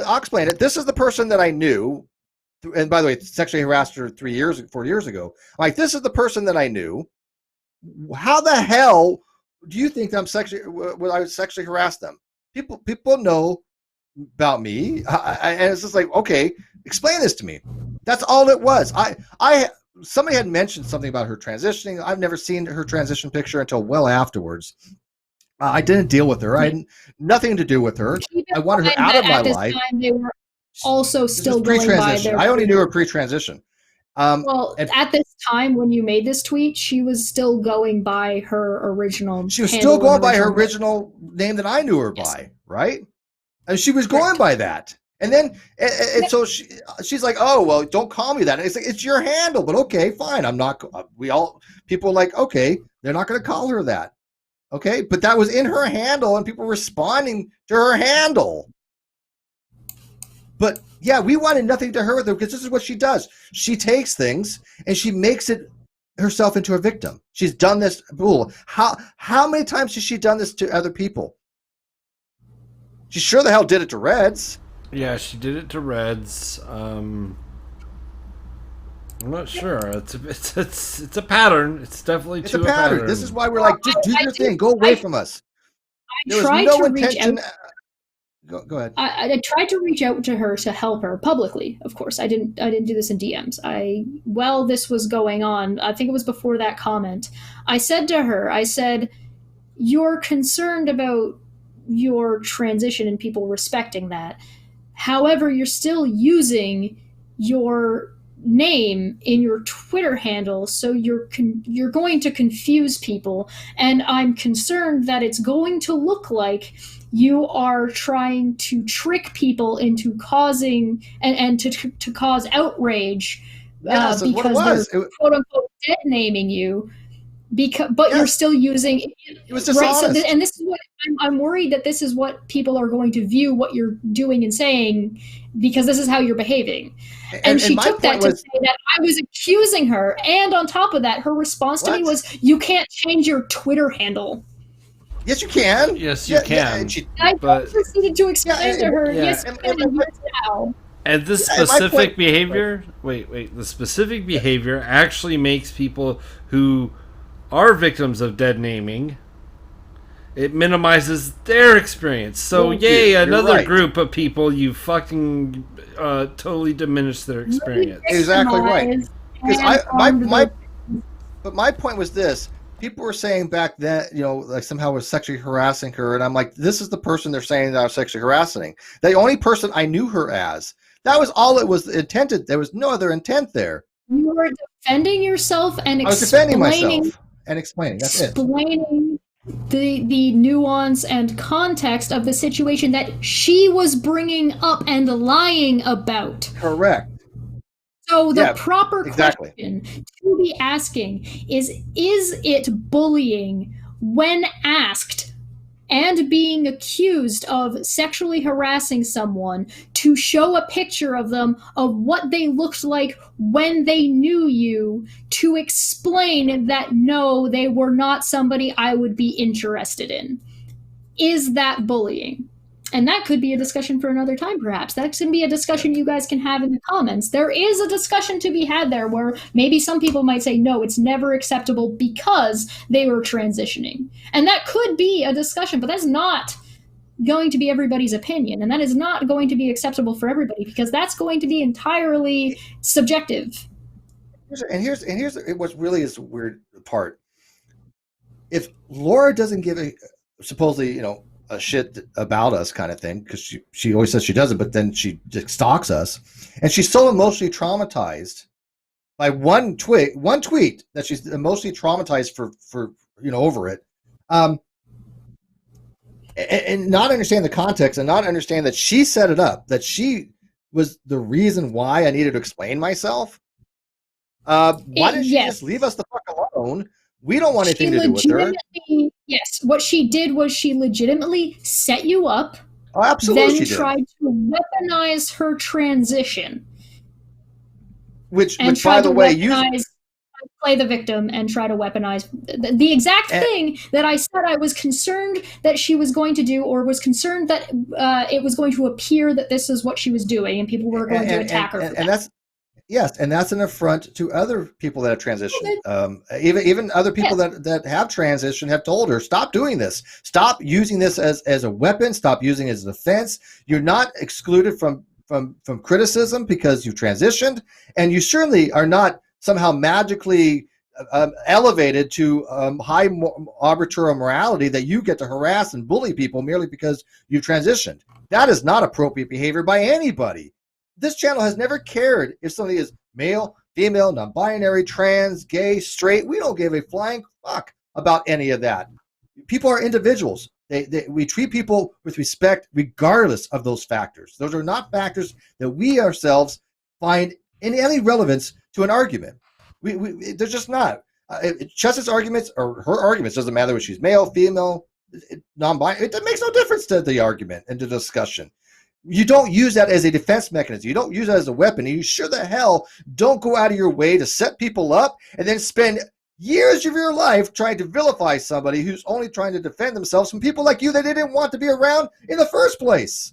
[SPEAKER 2] I'll explain it. This is the person that I knew. And by the way, sexually harassed her 4 years ago. Like, this is the person that I knew. How the hell do you think I would sexually harass them? People know about me. And it's just like, okay, explain this to me. That's all it was. Somebody had mentioned something about her transitioning. I've never seen her transition picture until well afterwards. I didn't deal with her. I had nothing to do with her. I wanted her out of my life.
[SPEAKER 1] Time, they were also still going by their.
[SPEAKER 2] I only knew her pre-transition.
[SPEAKER 1] At this time when you made this tweet, she was still going by her original.
[SPEAKER 2] She was still going by her original name that I knew her by, right? And she was going by that. And then, so she's like, "Oh, well, don't call me that." And it's like, it's your handle, but okay, fine. I'm not. People are like, okay, they're not going to call her that, okay. But that was in her handle, and people were responding to her handle. But yeah, we wanted nothing to her with her because this is what she does. She takes things and she makes it herself into a victim. She's done this. How many times has she done this to other people? She sure the hell did it to Reds.
[SPEAKER 3] Yeah, she did it to Reds. I'm not sure. It's a pattern. It's definitely a pattern.
[SPEAKER 2] This is why we're like, just do your thing. Go away from us. There was no intention. Go ahead.
[SPEAKER 1] I tried to reach out to her to help her publicly. Of course, I didn't do this in DMs. While this was going on, I think it was before that comment, I said to her, "You're concerned about your transition and people respecting that. However, you're still using your name in your Twitter handle, so you're going to confuse people, and I'm concerned that it's going to look like you are trying to trick people into causing and to cause outrage because they're quote unquote dead naming you." But you're still using
[SPEAKER 2] it was dishonest.
[SPEAKER 1] Right, and this is what I'm worried that this is what people are going to view what you're doing and saying, because this is how you're behaving. And she took that to say that I was accusing her, and on top of that, her response to me was, "You can't change your Twitter handle."
[SPEAKER 2] Yes, you can.
[SPEAKER 3] Yes, you can.
[SPEAKER 1] I proceeded to explain to her, yes, you can, and here's how.
[SPEAKER 3] And this specific behavior, the specific behavior actually makes people who are victims of dead naming, it minimizes their experience. So, another group of people, you fucking totally diminish their experience.
[SPEAKER 2] Exactly right. But my point was this. People were saying back then, like somehow I was sexually harassing her. And I'm like, this is the person they're saying that I was sexually harassing. The only person I knew her as. That was all it was intended. There was no other intent there.
[SPEAKER 1] You were defending yourself and
[SPEAKER 2] I was defending myself and explaining. That's it.
[SPEAKER 1] Explaining the nuance and context of the situation that she was bringing up and lying about.
[SPEAKER 2] Correct.
[SPEAKER 1] So the proper question to be asking is it bullying when asked and being accused of sexually harassing someone to show a picture of them of what they looked like when they knew you, to explain that no, they were not somebody I would be interested in? Is that bullying? And that could be a discussion for another time, perhaps. That can be a discussion you guys can have in the comments. There is a discussion to be had there where maybe some people might say, no, it's never acceptable because they were transitioning. And that could be a discussion, but that's not going to be everybody's opinion. And that is not going to be acceptable for everybody because that's going to be entirely subjective.
[SPEAKER 2] And here's what really is the weird part. If Laura doesn't give supposedly, a shit about us kind of thing, because she always says she doesn't, but then she just stalks us, and she's so emotionally traumatized by one tweet that she's emotionally traumatized for over it, and not understand the context and not understand that she set it up, that she was the reason why I needed to explain myself. Why didn't she just leave us the fuck alone? We don't want anything to do with her.
[SPEAKER 1] Yes, what she did was she legitimately set you up.
[SPEAKER 2] Oh, absolutely.
[SPEAKER 1] Then tried to weaponize her transition.
[SPEAKER 2] Which by the way,
[SPEAKER 1] play the victim and try to weaponize the exact thing that I said I was concerned that she was going to do, or was concerned that it was going to appear that this is what she was doing, and people were going to attack her.
[SPEAKER 2] And that's. Yes, and that's an affront to other people that have transitioned. Even other people that have transitioned have told her, stop doing this. Stop using this as a weapon. Stop using it as a defense. You're not excluded from criticism because you've transitioned, and you certainly are not somehow magically elevated to high arbiter morality that you get to harass and bully people merely because you transitioned. That is not appropriate behavior by anybody. This channel has never cared if somebody is male, female, non-binary, trans, gay, straight. We don't give a flying fuck about any of that. People are individuals. We treat people with respect regardless of those factors. Those are not factors that we ourselves find any relevance to an argument. They're just not. Chess's arguments or her arguments, doesn't matter if she's male, female, non-binary. It makes no difference to the argument and the discussion. You don't use that as a defense mechanism. You don't use that as a weapon. And you sure the hell don't go out of your way to set people up and then spend years of your life trying to vilify somebody who's only trying to defend themselves from people like you that they didn't want to be around in the first place.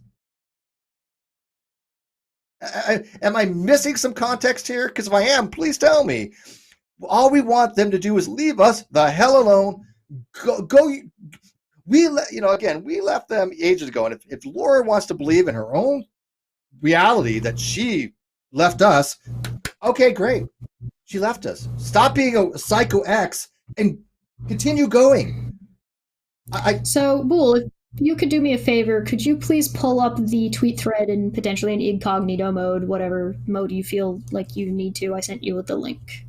[SPEAKER 2] Am I missing some context here? Because if I am, please tell me. All we want them to do is leave us the hell alone. Go. We left them ages ago, and if Laura wants to believe in her own reality that she left us, okay, great. She left us. Stop being a psycho X and continue going.
[SPEAKER 1] So, Bull, if you could do me a favor, could you please pull up the tweet thread in potentially an incognito mode, whatever mode you feel like you need to? I sent you with the link.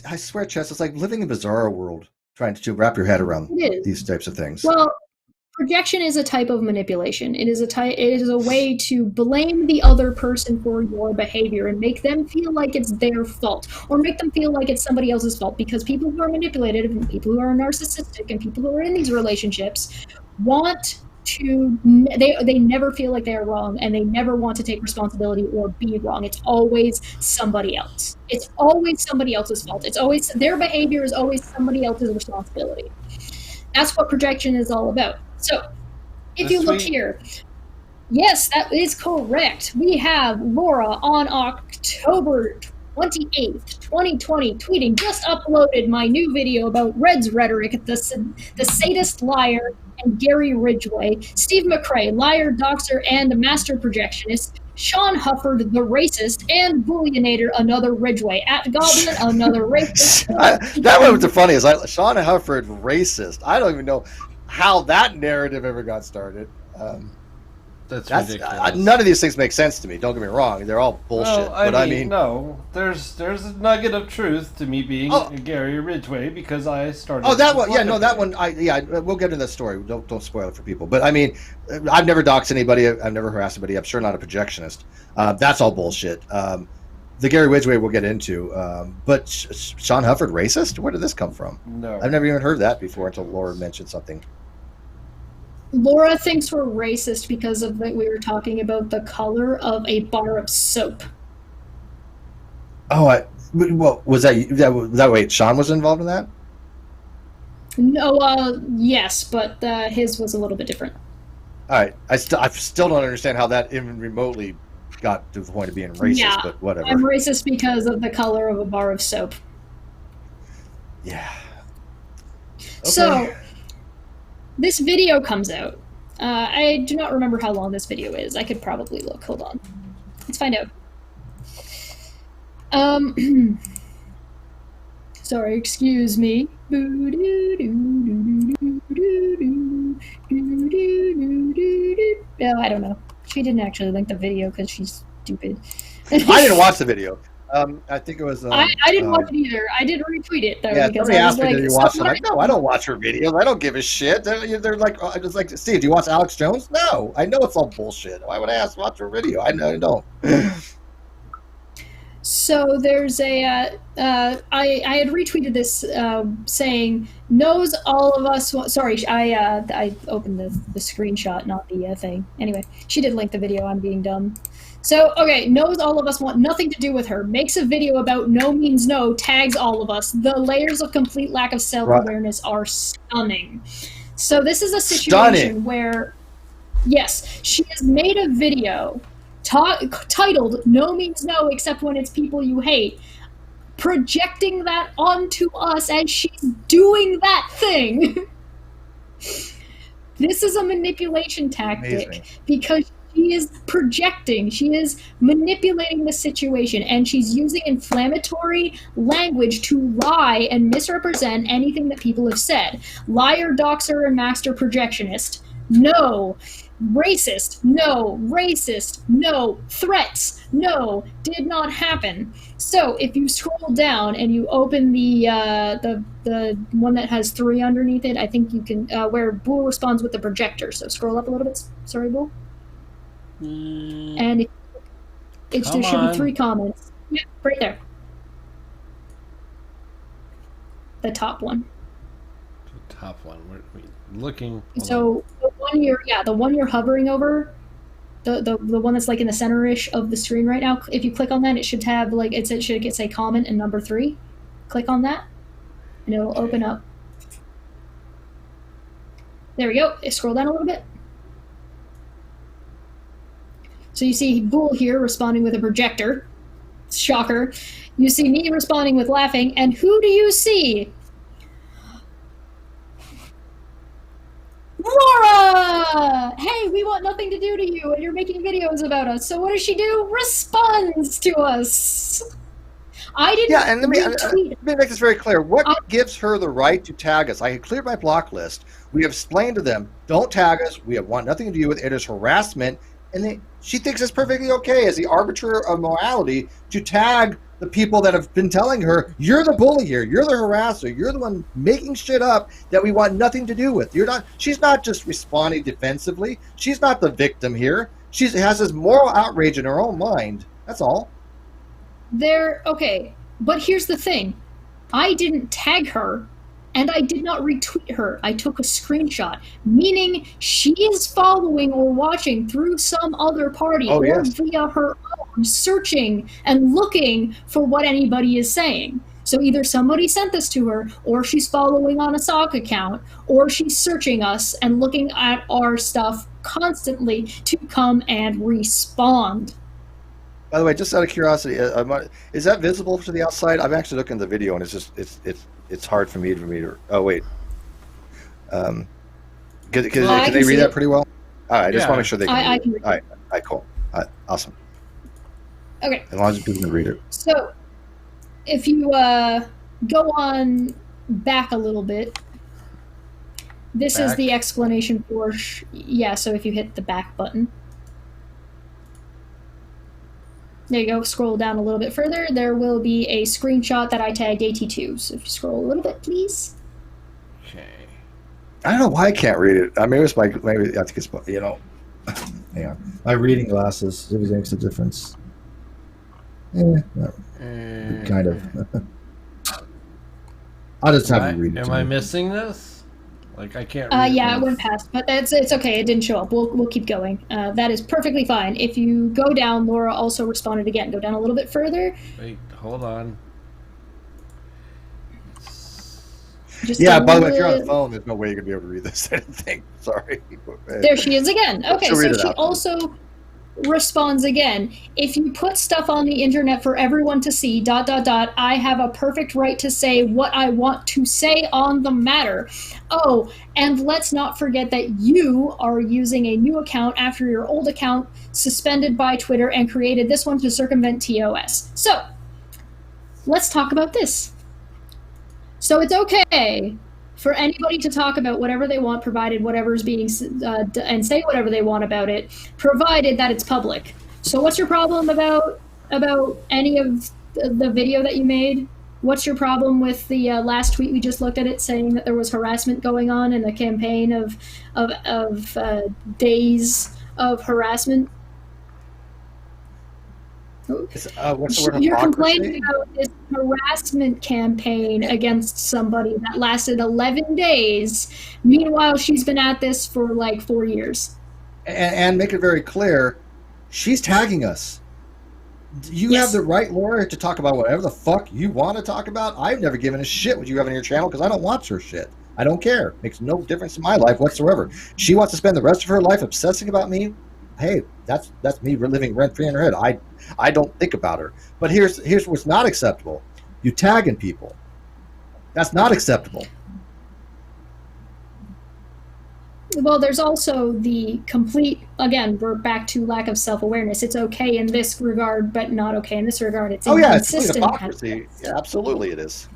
[SPEAKER 2] I swear, Chess, it's like living in a bizarro world, trying to wrap your head around these types of things.
[SPEAKER 1] Well, projection is a type of manipulation. It is a way to blame the other person for your behavior and make them feel like it's their fault, or make them feel like it's somebody else's fault, because people who are manipulated and people who are narcissistic and people who are in these relationships want to, they never feel like they are wrong, and they never want to take responsibility or be wrong. It's always somebody else. It's always somebody else's fault. It's always, their behavior is always somebody else's responsibility. That's what projection is all about. So, if you look here, yes, that is correct. We have Laura on October 28th, 2020, tweeting, just uploaded my new video about Red's rhetoric, the sadist liar, and Gary Ridgway, Steve McRae, liar, doxer, and master projectionist, Sean Hufford, the racist, and Bullionator, another Ridgway, at Goblin, another racist.
[SPEAKER 2] That one was the funniest. Sean Hufford, racist. I don't even know how that narrative ever got started.
[SPEAKER 3] That's
[SPEAKER 2] That's
[SPEAKER 3] ridiculous.
[SPEAKER 2] none of these things make sense to me. Don't get me wrong; they're all bullshit.
[SPEAKER 3] Well,
[SPEAKER 2] I mean,
[SPEAKER 3] no. There's a nugget of truth to me being a Gary Ridgway because I started.
[SPEAKER 2] Oh, that one, yeah, no, that one, we'll get into that story. Don't spoil it for people. But I mean, I've never doxed anybody. I've never harassed anybody. I'm sure not a projectionist. That's all bullshit. The Gary Ridgway we'll get into. But Sean Hufford racist? Where did this come from?
[SPEAKER 3] No,
[SPEAKER 2] I've never even heard that before until Laura mentioned something.
[SPEAKER 1] Laura thinks we're racist because of that we were talking about the color of a bar of soap.
[SPEAKER 2] Oh, well, was that way? Sean was involved in that?
[SPEAKER 1] No, yes, but his was a little bit different.
[SPEAKER 2] All right, I still don't understand how that even remotely got to the point of being racist.
[SPEAKER 1] Yeah,
[SPEAKER 2] but whatever.
[SPEAKER 1] I'm racist because of the color of a bar of soap.
[SPEAKER 2] Yeah. Okay.
[SPEAKER 1] So, this video comes out. I do not remember how long this video is. I could probably look. Hold on. Let's find out. Sorry, excuse me. No, I don't know. She didn't actually link the video because she's stupid.
[SPEAKER 2] I didn't watch the video. I think it was.
[SPEAKER 1] I didn't watch it either. I did retweet it though.
[SPEAKER 2] Yeah,
[SPEAKER 1] because
[SPEAKER 2] somebody
[SPEAKER 1] I was
[SPEAKER 2] asked me,
[SPEAKER 1] like,
[SPEAKER 2] "Did you watch it?" I'm like, no, I don't watch her videos. I don't give a shit. They're like, I was like, Steve, do you watch Alex Jones? No, I know it's all bullshit. Why would I watch her video? I don't.
[SPEAKER 1] So there's a, I had retweeted this saying, knows all of us, sorry, I opened the screenshot, not the thing. Anyway, she did link the video, I'm being dumb. So, okay, knows all of us want nothing to do with her, makes a video about no means no, tags all of us. The layers of complete lack of self-awareness are stunning. So this is a situation where, yes, she has made a video titled "No Means No Except When It's People You Hate," projecting that onto us as she's doing that thing. This is a manipulation tactic because she is projecting, she is manipulating the situation, and she's using inflammatory language to lie and misrepresent anything that people have said. Liar, doxer, and master projectionist. No. Racist, no. Racist, no. Threats, no. Did not happen. So if you scroll down and you open the one that has 3 underneath it, I think you can where Boole responds with the projector. So scroll up a little bit. Sorry, Boole. And it should be 3 comments. Yeah, right there. The top one.
[SPEAKER 3] The top one. Where are we looking?
[SPEAKER 1] So the one you're hovering over, the one that's like in the center-ish of the screen right now. If you click on that, it should have like it should say comment and number 3. Click on that, and it'll open up. There we go. Scroll down a little bit. So you see Boole here responding with a projector. Shocker. You see me responding with laughing, and who do you see? Laura! Hey, we want nothing to do to you, and you're making videos about us. So what does she do? Responds to us. I didn't.
[SPEAKER 2] Yeah, and let me make this very clear. What gives her the right to tag us? I had cleared my block list. We have explained to them, don't tag us. We have want nothing to do with it. It is harassment. And she thinks it's perfectly okay as the arbiter of morality to tag the people that have been telling her, you're the bully here, you're the harasser, you're the one making shit up that we want nothing to do with. She's not just responding defensively. She's not the victim here. She has this moral outrage in her own mind. That's all.
[SPEAKER 1] Okay, but here's the thing. I didn't tag her, and I did not retweet her. I took a screenshot, meaning she is following or watching through some other party via her own, searching and looking for what anybody is saying. So either somebody sent this to her, or she's following on a sock account, or she's searching us and looking at our stuff constantly to come and respond.
[SPEAKER 2] By the way, just out of curiosity, is that visible to the outside? I'm actually looking at the video, and it's hard for me to. Oh wait, can they read that pretty well? All right, I just want to make sure they can. Read it. All right, cool, awesome.
[SPEAKER 1] Okay.
[SPEAKER 2] As long as people can read it.
[SPEAKER 1] So, if you go on back a little bit, this is the explanation for. So if you hit the back button. There you go. Scroll down a little bit further. There will be a screenshot that I tagged AT2. So if you scroll a little bit, please.
[SPEAKER 3] Okay.
[SPEAKER 2] I don't know why I can't read it. I mean, it's maybe I think it's hang on. My reading glasses. If it makes a difference. No, kind of. I'll just have you read it.
[SPEAKER 3] Am I missing this? Like I can't read
[SPEAKER 1] Yeah, it went past, but it's okay. It didn't show up. We'll keep going. That is perfectly fine. If you go down, Laura also responded again. Go down a little bit further.
[SPEAKER 3] Wait, hold on.
[SPEAKER 2] Yeah, by the way, if you're on the phone, there's no way you're gonna be able to read this. I don't think. Sorry.
[SPEAKER 1] There she is again. Okay, so she also responds again. If you put stuff on the internet for everyone to see, ... I have a perfect right to say what I want to say on the matter. Oh, and let's not forget that you are using a new account after your old account suspended by Twitter and created this one to circumvent TOS. So, let's talk about this. So it's okay for anybody to talk about whatever they want, provided whatever's being and say whatever they want about it, provided that it's public. So what's your problem about any of the video that you made? What's your problem with the last tweet we just looked at it saying that there was harassment going on in a campaign of days of harassment?
[SPEAKER 2] What's the word?
[SPEAKER 1] You're complaining about this harassment campaign against somebody that lasted 11 days. Meanwhile, she's been at this for like 4 years.
[SPEAKER 2] And make it very clear, she's tagging us. You have the right, Laura, to talk about whatever the fuck you want to talk about. I've never given a shit what you have on your channel because I don't watch her shit. I don't care. Makes no difference in my life whatsoever. She wants to spend the rest of her life obsessing about me. Hey, that's me living rent-free in her head. I don't think about her. But here's what's not acceptable. You tagging people. That's not acceptable.
[SPEAKER 1] Well, there's also the complete, again, we're back to lack of self-awareness. It's okay in this regard, but not okay in this regard. It's inconsistent.
[SPEAKER 2] It's hypocrisy. Yeah, absolutely it is.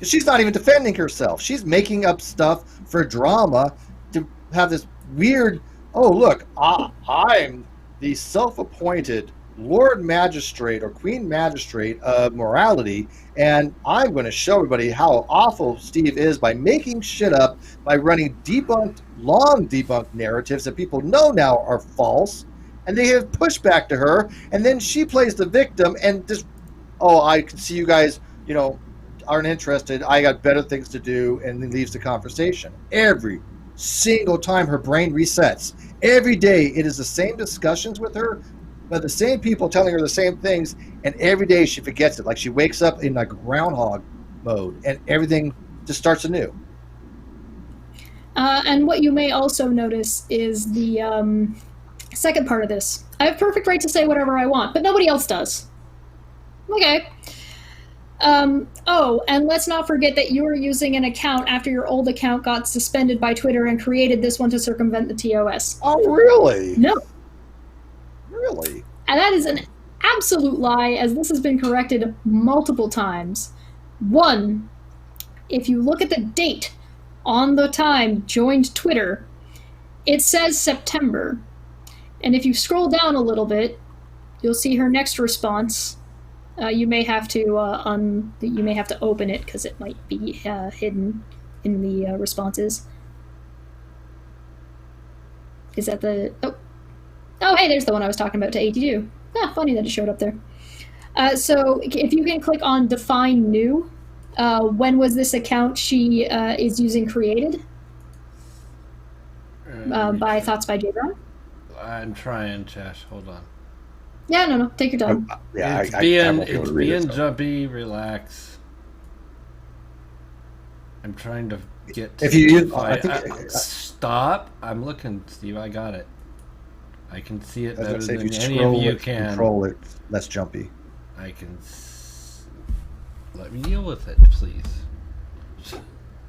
[SPEAKER 2] She's not even defending herself. She's making up stuff for drama to have this weird, oh, look, I'm the self-appointed Lord Magistrate or Queen Magistrate of morality, and I'm going to show everybody how awful Steve is by making shit up, by running long debunked narratives that people know now are false, and they have pushback to her, and then she plays the victim and just, oh, I can see you guys, aren't interested. I got better things to do, and then leaves the conversation. Every single time her brain resets. Every day it is the same discussions with her, but the same people telling her the same things, and every day she forgets it. Like she wakes up in like groundhog mode, and everything just starts anew.
[SPEAKER 1] And what you may also notice is the second part of this. I have perfect right to say whatever I want, but nobody else does. Okay. Oh, and let's not forget that you were using an account after your old account got suspended by Twitter and created this one to circumvent the TOS.
[SPEAKER 2] Oh, really?
[SPEAKER 1] No.
[SPEAKER 2] Really?
[SPEAKER 1] And that is an absolute lie, as this has been corrected multiple times. One, if you look at the date on the time joined Twitter, it says September. And if you scroll down a little bit, you'll see her next response. You may have to you may have to open it because it might be hidden in the responses. Is that the oh hey, there's the one I was talking about to AT2. Funny that it showed up there. So if you can click on define new, when was this account she is using created? By Thoughts by J. Brown.
[SPEAKER 3] I'm trying, Josh. Hold on.
[SPEAKER 1] Yeah, no, take your time.
[SPEAKER 3] It's being jumpy, relax. I'm trying to get to
[SPEAKER 2] if you
[SPEAKER 3] stop. I'm looking, Steve. I got it. I can see it better than any
[SPEAKER 2] of
[SPEAKER 3] you can.
[SPEAKER 2] Control it less jumpy.
[SPEAKER 3] I can. Let me deal with it, please.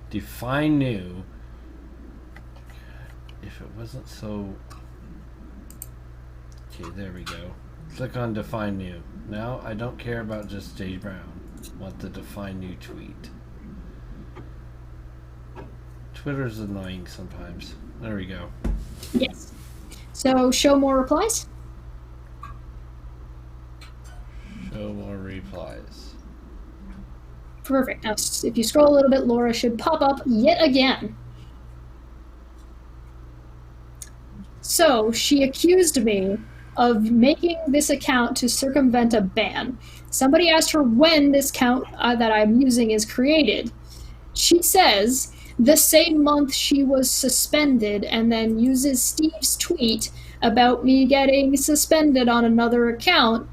[SPEAKER 3] Define new. If it wasn't so. Okay, there we go. Click on define new. Now I don't care about just J. Brown. I want the define new tweet. Twitter's annoying sometimes. There we go.
[SPEAKER 1] Yes. So show more replies.
[SPEAKER 3] replies.
[SPEAKER 1] Perfect. Now, if you scroll a little bit, Laura should pop up yet again. So, she accused me of making this account to circumvent a ban. Somebody asked her when this account that I'm using is created. She says the same month she was suspended, and then uses Steve's tweet about me getting suspended on another account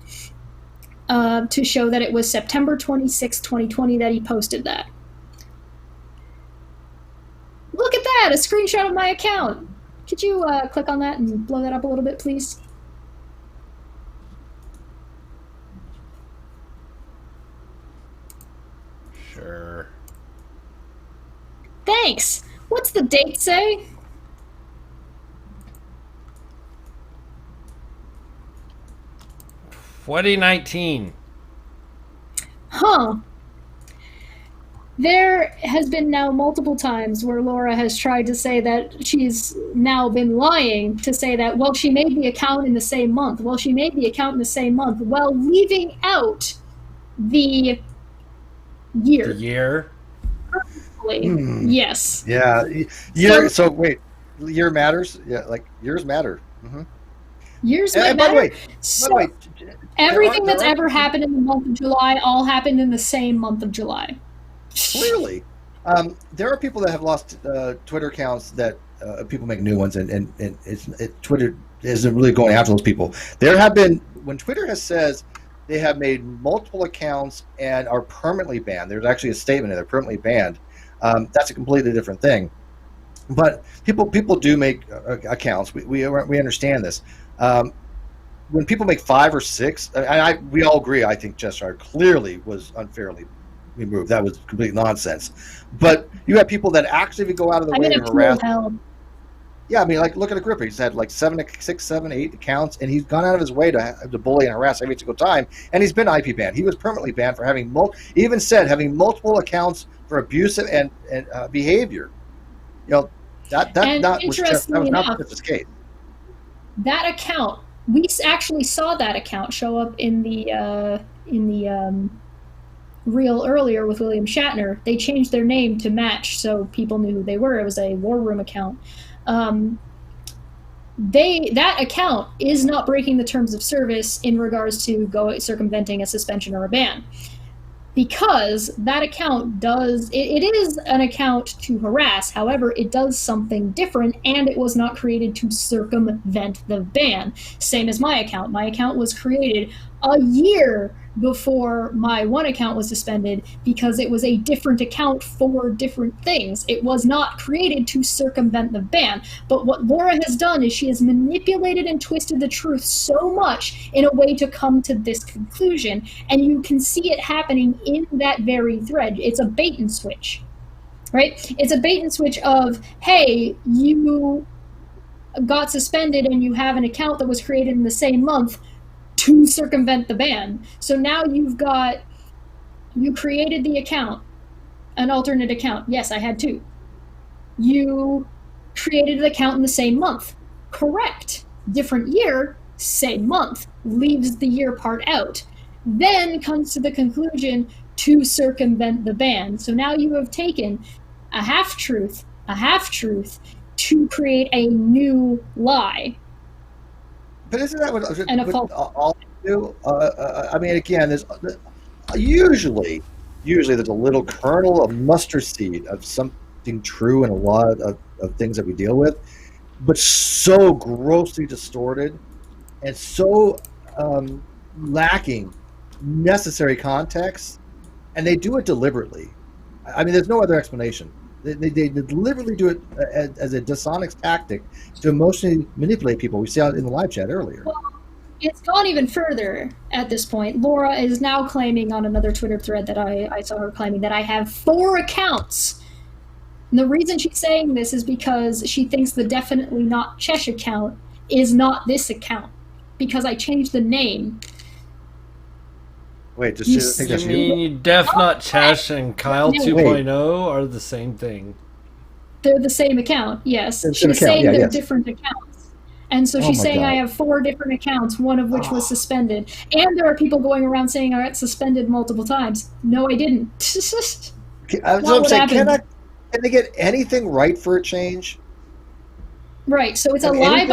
[SPEAKER 1] to show that it was September 26, 2020 that he posted that. Look at that, a screenshot of my account. Could you click on that and blow that up a little bit, please?
[SPEAKER 3] Sure.
[SPEAKER 1] Thanks. What's the date say?
[SPEAKER 3] $2019.
[SPEAKER 1] Huh. There has been now multiple times where Laura has tried to say that she's now been lying to say that, well, she made the account in the same month. Well, she made the account in the same month, while leaving out the year.
[SPEAKER 3] The year?
[SPEAKER 1] Yes.
[SPEAKER 2] Yeah. Year. So wait, year matters. Yeah, like years matter. Mm-hmm.
[SPEAKER 1] Years might
[SPEAKER 2] by the
[SPEAKER 1] matter.
[SPEAKER 2] way,
[SPEAKER 1] So everything that's ever happened in the month of July all happened in the same month of July.
[SPEAKER 2] Clearly, there are people that have lost Twitter accounts that people make new ones, and Twitter isn't really going after those people. There have been, when Twitter has says they have made multiple accounts and are permanently banned. There's actually a statement that they're permanently banned. That's a completely different thing. But people do make accounts. We understand this. When people make 5 or 6, we all agree. I think Cheshire clearly was unfairly removed. That was complete nonsense. But you have people that actually go out of the way to harass. Yeah, I mean, like, look at Agrippa. He's had like 6, 7, 8 accounts, and he's gone out of his way to bully and harass every single time. And he's been IP banned. He was permanently banned for having having multiple accounts for abusive and behavior. You know, that was not this case.
[SPEAKER 1] That account, we actually saw that account show up in the reel earlier with William Shatner. They changed their name to match so people knew who they were. It was a War Room account. That account is not breaking the terms of service in regards to circumventing a suspension or a ban, because that account it is an account to harass. However, it does something different, and it was not created to circumvent the ban. Same as my account. My account was created a year before my one account was suspended because it was a different account for different things. It was not created to circumvent the ban. But what Laura has done is she has manipulated and twisted the truth so much in a way to come to this conclusion, and you can see it happening in that very thread. It's a bait and switch, right? It's a bait and switch of, hey, you got suspended and you have an account that was created in the same month to circumvent the ban. So now you created the account, an alternate account. Yes, I had 2. You created an account in the same month. Correct. Different year, same month. Leaves the year part out. Then comes to the conclusion to circumvent the ban. So now you have taken a half-truth to create a new lie.
[SPEAKER 2] But isn't that what all do? I mean, again, there's usually there's a little kernel of mustard seed of something true in a lot of things that we deal with, but so grossly distorted and so lacking necessary context, and they do it deliberately. I mean, there's no other explanation. They deliberately do it as a dishonest tactic to emotionally manipulate people. We saw it in the live chat earlier.
[SPEAKER 1] Well, it's gone even further at this point. Laura is now claiming on another Twitter thread that I saw her claiming that I have 4 accounts. And the reason she's saying this is because she thinks the definitely not Chesh account is not this account, because I changed the name.
[SPEAKER 2] Wait, does she think that's you?
[SPEAKER 3] mean Def Not Chesh and Kyle 2.0 are the same thing?
[SPEAKER 1] They're the same account, yes. She's saying they're different accounts. And so
[SPEAKER 2] Oh
[SPEAKER 1] she's
[SPEAKER 2] my
[SPEAKER 1] saying I
[SPEAKER 2] God.
[SPEAKER 1] have 4 different accounts, one of which was suspended. And there are people going around saying I got suspended multiple times. No, I didn't.
[SPEAKER 2] That's what
[SPEAKER 1] Not
[SPEAKER 2] I'm
[SPEAKER 1] what
[SPEAKER 2] saying.
[SPEAKER 1] happened.
[SPEAKER 2] Can they get anything right for a change?
[SPEAKER 1] Right. So it's
[SPEAKER 2] I
[SPEAKER 1] a
[SPEAKER 2] mean,
[SPEAKER 1] lie
[SPEAKER 2] anything?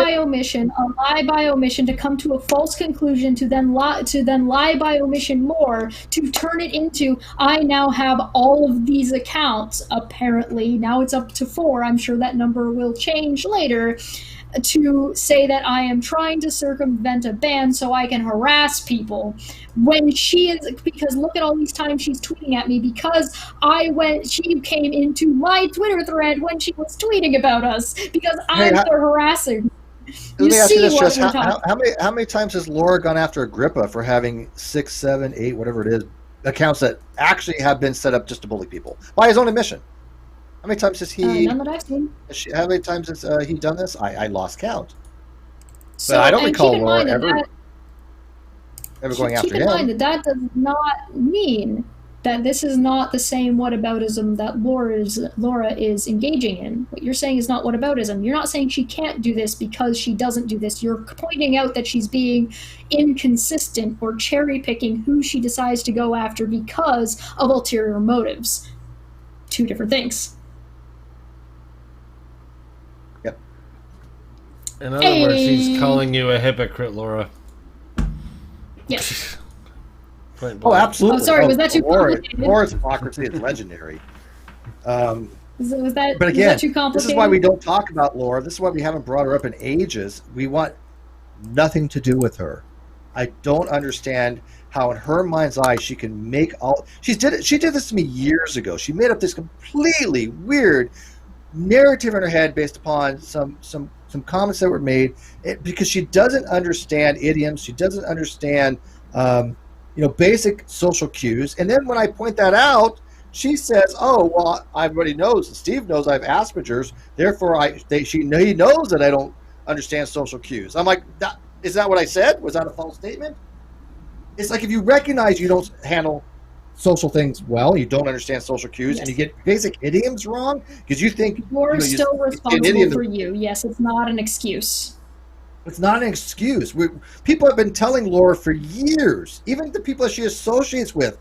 [SPEAKER 1] by omission to come to a false conclusion, to then lie by omission more, to turn it into I now have all of these accounts. Apparently, now it's up to 4. I'm sure that number will change later. To say that I am trying to circumvent a ban so I can harass people when she is, because look at all these times she's tweeting at me because she came into my Twitter thread when she was tweeting about us because
[SPEAKER 2] Hey,
[SPEAKER 1] I'm the harasser.
[SPEAKER 2] let
[SPEAKER 1] You
[SPEAKER 2] me ask you
[SPEAKER 1] see
[SPEAKER 2] this,
[SPEAKER 1] what
[SPEAKER 2] Jess.
[SPEAKER 1] we're talking.
[SPEAKER 2] How many times has Laura gone after Agrippa for having 6, 7, 8, whatever it is, accounts that actually have been set up just to bully people by his own admission? How many times
[SPEAKER 1] None that I've seen.
[SPEAKER 2] how many times has he done this? I lost count, but I
[SPEAKER 1] So,
[SPEAKER 2] don't
[SPEAKER 1] and keep
[SPEAKER 2] recall
[SPEAKER 1] in mind
[SPEAKER 2] Laura
[SPEAKER 1] that
[SPEAKER 2] ever going
[SPEAKER 1] keep
[SPEAKER 2] after
[SPEAKER 1] in mind
[SPEAKER 2] him.
[SPEAKER 1] that does not mean that this is not the same whataboutism that Laura is engaging in. What you're saying is not whataboutism. You're not saying she can't do this because she doesn't do this. You're pointing out that she's being inconsistent or cherry picking who she decides to go after because of ulterior motives. 2 different things.
[SPEAKER 2] Yep.
[SPEAKER 3] In other words, she's calling you a hypocrite, Laura.
[SPEAKER 1] Yes.
[SPEAKER 2] Oh, absolutely.
[SPEAKER 1] Oh, sorry, was that too complicated?
[SPEAKER 2] Laura's hypocrisy is legendary.
[SPEAKER 1] Was that,
[SPEAKER 2] But
[SPEAKER 1] was
[SPEAKER 2] again,
[SPEAKER 1] that too complicated?
[SPEAKER 2] this is why we don't talk about Laura. This is why we haven't brought her up in ages. We want nothing to do with her. I don't understand how, in her mind's eye, she can make all. She did this to me years ago. She made up this completely weird narrative in her head based upon some comments that were made, because she doesn't understand idioms. She doesn't understand basic social cues. And then when I point that out, she says, "Oh, well, everybody knows. Steve knows I have Asperger's. Therefore, he knows that I don't understand social cues." I'm like, is that what I said? Was that a false statement? It's like if you recognize you don't handle social things well, you don't understand social cues, and you get basic idioms wrong because you think
[SPEAKER 1] you're still responsible for you. Yes, it's not an excuse.
[SPEAKER 2] It's not an excuse. People have been telling Laura for years, even the people that she associates with,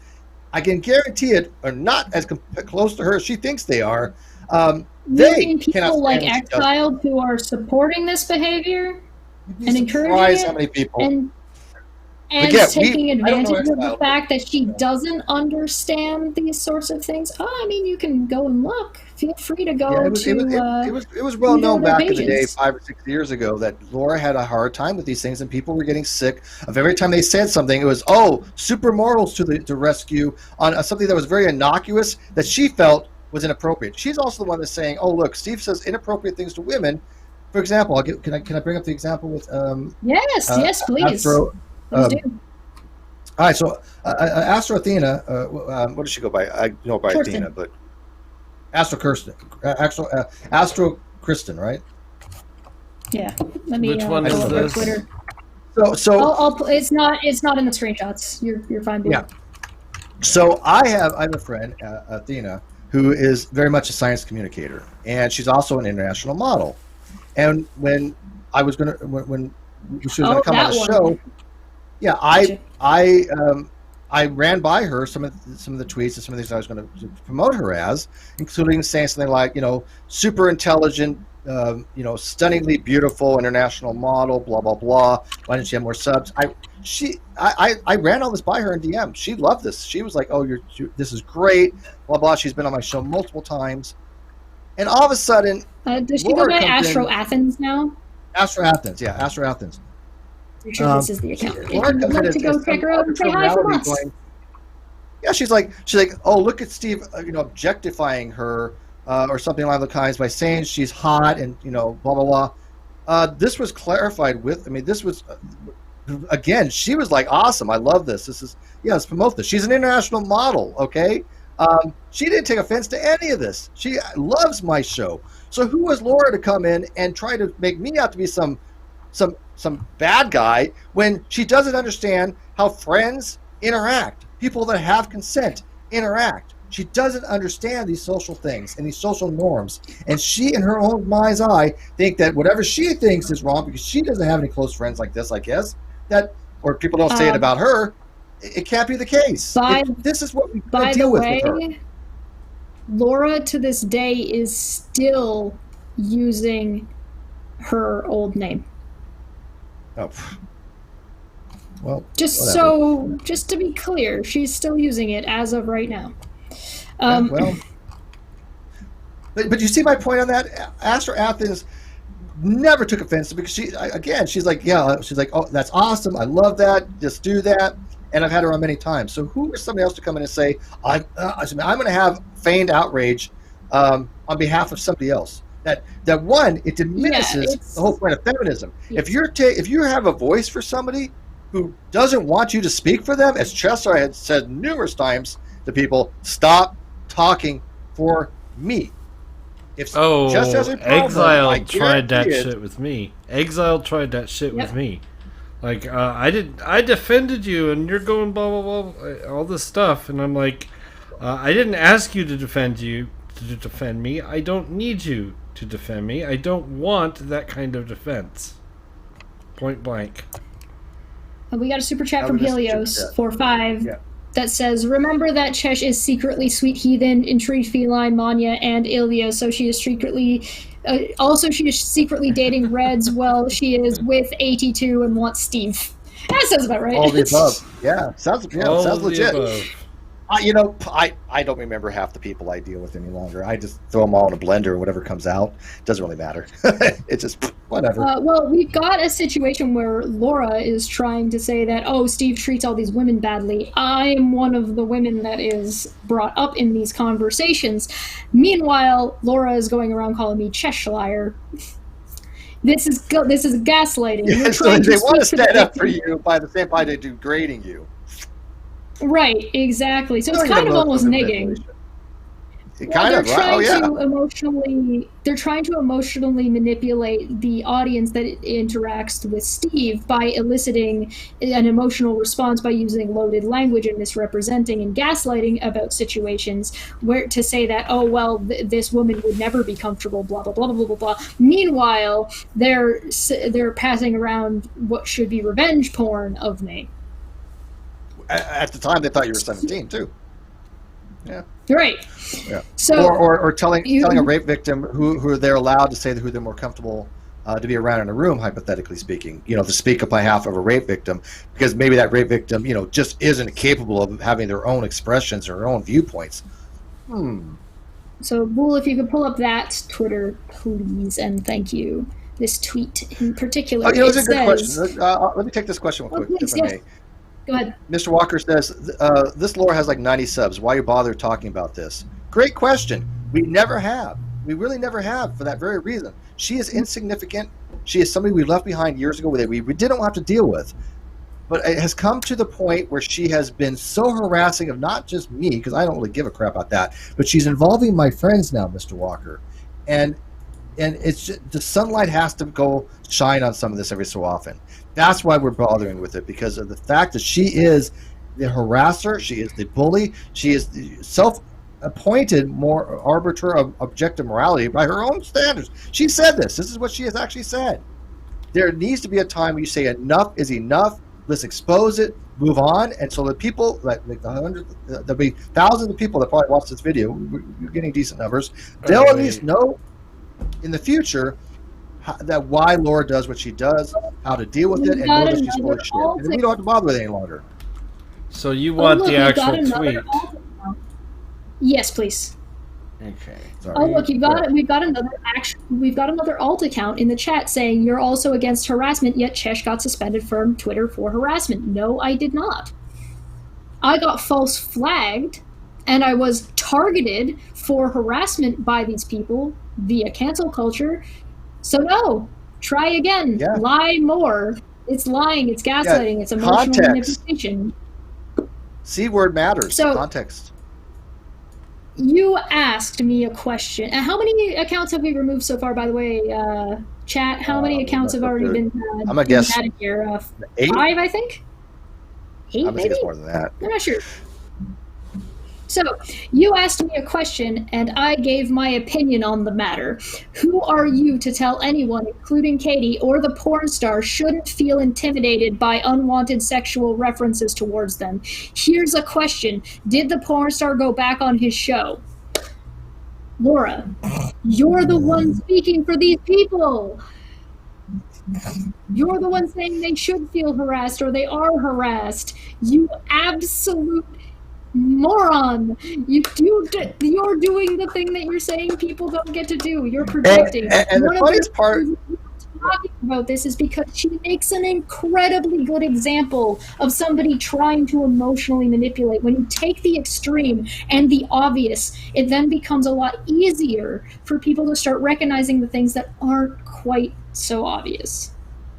[SPEAKER 2] I can guarantee it, are not as close to her as she thinks they are. They
[SPEAKER 1] people like Exiled who are supporting this behavior and encouraging it,
[SPEAKER 2] how many people.
[SPEAKER 1] and
[SPEAKER 2] again,
[SPEAKER 1] taking advantage of the fact that she doesn't understand these sorts of things. Oh, I mean, you can go and look. Feel free to go
[SPEAKER 2] it was well known back in the day, 5 or 6 years ago, that Laura had a hard time with these things, and people were getting sick of every time they said something. It was, supermortals to rescue on something that was very innocuous that she felt was inappropriate. She's also the one that's saying, "Oh, look, Steve says inappropriate things to women." For example, can I bring up the example with
[SPEAKER 1] yes, please.
[SPEAKER 2] All right, so Astro Athena, what does she go by? I know by
[SPEAKER 1] Kirsten.
[SPEAKER 2] Athena, but Astro Kirsten, Astro Kristen, right?
[SPEAKER 1] Yeah, let me.
[SPEAKER 3] Which one is this?
[SPEAKER 1] Twitter.
[SPEAKER 2] So
[SPEAKER 1] it's not in the screenshots. You're fine. Dude.
[SPEAKER 2] Yeah. So I have a friend, Athena, who is very much a science communicator, and she's also an international model. And when she was going to come on the show, yeah, I ran by her some of the tweets and some of the things I was going to promote her as, including saying something like, super intelligent, stunningly beautiful international model, blah blah blah. Why didn't she have more subs? I ran all this by her in DM. She loved this. She was like, "Oh, this is great," blah blah. She's been on my show multiple times, and all of a sudden,
[SPEAKER 1] does she go by Astro Athens now?
[SPEAKER 2] Astro Athens, yeah, Astro Athens.
[SPEAKER 1] I'm sure this is the account. If you'd like to go check her out and say hi from us.
[SPEAKER 2] Yeah, she's like, "Oh, look at Steve, objectifying her or something along the lines by saying she's hot and blah blah blah." This was clarified with. This was again. She was like, "Awesome, I love this. Let's promote this." She's an international model, okay? She didn't take offense to any of this. She loves my show. So who was Laura to come in and try to make me out to be some bad guy when she doesn't understand how friends interact, people that have consent interact? She doesn't understand these social things and these social norms. And she, in her own mind's eye, think that whatever she thinks is wrong because she doesn't have any close friends like this, I guess, that, or people don't say it about her, it can't be the case. This is what we deal with her.
[SPEAKER 1] Laura, to this day, is still using her old name.
[SPEAKER 2] Oh. Well,
[SPEAKER 1] just to be clear, she's still using it as of right now.
[SPEAKER 2] But you see my point on that? Astro Athens never took offense because she's like, oh, that's awesome. I love that. Just do that. And I've had her on many times. So who is somebody else to come in and say, I'm going to have feigned outrage on behalf of somebody else? That one, it diminishes the whole point of feminism. If you have a voice for somebody who doesn't want you to speak for them, as Chester had said numerous times to people, stop talking for me.
[SPEAKER 3] Exile tried that shit with me. Exile tried that shit with me. Like, I defended you, and you're going blah blah blah, all this stuff, and I'm like, I didn't ask you to defend me. I don't need you to defend me. I don't want that kind of defense. Point blank.
[SPEAKER 1] We got a super chat from Helios for 5 that says, remember that Chesh is secretly sweet heathen, intrigued feline, Manya, and Ilya, so she is secretly she is secretly dating Reds while she is with 82 and wants Steve. That sounds about right.
[SPEAKER 2] All the above. Yeah, sounds legit. I don't remember half the people I deal with any longer. I just throw them all in a blender and whatever comes out. Doesn't really matter. It's just whatever.
[SPEAKER 1] Well, we've got a situation where Laura is trying to say that, Steve treats all these women badly. I am one of the women that is brought up in these conversations. Meanwhile, Laura is going around calling me Cheshire. This is gaslighting.
[SPEAKER 2] Yeah, so they want to stand up for you by the same time they do grading you.
[SPEAKER 1] Right, exactly. So it's kind of almost negging. They're trying to emotionally manipulate the audience that interacts with Steve by eliciting an emotional response by using loaded language and misrepresenting and gaslighting about situations where to say that, this woman would never be comfortable, blah blah blah blah blah blah. Meanwhile, they're passing around what should be revenge porn of me.
[SPEAKER 2] At the time, they thought you were 17 too. Yeah.
[SPEAKER 1] Right.
[SPEAKER 2] Yeah.
[SPEAKER 1] So,
[SPEAKER 2] or telling a rape victim who they're allowed to say who they're more comfortable to be around in a room, hypothetically speaking, to speak up on behalf of a rape victim, because maybe that rape victim, just isn't capable of having their own expressions or their own viewpoints.
[SPEAKER 1] So, Bull, if you could pull up that Twitter, please, and thank you. This tweet in particular.
[SPEAKER 2] It's a good question. Let me take this question real quick, if I may.
[SPEAKER 1] Go ahead.
[SPEAKER 2] Mr. Walker says, this Laura has like 90 subs. Why you bother talking about this? Great question. We never have. We really never have for that very reason. She is insignificant. She is somebody we left behind years ago that we didn't have to deal with. But it has come to the point where she has been so harassing of not just me, because I don't really give a crap about that, but she's involving my friends now, Mr. Walker. And it's just, the sunlight has to go shine on some of this every so often. That's why we're bothering with it, because of the fact that she is the harasser, she is the bully, she is the self-appointed more arbiter of objective morality by her own standards. She said this. This is what she has actually said. There needs to be a time where you say enough is enough. Let's expose it, move on, and so the people, there'll be thousands of people that probably watch this video. You're getting decent numbers. They'll at least know in the future that why Laura does what she does, how to deal with it, and know that she's full of shit. And we don't have to bother with it any longer.
[SPEAKER 3] So you want the actual tweet?
[SPEAKER 1] Yes, please.
[SPEAKER 3] Okay.
[SPEAKER 1] Sorry. Look, we've got another alt account in the chat saying you're also against harassment, yet Chesh got suspended from Twitter for harassment. No, I did not. I got false flagged, and I was targeted for harassment by these people via cancel culture. So no, try again. Yeah. Lie more. It's lying. It's gaslighting. It's emotional manipulation.
[SPEAKER 2] C-word matters. So, context.
[SPEAKER 1] You asked me a question. How many accounts have we removed so far, by the way, chat? How many accounts have already been
[SPEAKER 2] I'm going to guess
[SPEAKER 1] added here?
[SPEAKER 2] 8?
[SPEAKER 1] 5, I think? 8,
[SPEAKER 2] I'm going to guess more than that.
[SPEAKER 1] I'm not sure. So, you asked me a question, and I gave my opinion on the matter. Who are you to tell anyone, including Katie or the porn star, shouldn't feel intimidated by unwanted sexual references towards them? Here's a question. Did the porn star go back on his show? Laura, you're the one speaking for these people. You're the one saying they should feel harassed or they are harassed. You absolute moron. You're doing the thing that you're saying people don't get to do. You're projecting.
[SPEAKER 2] And the funniest part,
[SPEAKER 1] talking about this is because she makes an incredibly good example of somebody trying to emotionally manipulate. When you take the extreme and the obvious, it then becomes a lot easier for people to start recognizing the things that aren't quite so obvious.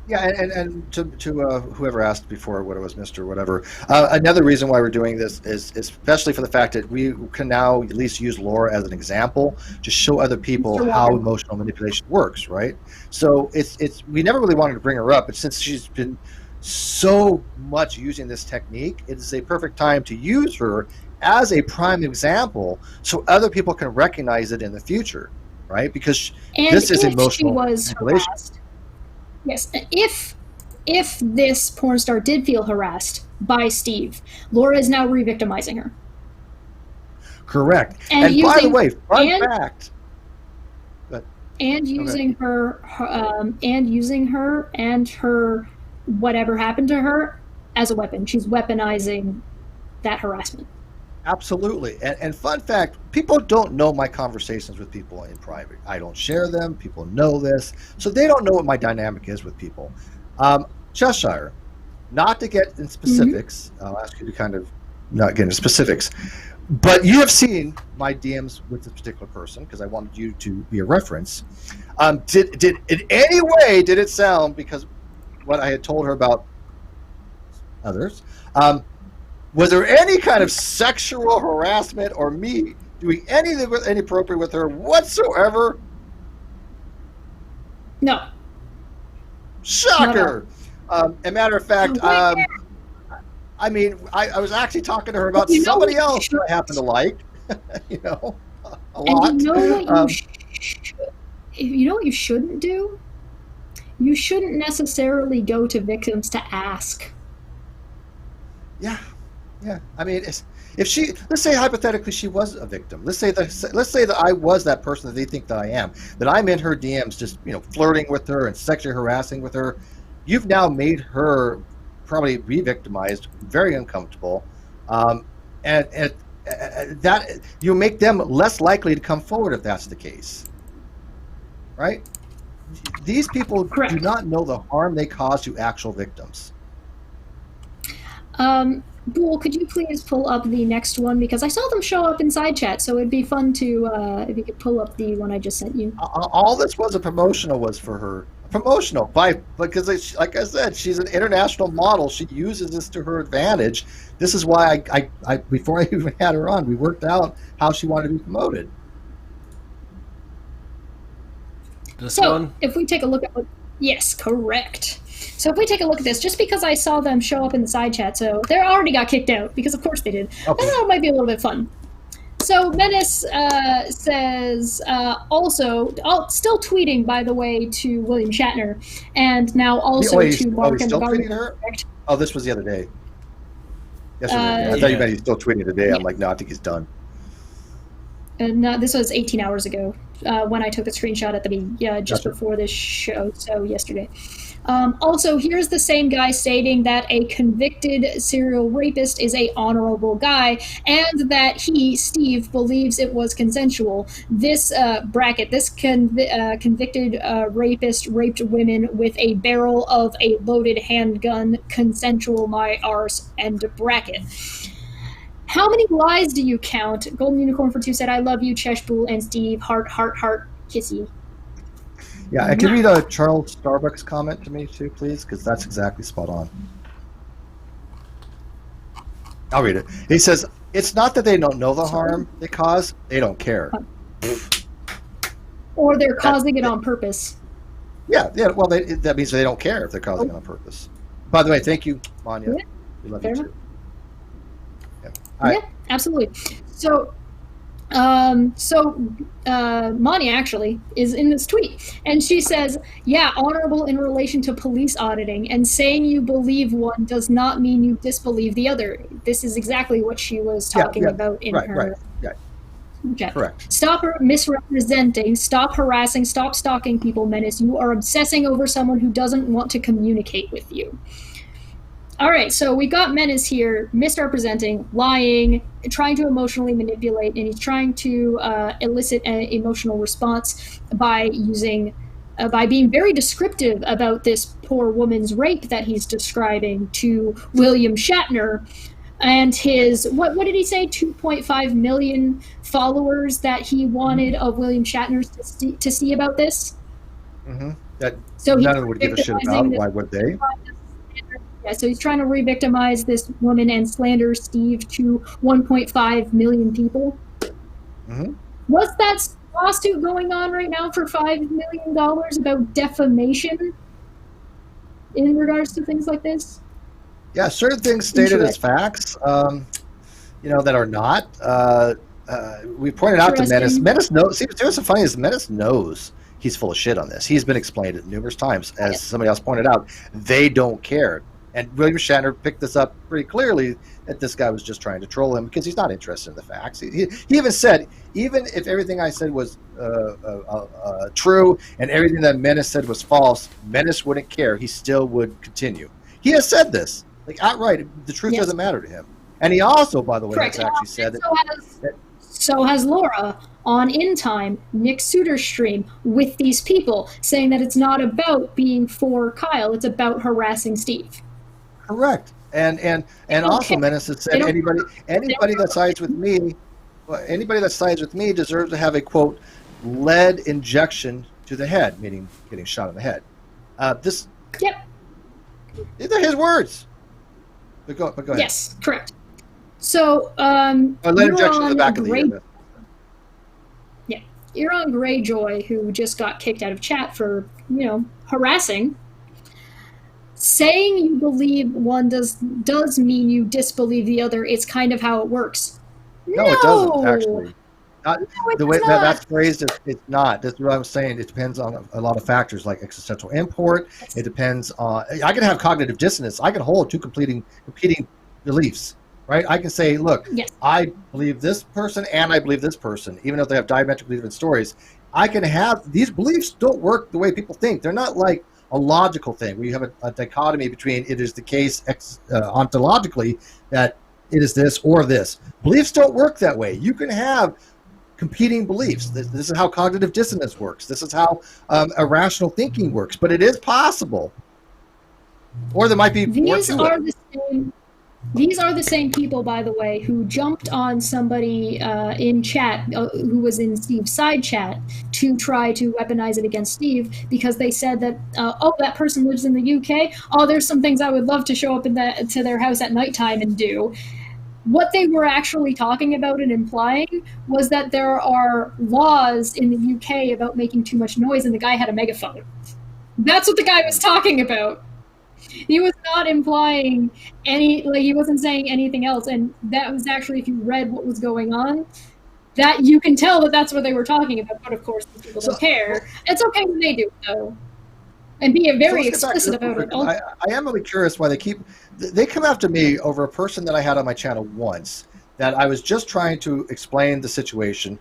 [SPEAKER 2] yeah, and to whoever asked before, what it was, Mr. Whatever. Another reason why we're doing this is especially for the fact that we can now at least use Laura as an example to show other people how emotional manipulation works, right? So it's we never really wanted to bring her up, but since she's been so much using this technique, it is a perfect time to use her as a prime example so other people can recognize it in the future, right? Because this is emotional manipulation.
[SPEAKER 1] Harassed, yes, if this porn star did feel harassed by Steve, Laura is now re-victimizing her.
[SPEAKER 2] Correct. And by the way, fun fact.
[SPEAKER 1] And using her and her whatever happened to her as a weapon. She's weaponizing that harassment.
[SPEAKER 2] Absolutely. And fun fact, people don't know my conversations with people in private. I don't share them. People know this. So they don't know what my dynamic is with people. Cheshire, not to get in specifics, I'll ask you to kind of not get into specifics, but you have seen my DMs with this particular person because I wanted you to be a reference. Did in any way did it sound, because what I had told her about others, was there any kind of sexual harassment or me doing anything inappropriate with her whatsoever?
[SPEAKER 1] No.
[SPEAKER 2] Shocker. A matter of fact, I mean, I was actually talking to her about somebody else that I happen to like, you know, a lot.
[SPEAKER 1] And you know what you shouldn't do? You shouldn't necessarily go to victims to ask.
[SPEAKER 2] Yeah. I mean, if she, let's say hypothetically she was a victim. Let's say that I was that person that they think that I am. That I'm in her DMs, just flirting with her and sexually harassing with her. You've now made her probably re-victimized, very uncomfortable, and that you make them less likely to come forward if that's the case, right? These people
[SPEAKER 1] Correct.
[SPEAKER 2] do not know the harm they cause to actual victims.
[SPEAKER 1] Bool, could you please pull up the next one, because I saw them show up in side chat, so it'd be fun to if you could pull up the one I just sent you.
[SPEAKER 2] All this was was for her. Promotional, because like I said, she's an international model. She uses this to her advantage. This is why I before I even had her on, we worked out how she wanted to be promoted.
[SPEAKER 1] If we take a look at yes, correct. So if we take a look at this, just because I saw them show up in the side chat, so they already got kicked out, because of course they did. Okay. I thought it might be a little bit fun. So Menace says, also, still tweeting, by the way, to William Shatner, and now also to Mark and
[SPEAKER 2] the Oh, this was the other day. Yesterday. I thought you meant he's still tweeting today. I'm like, no, I think he's done.
[SPEAKER 1] No, this was 18 hours ago when I took the screenshot at the just before this show, so yesterday. Also, here's the same guy stating that a convicted serial rapist is a honorable guy, and that he, Steve, believes it was consensual. This convicted rapist raped women with a barrel of a loaded handgun, consensual, my arse, end bracket. How many lies do you count? Golden Unicorn for 2 said, I love you, Cheshbool and Steve, heart, heart, heart, kissy.
[SPEAKER 2] Yeah, I can read a Charles Starbucks comment to me too, please, because that's exactly spot on. I'll read it. He says, it's not that they don't know the harm they cause, they don't care.
[SPEAKER 1] Or they're causing it on purpose.
[SPEAKER 2] Yeah, well, that means they don't care if they're causing it on purpose. By the way, thank you, Manya. We love you too. Yeah. All right.
[SPEAKER 1] Absolutely. So, Monty actually is in this tweet, and she says, "Yeah, honorable in relation to police auditing, and saying you believe one does not mean you disbelieve the other." This is exactly what she was
[SPEAKER 2] Yeah,
[SPEAKER 1] talking
[SPEAKER 2] yeah,
[SPEAKER 1] about in
[SPEAKER 2] right, right,
[SPEAKER 1] her.
[SPEAKER 2] yeah,
[SPEAKER 1] Okay.
[SPEAKER 2] correct.
[SPEAKER 1] Stop misrepresenting, stop harassing, stop stalking people, Menace. You are obsessing over someone who doesn't want to communicate with you. All right, so we got Menace here misrepresenting, lying, trying to emotionally manipulate, and he's trying to elicit an emotional response by using, by being very descriptive about this poor woman's rape that he's describing to William Shatner, and his what did he say, 2.5 million followers that he wanted of William Shatner to see about this.
[SPEAKER 2] Mm-hmm. That
[SPEAKER 1] So he's
[SPEAKER 2] none of them would give a shit about. Why would they?
[SPEAKER 1] Yeah, so he's trying to re-victimize this woman and slander Steve to 1.5 million people.
[SPEAKER 2] Mm-hmm.
[SPEAKER 1] What's that lawsuit going on right now for $5 million about defamation in regards to things like this?
[SPEAKER 2] Yeah, certain things stated as facts, that are not. We pointed out to Menace. Menace knows. See, what's so funny is Menace knows he's full of shit on this. He's been explained it numerous times. As somebody else pointed out, they don't care. And William Shatner picked this up pretty clearly that this guy was just trying to troll him because he's not interested in the facts. He even said, even if everything I said was true and everything that Menace said was false, Menace wouldn't care. He still would continue. He has said this, like outright. The truth doesn't matter to him. And he also, by the way, has actually said that.
[SPEAKER 1] So has Laura on In Time, Nick Suter's stream, with these people, saying that it's not about being for Kyle, it's about harassing Steve.
[SPEAKER 2] Correct. And also Menace has said anybody that sides with me, deserves to have a quote lead injection to the head, meaning getting shot in the head. These are his words. But go ahead.
[SPEAKER 1] Yes, correct. So
[SPEAKER 2] lead injection to the back of the head.
[SPEAKER 1] Yeah, you're on Greyjoy, who just got kicked out of chat for harassing. Saying you believe one does mean you disbelieve the other. It's kind of how it works.
[SPEAKER 2] No, it doesn't actually. The way that's phrased, it's not. That's what I'm saying. It depends on a lot of factors like existential import. It depends on. I can have cognitive dissonance. I can hold two competing beliefs. Right? I can say, look, I believe this person and I believe this person, even if they have diametrically different stories. I can have these beliefs don't work the way people think. They're not like a logical thing where you have a dichotomy between it is the case ontologically that it is this or this. Beliefs don't work that way. You can have competing beliefs. This is how cognitive dissonance works. This is how irrational thinking works. But it is possible. Or there might be more to it.
[SPEAKER 1] These are the same people, by the way, who jumped on somebody in chat who was in Steve's side chat to try to weaponize it against Steve because they said that, that person lives in the UK. Oh, there's some things I would love to show up to their house at nighttime and do. What they were actually talking about and implying was that there are laws in the UK about making too much noise, and the guy had a megaphone. That's what the guy was talking about. He was not implying he wasn't saying anything else, and that was actually, if you read what was going on, that you can tell that that's what they were talking about, but of course these people don't care. It's okay when they do, though. And be very explicit about it.
[SPEAKER 2] I am really curious why they come after me over a person that I had on my channel once, that I was just trying to explain the situation.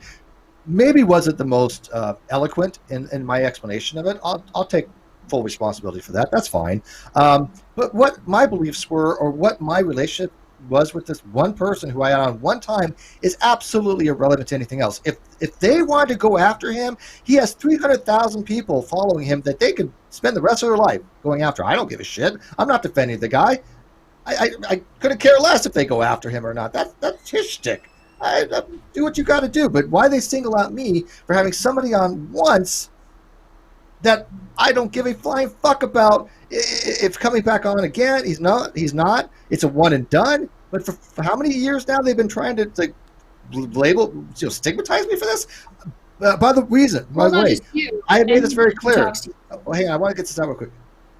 [SPEAKER 2] Maybe wasn't the most eloquent in my explanation of it. I'll take full responsibility for that. That's fine. But what my beliefs were, or what my relationship was with this one person who I had on one time, is absolutely irrelevant to anything else. If they wanted to go after him, he has 300,000 people following him that they could spend the rest of their life going after. I don't give a shit. I'm not defending the guy. I couldn't care less if they go after him or not. That's his shtick. Do what you got to do. But why they single out me for having somebody on once that I don't give a flying fuck about if coming back on again? He's not. It's a one and done. But for how many years now they've been trying to label, stigmatize me for this? By the way, I have made this very clear. Hang on, I want to get this out real quick.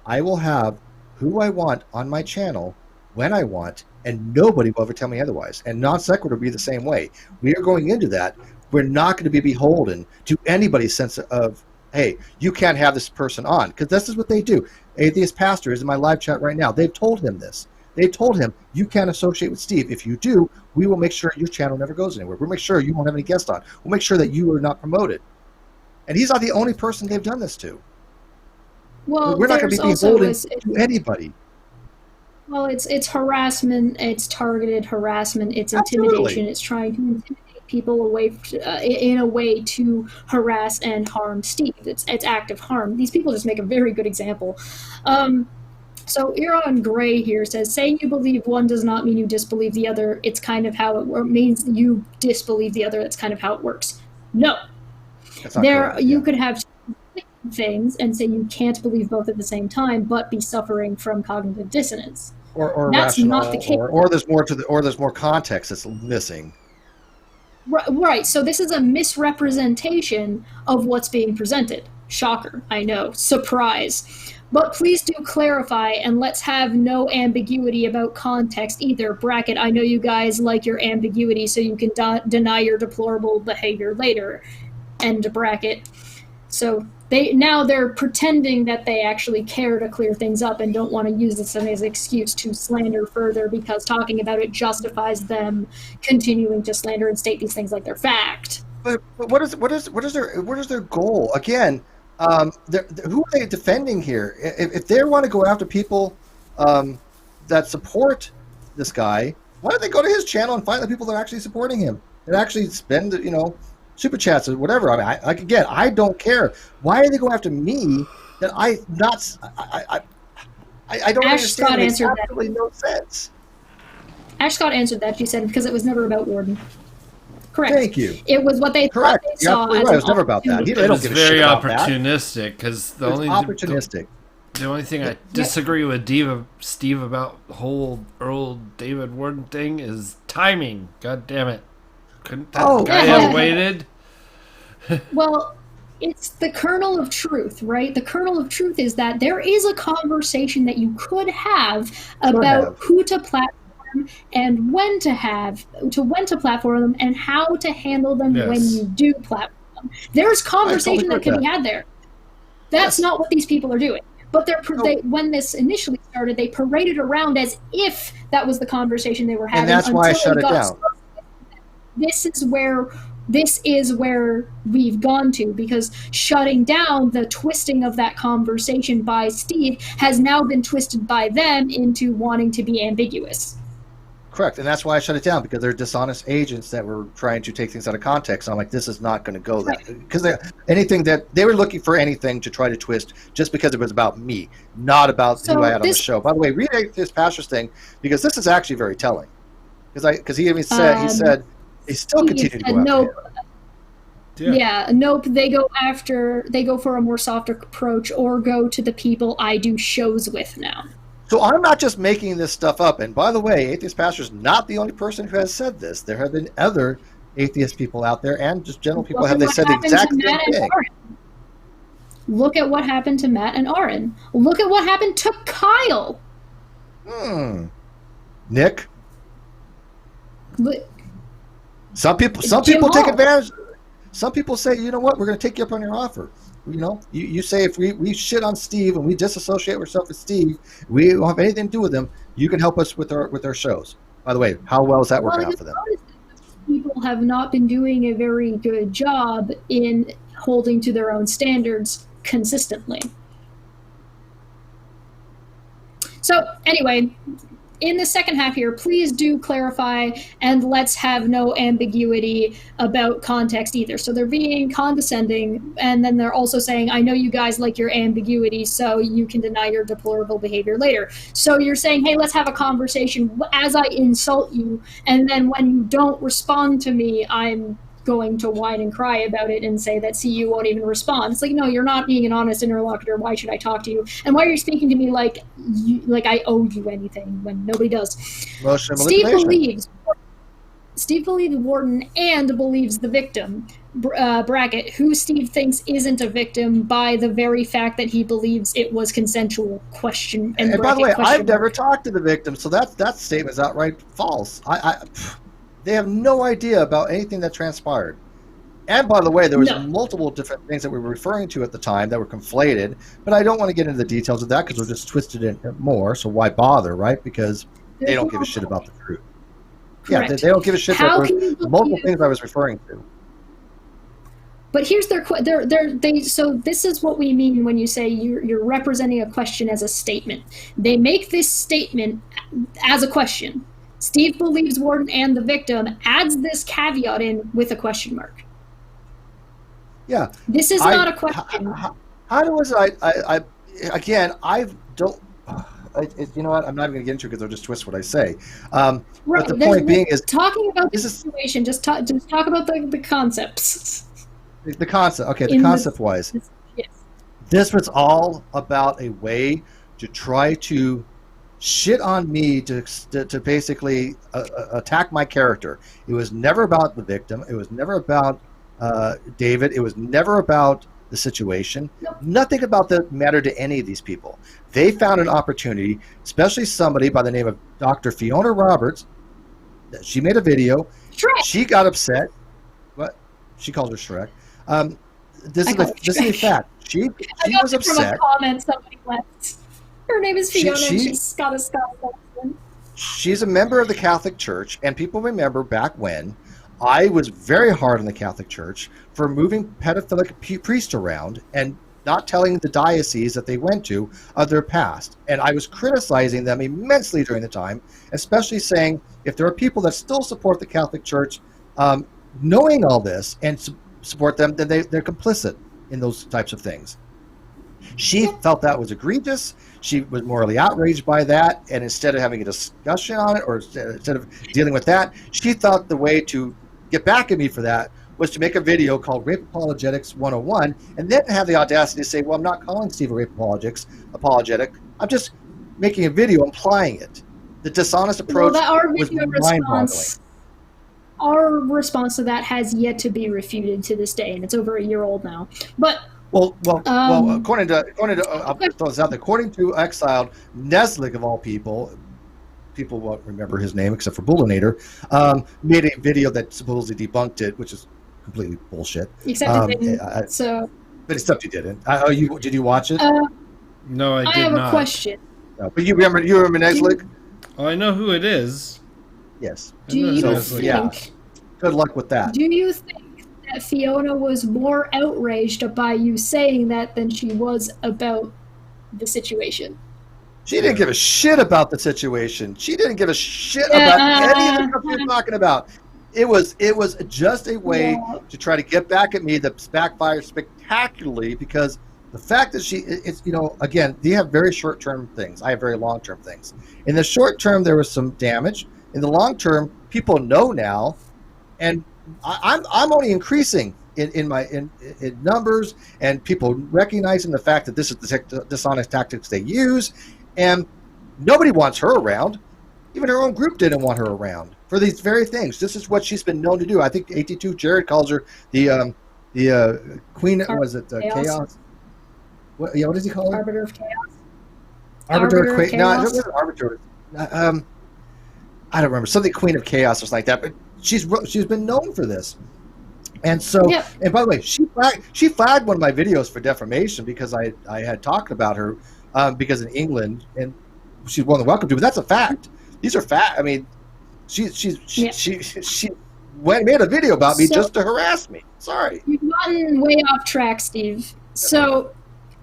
[SPEAKER 2] I will have who I want on my channel when I want, and nobody will ever tell me otherwise. And non sequitur will be the same way. We are going into that. We're not going to be beholden to anybody's sense of, hey, you can't have this person on, because this is what they do. Atheist Pastor is in my live chat right now. They've told him this. They told him, you can't associate with Steve. If you do, we will make sure your channel never goes anywhere. We'll make sure you won't have any guests on. We'll make sure that you are not promoted. And he's not the only person they've done this to.
[SPEAKER 1] Well,
[SPEAKER 2] we're not going to be beholden to anybody.
[SPEAKER 1] Well, it's harassment. It's targeted harassment. It's intimidation.
[SPEAKER 2] Absolutely.
[SPEAKER 1] It's trying to intimidate people away in a way to harass and harm Steve. It's active harm. These people just make a very good example. So Iran Gray here says, saying you believe one does not mean you disbelieve the other. It's kind of how it means you disbelieve the other. That's kind of how it works. No.
[SPEAKER 2] That's not correct,
[SPEAKER 1] you could have things and say you can't believe both at the same time, but be suffering from cognitive dissonance.
[SPEAKER 2] Or
[SPEAKER 1] that's
[SPEAKER 2] rational,
[SPEAKER 1] not the case.
[SPEAKER 2] Or there's more to there's more context that's missing.
[SPEAKER 1] Right. So this is a misrepresentation of what's being presented. Shocker, I know. Surprise. But please do clarify, and let's have no ambiguity about context either. Bracket, I know you guys like your ambiguity so you can deny your deplorable behavior later. End bracket. So they're pretending that they actually care to clear things up and don't want to use this as an excuse to slander further, because talking about it justifies them continuing to slander and state these things like they're fact.
[SPEAKER 2] But what is their goal? Again, who are they defending here? If they want to go after people that support this guy, why don't they go to his channel and find the people that are actually supporting him and actually spend super chats or whatever? I mean, I don't care. Why are they going after me? That I don't
[SPEAKER 1] Ash
[SPEAKER 2] understand.
[SPEAKER 1] Scott
[SPEAKER 2] It makes
[SPEAKER 1] answered
[SPEAKER 2] absolutely no sense.
[SPEAKER 1] Ash Scott answered that. She said because it was never about Warden. Correct.
[SPEAKER 2] Thank you.
[SPEAKER 1] It was what they thought they saw.
[SPEAKER 2] Right. It was never about that. They don't give a shit about that.
[SPEAKER 3] Very opportunistic, because the only thing I disagree with Steve about the whole Earl David Warden thing is timing. God damn it. Couldn't that guy have waited?
[SPEAKER 1] Well, it's the kernel of truth, right? The kernel of truth is that there is a conversation that you could have about who to platform and when to platform them and how to handle them when you do platform them. There's conversation that can be had there. That's not what these people are doing. But when this initially started, they paraded around as if that was the conversation they were having.
[SPEAKER 2] And that's why I shut it down.
[SPEAKER 1] This is where we've gone to, because shutting down the twisting of that conversation by Steve has now been twisted by them into wanting to be ambiguous.
[SPEAKER 2] Correct, and that's why I shut it down, because they're dishonest agents that were trying to take things out of context. I'm like, this is not going to go that, because they were looking for anything to try to twist just because it was about me, not about who I had on the show. By the way, read this pastor's thing, because this is actually very telling. Because he even said they still continue to go after him.
[SPEAKER 1] Nope. They go for a more soft approach, or go to the people I do shows with now.
[SPEAKER 2] So I'm not just making this stuff up. And by the way, Atheist Pastor is not the only person who has said this. There have been other atheist people out there, and just general people said the exact same thing.
[SPEAKER 1] Look at what happened to Matt and Aaron. Look at what happened to Kyle.
[SPEAKER 2] Nick. Some people take advantage. Some people say, you know what, we're going to take you up on your offer. You say if we shit on Steve and we disassociate ourselves with Steve, we don't have anything to do with him, you can help us with our shows. By the way, how well is that working out for them?
[SPEAKER 1] People have not been doing a very good job in holding to their own standards consistently. So anyway, in the second half here, please do clarify, and let's have no ambiguity about context either. So they're being condescending, and then they're also saying, I know you guys like your ambiguity, so you can deny your deplorable behavior later. So you're saying, hey, let's have a conversation as I insult you, and then when you don't respond to me, I'm going to whine and cry about it and say that, see, you won't even respond. It's like, no, you're not being an honest interlocutor. Why should I talk to you? And why are you speaking to me like I owe you anything when nobody does?
[SPEAKER 2] Emotional
[SPEAKER 1] Steve believes. Steve believes Warden and believes the victim. Bracket, who Steve thinks isn't a victim by the very fact that he believes it was consensual, question and
[SPEAKER 2] by the way,
[SPEAKER 1] question
[SPEAKER 2] I've never
[SPEAKER 1] mark.
[SPEAKER 2] talked to the victim, so that statement is outright false. They have no idea about anything that transpired. And by the way, there was multiple different things that we were referring to at the time that were conflated, but I don't want to get into the details of that because we're just twisted in more. So why bother, right? Because they don't give a shit about the truth.
[SPEAKER 1] Correct.
[SPEAKER 2] Yeah, they don't give a shit.
[SPEAKER 1] How
[SPEAKER 2] That
[SPEAKER 1] can you
[SPEAKER 2] multiple
[SPEAKER 1] believe-
[SPEAKER 2] things I was referring to.
[SPEAKER 1] But here's so this is what we mean when you say you're representing a question as a statement. They make this statement as a question. Steve believes Warden and the victim, adds this caveat in with a question mark.
[SPEAKER 2] Yeah.
[SPEAKER 1] This is not a question.
[SPEAKER 2] How was I again, I don't, you know what, I'm not even going to get into it because I'll just twist what I say.
[SPEAKER 1] Right.
[SPEAKER 2] But the point being is,
[SPEAKER 1] talking about the situation, just talk about the concepts.
[SPEAKER 2] The concept, okay, the concept-wise.
[SPEAKER 1] Yes.
[SPEAKER 2] This was all about a way to try to shit on me to basically attack my character. It was never about the victim. It was never about David. It was never about the situation.
[SPEAKER 1] Nope.
[SPEAKER 2] Nothing about that mattered to any of these people. They found an opportunity, especially somebody by the name of Dr. Fiona Roberts. She made a video.
[SPEAKER 1] Shrek.
[SPEAKER 2] She got upset. What? She calls her Shrek. This is a fact. She was upset.
[SPEAKER 1] From a comment somebody left. Her name is Fiona. And she's got a Scottish accent.
[SPEAKER 2] She's a member of the Catholic Church, and people remember back when I was very hard on the Catholic Church for moving pedophilic priests around and not telling the diocese that they went to of their past. And I was criticizing them immensely during the time, especially saying if there are people that still support the Catholic Church, knowing all this and support them, then they're complicit in those types of things. She felt that was egregious. She was morally outraged by that, and instead of having a discussion on it, or instead of dealing with that, she thought the way to get back at me for that was to make a video called Rape Apologetics 101, and then have the audacity to say, well, I'm not calling Steve a rape apologetic. I'm just making a video implying it. The dishonest approach was mind-boggling.
[SPEAKER 1] Our response to that has yet to be refuted to this day, and it's over a year old now. But
[SPEAKER 2] according to I'll throw this out there, according to Exiled, Neslick of all people won't remember his name except for Bullinator, made a video that supposedly debunked it, which is completely bullshit.
[SPEAKER 1] Except it didn't.
[SPEAKER 2] But except you didn't. Did you watch it?
[SPEAKER 3] No, I did not.
[SPEAKER 1] I have a question.
[SPEAKER 2] No, but you remember Neslick?
[SPEAKER 3] Oh, I know who it is.
[SPEAKER 2] Yes.
[SPEAKER 1] Do you think?
[SPEAKER 2] Yeah. Good luck with that.
[SPEAKER 1] Do you think that Fiona was more outraged by you saying that than she was about the situation?
[SPEAKER 2] She didn't give a shit about the situation. She didn't give a shit about any of the stuff we were talking about. It was just a way to try to get back at me that backfired spectacularly, because the fact that it's again, they have very short-term things. I have very long-term things. In the short term, there was some damage. In the long term, people know now, and I'm only increasing in numbers, and people recognizing the fact that this is the dishonest tactics they use, and nobody wants her around. Even her own group didn't want her around for these very things. This is what she's been known to do. I think 82 Jared calls her the queen. Was it chaos? What does he call her?
[SPEAKER 1] Arbiter of chaos.
[SPEAKER 2] Arbiter of chaos. No, it wasn't arbiter. I don't remember, something Queen of Chaos or something like that. But she's been known for this, and so. Yep. And by the way, she flagged one of my videos for defamation because I had talked about her because in England, and she's more than welcome to. But that's a fact. These are fact. I mean, she made a video about me just to harass me. Sorry.
[SPEAKER 1] You've gotten way off track, Steve. So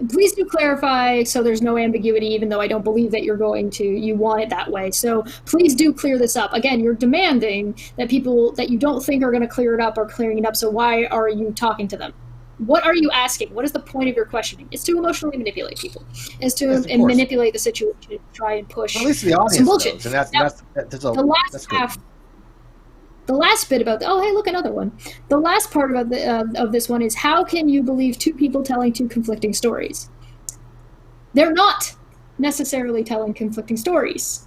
[SPEAKER 1] please do clarify so there's no ambiguity, even though I don't believe that you want it that way. So please do clear this up. Again, you're demanding that people that you don't think are going to clear it up are clearing it up, so why are you talking to them? What are you asking? What is the point of your questioning? It's to emotionally manipulate people. It's to manipulate the situation to try and push
[SPEAKER 2] at least the audience
[SPEAKER 1] some bullshit.
[SPEAKER 2] Knows, and that's good.
[SPEAKER 1] The last bit about hey, look, another one. The last part of this one is, how can you believe two people telling two conflicting stories? They're not necessarily telling conflicting stories.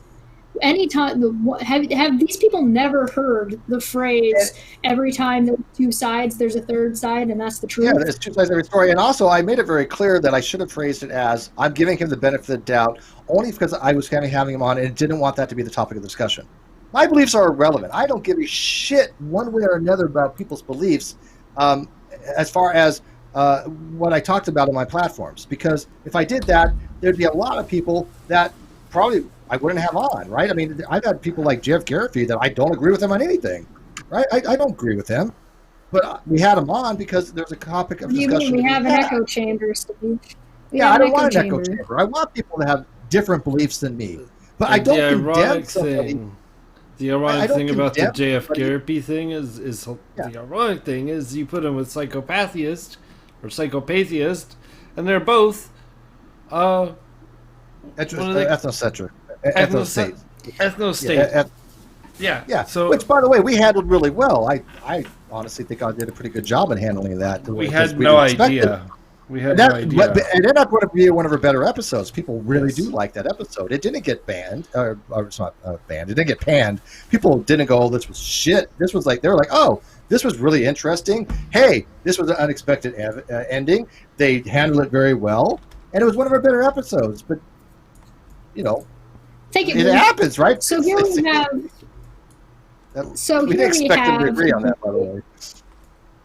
[SPEAKER 1] anytime have these people never heard the phrase every time there's two sides there's a third side and that's the truth?
[SPEAKER 2] Yeah, there's two sides of every story. And also, I made it very clear that I should have phrased it as I'm giving him the benefit of the doubt only because I was kind of having him on and didn't want that to be the topic of discussion. My beliefs are irrelevant. I don't give a shit one way or another about people's beliefs as far as what I talked about on my platforms. Because if I did that, there'd be a lot of people that probably I wouldn't have on, right? I mean, I've had people like Jeff Gariffi that I don't agree with him on anything, right? I don't agree with him. But we had him on because there's a topic of discussion.
[SPEAKER 1] You mean we have an echo chamber, Steve?
[SPEAKER 2] Yeah, I don't want an echo chamber. I want people to have different beliefs than me. But I don't condemn somebody.
[SPEAKER 3] The ironic thing about the JF Garippi thing is the ironic thing is you put him with psychopathist or psychopathist, and they're both
[SPEAKER 2] ethnocentric.
[SPEAKER 3] Ethnostate.
[SPEAKER 2] Yeah.
[SPEAKER 3] So,
[SPEAKER 2] which, by the way, we handled really well. I honestly think I did a pretty good job in handling that.
[SPEAKER 3] We had no idea. We had no idea.
[SPEAKER 2] But it ended up going to be one of our better episodes. People really do like that episode. It didn't get banned, or it's not banned. It didn't get panned. People didn't go, "Oh, this was shit." This was like they were like, "Oh, this was really interesting. Hey, this was an unexpected ending." They handled it very well, and it was one of our better episodes. But it happens, right?
[SPEAKER 1] So here we have.
[SPEAKER 2] We didn't expect them to agree on that, by the way.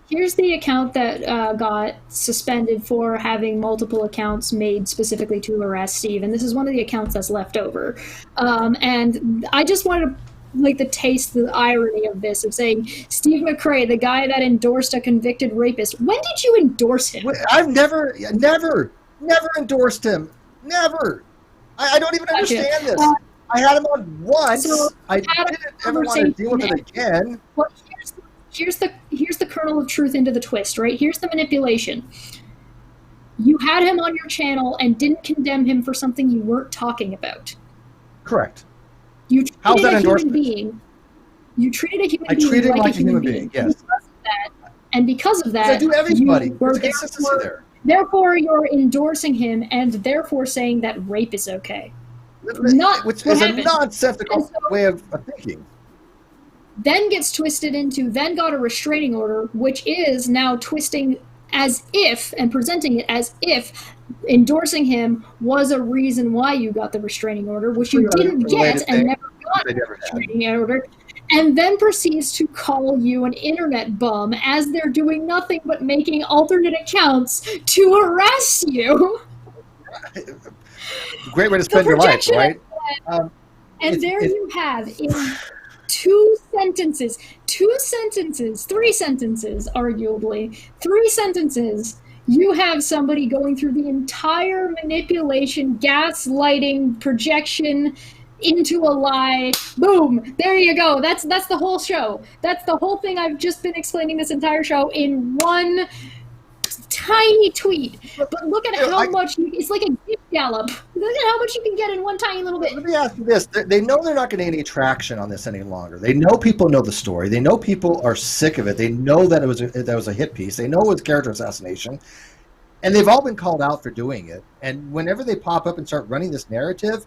[SPEAKER 1] Here's the account that got suspended for having multiple accounts made specifically to harass Steve, and this is one of the accounts that's left over. And I just wanted to taste the irony of this, of saying Steve McRae, the guy that endorsed a convicted rapist. When did you endorse him?
[SPEAKER 2] I've never endorsed him. Never. I don't even understand this. I had him on once. So I didn't ever want to deal with it again.
[SPEAKER 1] Well, here's the kernel of truth into the twist, right? Here's the manipulation. You had him on your channel and didn't condemn him for something you weren't talking about.
[SPEAKER 2] Correct.
[SPEAKER 1] You treated a human being. You treated a human being. I treated him like a human being.
[SPEAKER 2] Yes.
[SPEAKER 1] Because of that,
[SPEAKER 2] I do everybody. There's consistency there.
[SPEAKER 1] Therefore, you're endorsing him, and therefore saying that rape is okay.
[SPEAKER 2] Which is a nonsensical way of thinking.
[SPEAKER 1] Then gets twisted into, then got a restraining order, which is now twisting as if, and presenting it as if, endorsing him was a reason why you got the restraining order, which you didn't get and never got the restraining order, and then proceeds to call you an internet bum as they're doing nothing but making alternate accounts to harass you.
[SPEAKER 2] Great way to spend your life, right?
[SPEAKER 1] And there you have, in three sentences, arguably, you have somebody going through the entire manipulation, gaslighting, projection into a lie. Boom! There you go. That's the whole show. That's the whole thing I've just been explaining this entire show in one tiny tweet. But look at how much it's like a gift gallop. Look at how much you can get in one tiny little bit.
[SPEAKER 2] Let me ask you this. They know they're not getting any traction on this any longer. They know people know the story. They know people are sick of it. They know that that was a hit piece. They know it was character assassination. And they've all been called out for doing it. And whenever they pop up and start running this narrative,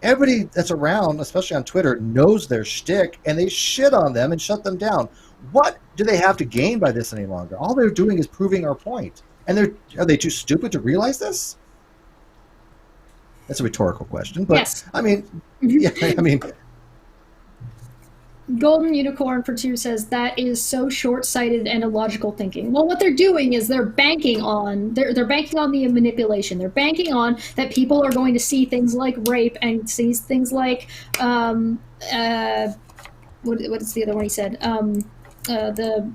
[SPEAKER 2] everybody that's around, especially on Twitter, knows their shtick, and they shit on them and shut them down. What do they have to gain by this any longer? All they're doing is proving our point. And are they too stupid to realize this? That's a rhetorical question, but
[SPEAKER 1] yes. Golden Unicorn for 2 says that is so short-sighted and illogical thinking. Well, what they're doing is they're banking on the manipulation. They're banking on that people are going to see things like rape and see things like what is the other one he said? The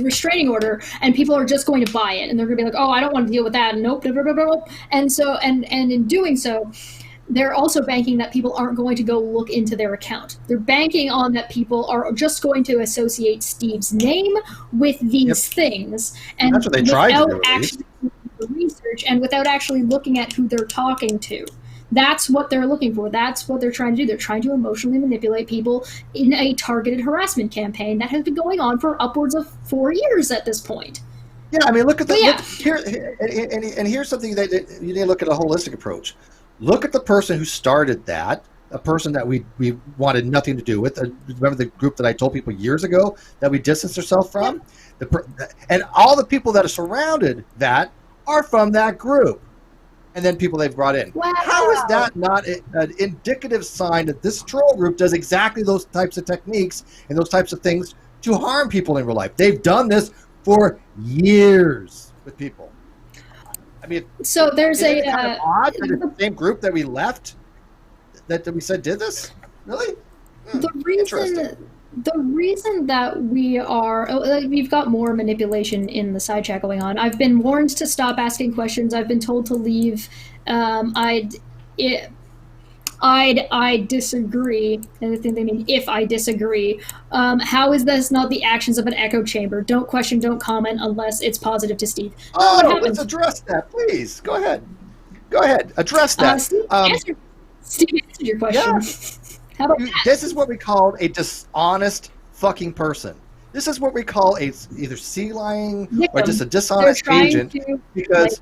[SPEAKER 1] restraining order, and people are just going to buy it, and they're going to be like, oh, I don't want to deal with that, and nope, blah, blah, blah, blah. And so, and in doing so, they're also banking that people aren't going to go look into their account. They're banking on that people are just going to associate Steve's name with these things, and
[SPEAKER 2] that's what they tried to do,
[SPEAKER 1] actually doing the research and without actually looking at who they're talking to. That's what they're looking for. That's what they're trying to do. They're trying to emotionally manipulate people in a targeted harassment campaign that has been going on for upwards of 4 years at this point.
[SPEAKER 2] Yeah, I mean, look at here's something that you need to look at a holistic approach. Look at the person who started that, a person that we wanted nothing to do with. Remember the group that I told people years ago that we distanced ourselves from? And all the people that are surrounded that are from that group. And then people they've brought in.
[SPEAKER 1] Wow.
[SPEAKER 2] How is that not an indicative sign that this troll group does exactly those types of techniques and those types of things to harm people in real life? They've done this for years with people. I mean,
[SPEAKER 1] so there's
[SPEAKER 2] kind of odd that it's the same group that we left that we said did this? Really?
[SPEAKER 1] The reason that we've got more manipulation in the side chat going on. I've been warned to stop asking questions. I've been told to leave. I disagree. And I think they mean if I disagree. How is this not the actions of an echo chamber? Don't question, don't comment unless it's positive to Steve.
[SPEAKER 2] Let's address that, please. Go ahead. Address that.
[SPEAKER 1] Steve answered your question.
[SPEAKER 2] Yeah.
[SPEAKER 1] How about that?
[SPEAKER 2] This is what we call a dishonest fucking person. This is what we call either sea lying or just a dishonest agent because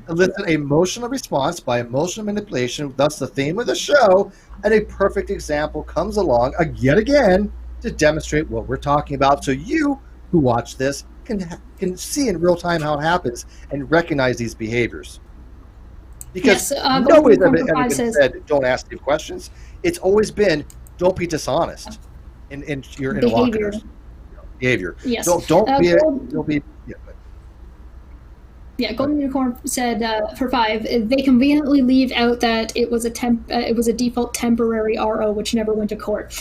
[SPEAKER 2] elicit emotional response by emotional manipulation. Thus, the theme of the show, and a perfect example comes along yet again to demonstrate what we're talking about. So you who watch this can see in real time how it happens and recognize these behaviors. Because nobody's ever been said, don't ask these questions. It's always been, don't be dishonest in your interlocutors. Behavior.
[SPEAKER 1] Yes.
[SPEAKER 2] Don't be.
[SPEAKER 1] Yeah, Golden Unicorn said for 5, they conveniently leave out that it was a default temporary RO which never went to court.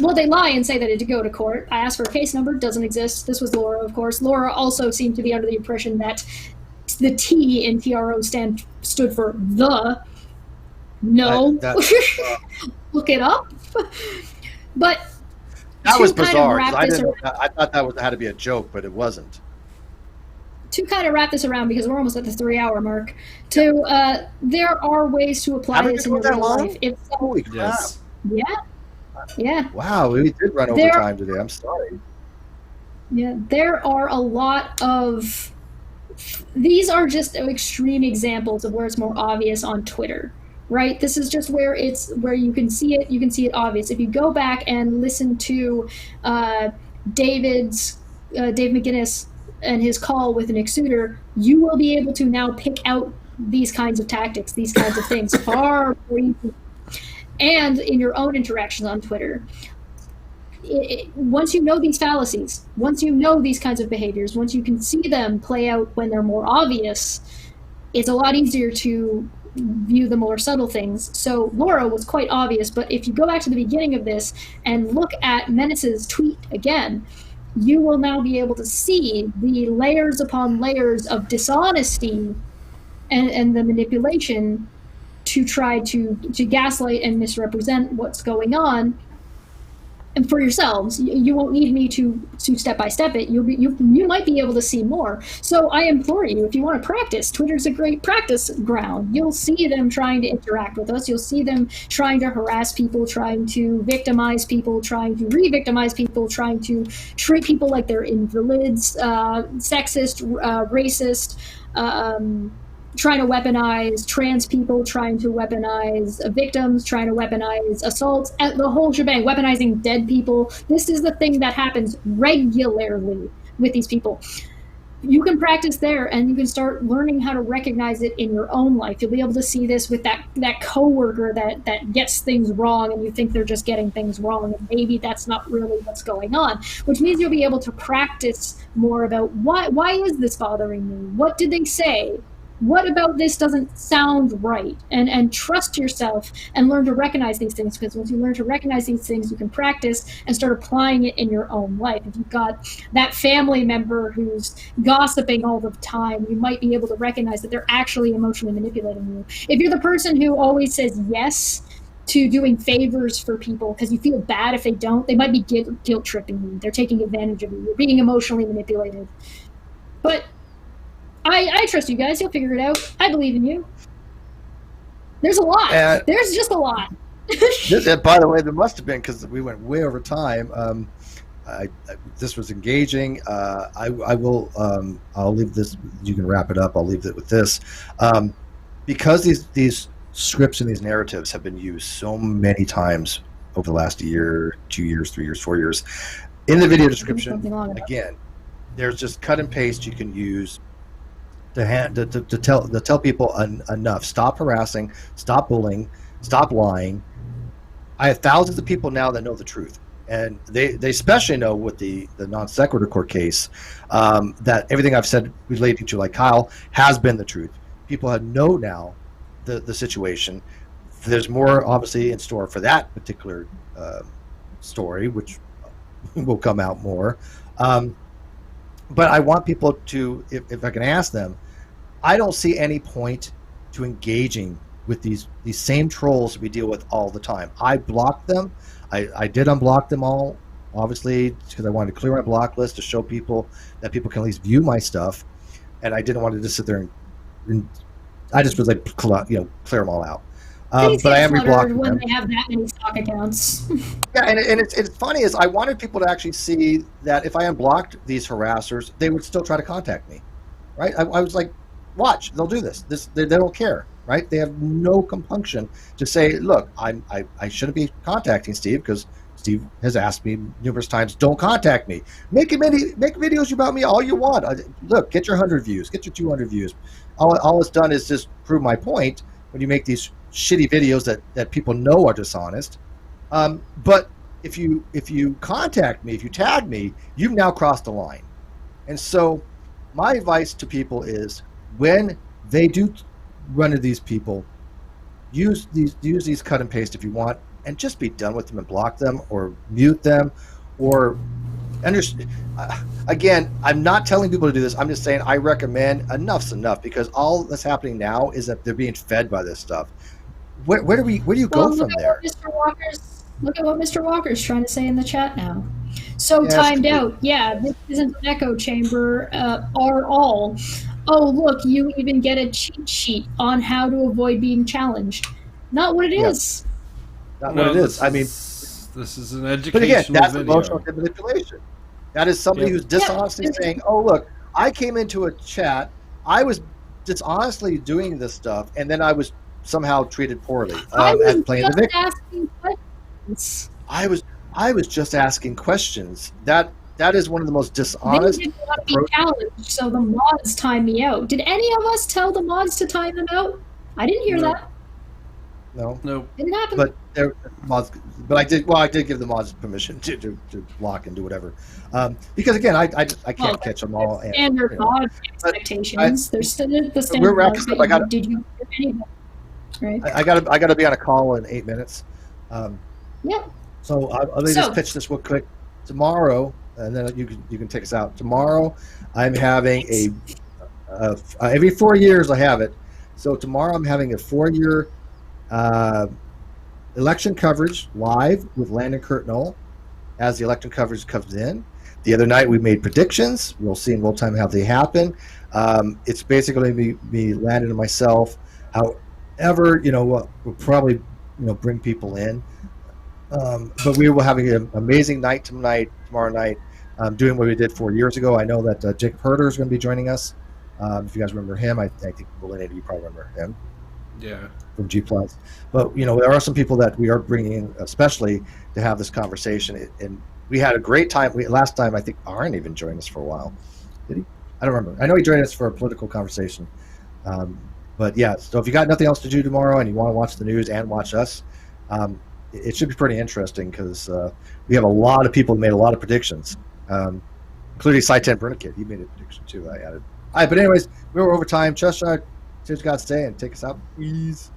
[SPEAKER 1] Well, they lie and say that it did go to court. I asked for a case number, doesn't exist. This was Laura, of course. Laura also seemed to be under the impression that the T in TRO stood for the. No. Look it up. But
[SPEAKER 2] that was bizarre. I thought that had to be a joke, but it wasn't.
[SPEAKER 1] To kind of wrap this around, because we're almost at the 3-hour mark, there are ways to apply this in your real life.
[SPEAKER 2] Holy crap.
[SPEAKER 1] Yeah.
[SPEAKER 2] Wow, we did run over time today. I'm sorry.
[SPEAKER 1] Yeah, there are a lot of... These are just extreme examples of where it's more obvious on Twitter. Right, this is just where you can see it. You can see it obvious. If you go back and listen to Dave McGinnis and his call with an exuder, you will be able to now pick out these kinds of tactics, these kinds of things far more easily. And in your own interactions on Twitter, once you know these fallacies, once you know these kinds of behaviors, once you can see them play out when they're more obvious, it's a lot easier to view the more subtle things. So Laura was quite obvious, but if you go back to the beginning of this and look at Menace's tweet again, you will now be able to see the layers upon layers of dishonesty and the manipulation to try to gaslight and misrepresent what's going on. And for yourselves, you won't need me to step by step it. You might be able to see more. So I implore you, if you want to practice, Twitter's a great practice ground. You'll see them trying to interact with us. You'll see them trying to harass people, trying to victimize people, trying to re-victimize people, trying to treat people like they're invalids, sexist, racist, trying to weaponize trans people, trying to weaponize victims, trying to weaponize assaults, the whole shebang, weaponizing dead people. This is the thing that happens regularly with these people. You can practice there, and you can start learning how to recognize it in your own life. You'll be able to see this with that coworker that gets things wrong, and you think they're just getting things wrong, and maybe that's not really what's going on, which means you'll be able to practice more about why is this bothering me? What did they say? What about this doesn't sound right? And trust yourself and learn to recognize these things, because once you learn to recognize these things, you can practice and start applying it in your own life. If you've got that family member who's gossiping all the time, you might be able to recognize that they're actually emotionally manipulating you. If you're the person who always says yes to doing favors for people because you feel bad if they don't, they might be guilt tripping you. They're taking advantage of you. You're being emotionally manipulated. But I trust you guys. You'll figure it out. I believe in you. There's a lot. There's just a lot.
[SPEAKER 2] By the way, there must have been, because we went way over time. This was engaging. I'll leave this. You can wrap it up. I'll leave it with this. Because these scripts and these narratives have been used so many times over the last year, 2 years, 3 years, 4 years. In the video description, again, there's just cut and paste you can use to tell people enough. Stop harassing, stop bullying, stop lying. I have thousands of people now that know the truth, and they especially know with the non sequitur court case that everything I've said relating to like Kyle has been the truth. People know now the situation. There's more obviously in store for that particular story, which will come out more. But I want people to, if I can ask them, I don't see any point to engaging with these same trolls we deal with all the time. I blocked them. I did unblock them all, obviously, because I wanted to clear my block list to show people that people can at least view my stuff, and I didn't want to just sit there and I just was like, clear them all out. But I am reblocking
[SPEAKER 1] when
[SPEAKER 2] them.
[SPEAKER 1] They have that many stock accounts.
[SPEAKER 2] Yeah, and it's funny is I wanted people to actually see that if I unblocked these harassers, they would still try to contact me, right? I was like, watch, they'll do this. They don't care, right? They have no compunction to say, look, I shouldn't be contacting Steve because Steve has asked me numerous times, don't contact me. Make videos about me all you want. Look, get your 100 views, get your 200 views. All it's done is just prove my point when you make these shitty videos that people know are dishonest. But if you contact me, if you tag me, you've now crossed the line. And so my advice to people is when they do run into these people, use these cut and paste if you want, and just be done with them and block them or mute them or understand. Again, I'm not telling people to do this. I'm just saying I recommend enough's enough, because all that's happening now is that they're being fed by this stuff. Where do you go from there?
[SPEAKER 1] Look at what Mr. Walker's trying to say in the chat now. So yes, timed out. Yeah, this isn't an echo chamber or all. Oh, look, you even get a cheat sheet on how to avoid being challenged. Not what it is.
[SPEAKER 2] Not what it is. I mean,
[SPEAKER 3] this is an educational
[SPEAKER 2] but again, that's
[SPEAKER 3] video.
[SPEAKER 2] Emotional manipulation. That is somebody who's dishonestly saying, oh, look, I came into a chat, I was dishonestly doing this stuff, and then I was somehow treated poorly.
[SPEAKER 1] I was just asking questions.
[SPEAKER 2] I was just asking questions. That is one of the most dishonest.
[SPEAKER 1] They didn't want to be challenged, so the mods timed me out. Did any of us tell the mods to time them out? I didn't hear that.
[SPEAKER 2] No.
[SPEAKER 1] Didn't happen.
[SPEAKER 2] But mods. But I did. Well, I did give the mods permission to block and do whatever. Because again, I can't catch them all.
[SPEAKER 1] Standard mod expectations. There's still the standard.
[SPEAKER 2] We're wrapping up.
[SPEAKER 1] Did you hear anything? Right.
[SPEAKER 2] I gotta be on a call in 8 minutes.
[SPEAKER 1] Yeah.
[SPEAKER 2] So let me just pitch this real quick. Tomorrow, and then you can take us out. Tomorrow, I'm having every 4 years I have it. So tomorrow I'm having a 4-year election coverage live with Landon Kurtnell as the election coverage comes in. The other night we made predictions. We'll see in real time how they happen. It's basically going to be Landon and myself. However, we'll probably bring people in. But we will having an amazing night tomorrow night, doing what we did 4 years ago. I know that Jacob Herder is going to be joining us. If you guys remember him, I think Belinda, you probably remember him.
[SPEAKER 3] Yeah.
[SPEAKER 2] From G+. But, there are some people that we are bringing in, especially to have this conversation. And we had a great time. Last time, I think Aaron even joined us for a while. Did he? I don't remember. I know he joined us for a political conversation. But yeah, so if you got nothing else to do tomorrow and you want to watch the news and watch us, it should be pretty interesting because we have a lot of people who made a lot of predictions, including Saitan Bernikid. He made a prediction too. I added. All right, but anyways, we were over time. Cheshire, just got to stay and take us out, please.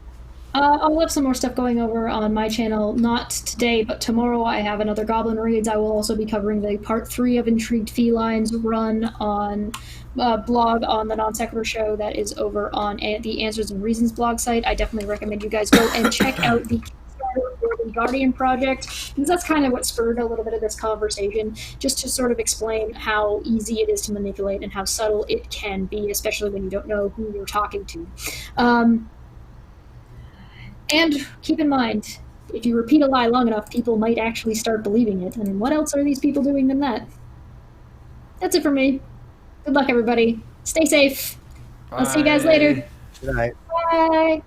[SPEAKER 1] I'll have some more stuff going over on my channel, not today, but tomorrow I have another Goblin Reads. I will also be covering the part 3 of Intrigued Felines run on blog on the Non Sequitur Show that is over on the Answers and Reasons blog site. I definitely recommend you guys go and check out the Kickstarter for the Guardian project, because that's kind of what spurred a little bit of this conversation, just to sort of explain how easy it is to manipulate and how subtle it can be, especially when you don't know who you're talking to. And keep in mind, if you repeat a lie long enough, people might actually start believing it. And what else are these people doing than that? That's it for me. Good luck, everybody. Stay safe. Bye. I'll see you guys later.
[SPEAKER 2] Good night.
[SPEAKER 1] Bye.